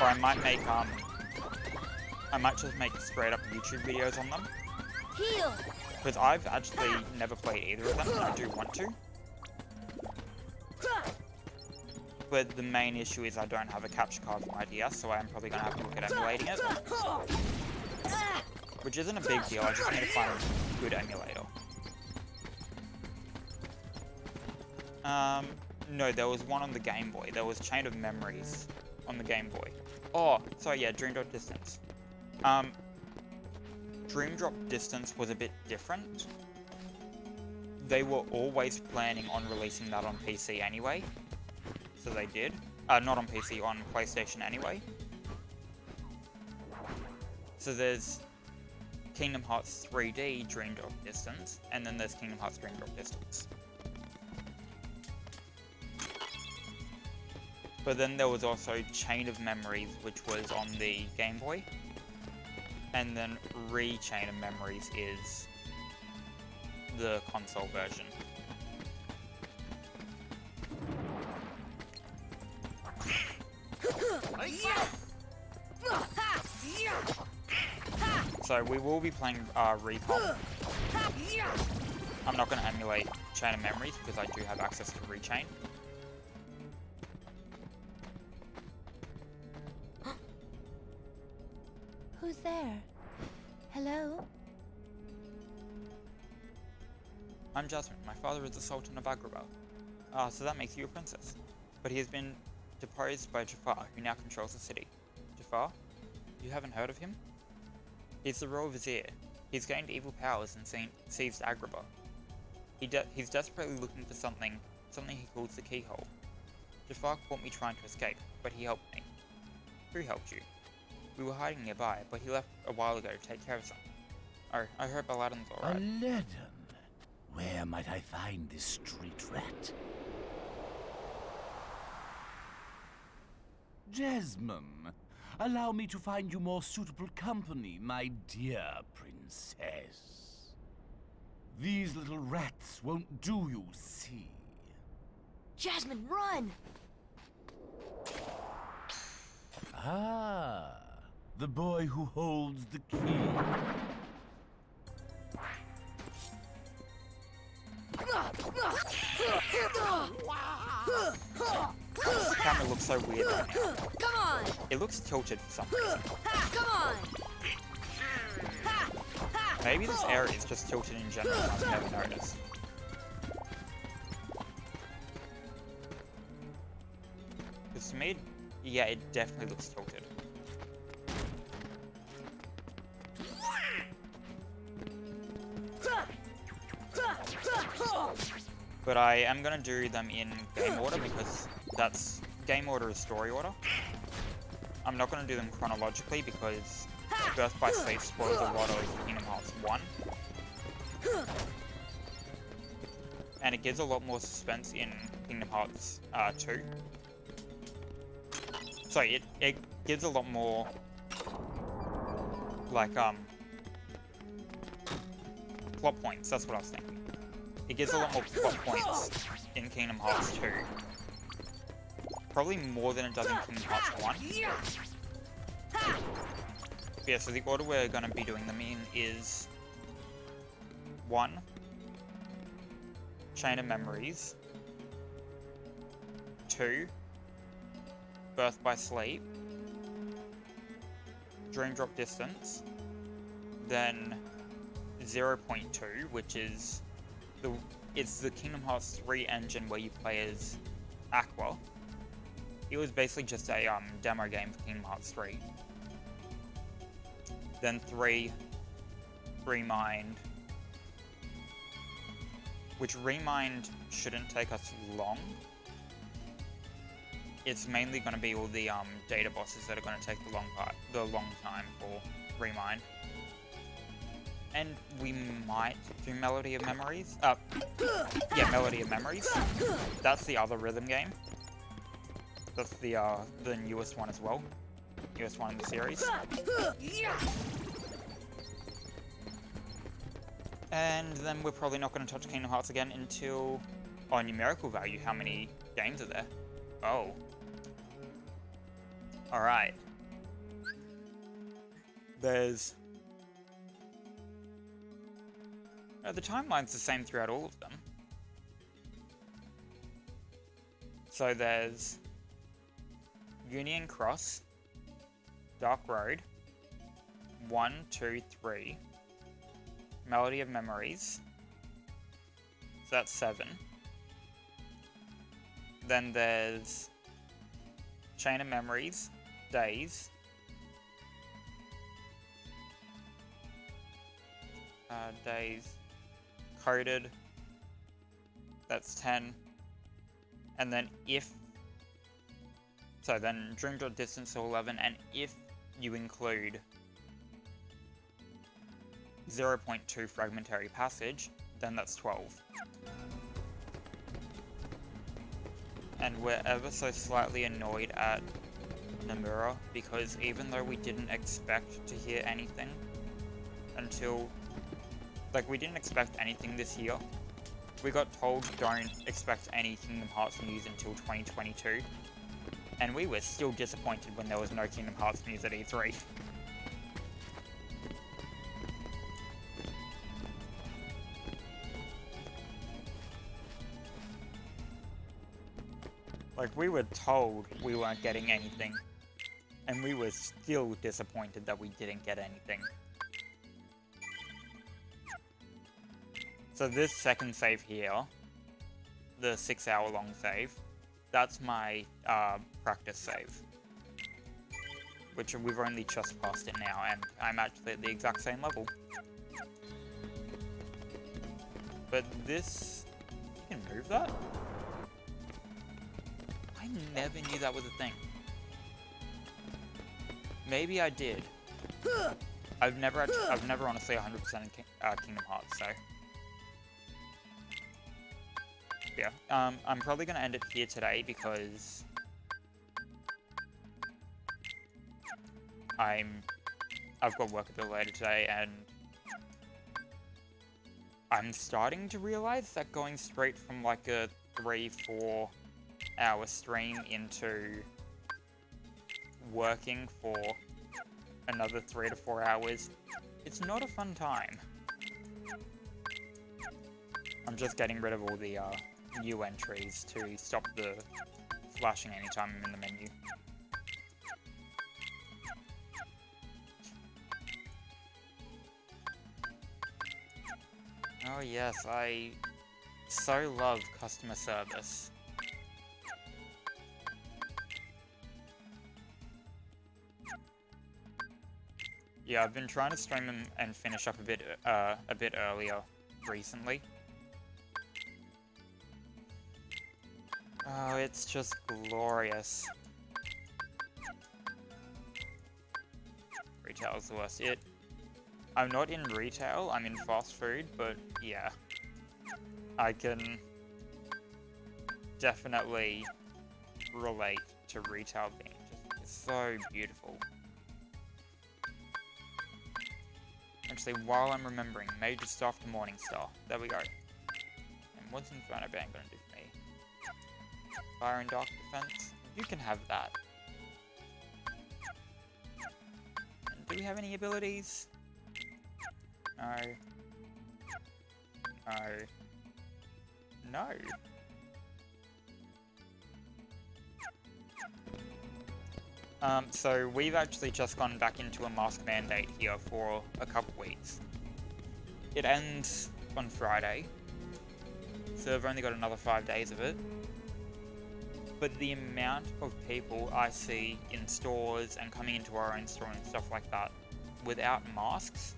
Or I might make I might just make straight up YouTube videos on them. Heal. Because I've actually never played either of them and I do want to. But the main issue is I don't have a capture card for my DS, so I am probably gonna have to look at emulating it. Which isn't a big deal, I just need to find a good emulator. No, there was one on the Game Boy. There was Chain of Memories on the Game Boy. Oh, so yeah, Dream Drop Distance. Dream Drop Distance was a bit different. They were always planning on releasing that on PC anyway. So they did. Not on PC, on PlayStation anyway. So there's Kingdom Hearts 3D Dream Drop Distance, and then there's Kingdom Hearts Dream Drop Distance. But then there was also Chain of Memories, which was on the Game Boy. And then Chain of Memories is the console version. So we will be playing Recon. I'm not going to emulate Chain of Memories because I do have access to Rechain. Who's there? Hello? I'm Jasmine. My father is the Sultan of Agrabah. So that makes you a princess. But he has been deposed by Jafar, who now controls the city. Jafar? You haven't heard of him? He's the royal vizier. He's gained evil powers and seized Agrabah. He's desperately looking for something he calls the keyhole. Jafar caught me trying to escape, but he helped me. Who helped you? We were hiding nearby, but he left a while ago to take care of something. Oh, I hope Aladdin's alright. Aladdin? Where might I find this street rat? Jasmine, allow me to find you more suitable company, my dear princess. These little rats won't do you, see? Jasmine, run! Ah, the boy who holds the key. The camera looks so weird right now. Come on! It looks tilted for some reason. Come on! Maybe this area is just tilted in general and I've never noticed. Because to me, yeah, it definitely looks tilted. But I am going to do them in game order because game order is story order. I'm not going to do them chronologically because Birth by Sleep spoils a lot of Kingdom Hearts 1. And it gives a lot more suspense in Kingdom Hearts 2. So it gives a lot more, like, plot points, that's what I was thinking. It gives a lot more plot points in Kingdom Hearts 2. Probably more than it does in Kingdom Hearts 1. Yeah, so the order we're going to be doing them in is 1. Chain of Memories. 2. Birth by Sleep. Dream Drop Distance. Then 0.2, which is it's the Kingdom Hearts 3 engine where you play as Aqua. It was basically just a demo game for Kingdom Hearts 3. Then 3, Remind, which Remind shouldn't take us long. It's mainly going to be all the data bosses that are going to take the long time for Remind. And we might do Melody of Memories. Yeah, Melody of Memories. That's the other rhythm game. That's the newest one as well. Newest one in the series. And then we're probably not going to touch Kingdom Hearts again until... Oh, numerical value. How many games are there? Oh. Alright. There's... the timeline's the same throughout all of them. So there's Union Cross, Dark Road, 1, 2, 3, Melody of Memories, so that's 7. Then there's Chain of Memories, Days, Days, Coded, that's 10, and then then Dream Drop Distance to 11, and if you include 0.2 Fragmentary Passage, then that's 12. and we're ever so slightly annoyed at Nomura because even though we didn't expect to hear anything until, like, we didn't expect anything this year. We got told don't expect any Kingdom Hearts news until 2022, and we were still disappointed when there was no Kingdom Hearts news at E3. Like, we were told we weren't getting anything, and we were still disappointed that we didn't get anything. So this second save here, the 6-hour-long save, that's my practice save. Which we've only just passed it now, and I'm actually at the exact same level. But this... You can move that? I never knew that was a thing. Maybe I did. I've never honestly 100% Kingdom Hearts, so... Yeah, I'm probably gonna end it here today because I've got work a bit later today, and I'm starting to realize that going straight from like a 3-4 hour stream into working for another 3 to 4 hours, it's not a fun time. I'm just getting rid of all the new entries to stop the flashing anytime I'm in the menu. Oh yes, I so love customer service. Yeah, I've been trying to stream and finish up a bit earlier recently. Oh, it's just glorious. Retail is the worst. I'm not in retail, I'm in fast food, but yeah. I can definitely relate to retail being just so beautiful. Actually, while I'm remembering, Major Staff to Morningstar. There we go. And what's Inferno Band gonna do for me? Fire and Dark Defense? You can have that. And do we have any abilities? No. No. No. So we've actually just gone back into a mask mandate here for a couple weeks. It ends on Friday, so I've only got another 5 days of it. But the amount of people I see in stores and coming into our own store and stuff like that without masks,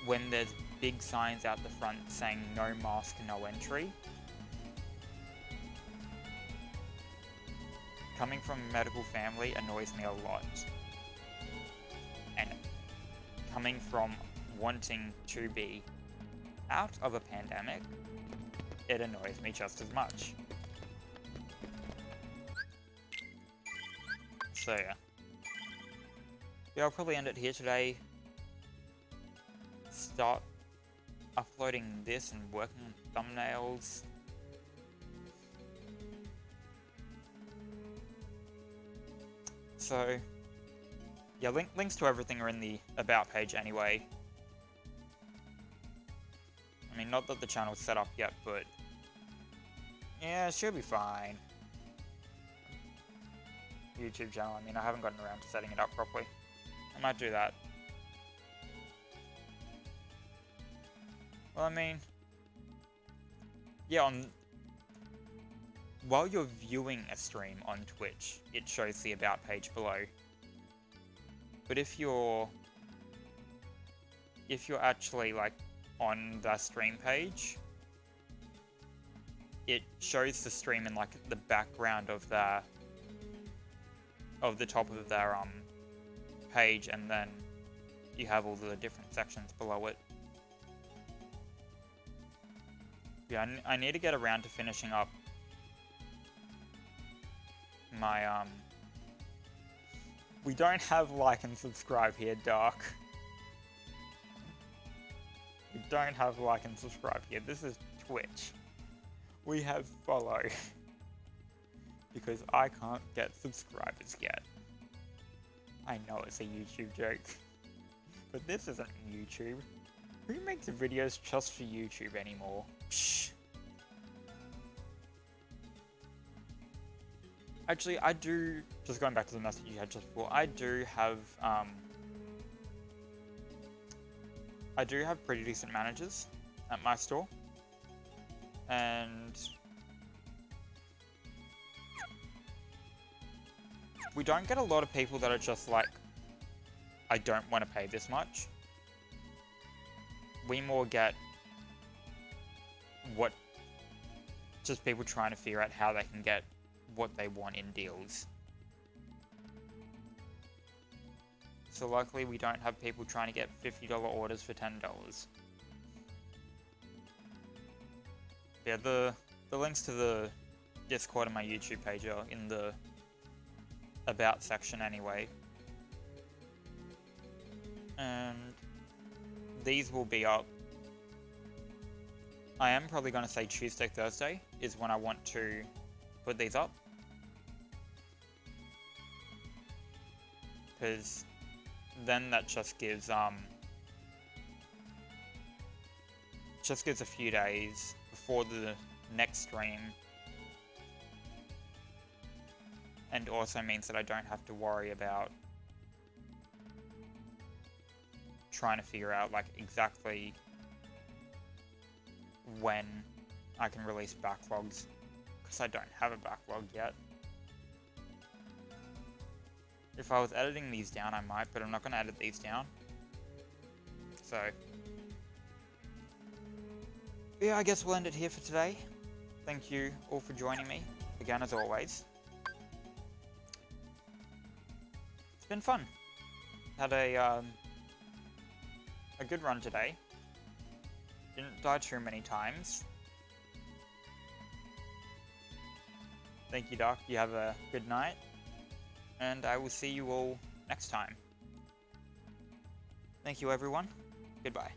when there's big signs out the front saying no mask, no entry. Coming from a medical family annoys me a lot. And coming from wanting to be out of a pandemic, it annoys me just as much. So yeah. Yeah, I'll probably end it here today. Start uploading this and working on thumbnails. So, yeah, links to everything are in the About page anyway. I mean, not that the channel's set up yet, but yeah, it should be fine. YouTube channel, I mean, I haven't gotten around to setting it up properly. I might do that. Well, I mean, yeah, while you're viewing a stream on Twitch, it shows the About page below. But if you're actually, like, on the stream page, it shows the stream in, like, the background of the top of their page, and then you have all the different sections below it. Yeah, I need to get around to finishing up my, we don't have like and subscribe here, Dark. We don't have like and subscribe here. This is Twitch. We have follow. Because I can't get subscribers yet. I know it's a YouTube joke. But this isn't YouTube. Who makes videos just for YouTube anymore? Psh. Actually, I do, just going back to the message you had just before, I do have pretty decent managers at my store. And we don't get a lot of people that are just like, I don't want to pay this much. We more get just people trying to figure out how they can get what they want in deals. So luckily we don't have people trying to get $50 orders for $10. Yeah, the links to the Discord and my YouTube page are in the About section anyway. And these will be up. I am probably going to say Tuesday, Thursday is when I want to put these up. Because then that just gives a few days before the next stream. And also means that I don't have to worry about trying to figure out like exactly when I can release backlogs, because I don't have a backlog yet. If I was editing these down I might, but I'm not going to edit these down. So yeah, I guess we'll end it here for today. Thank you all for joining me again as always. It's been fun. Had a good run today. Didn't die too many times. Thank you, Doc. You have a good night. And I will see you all next time. Thank you, everyone. Goodbye.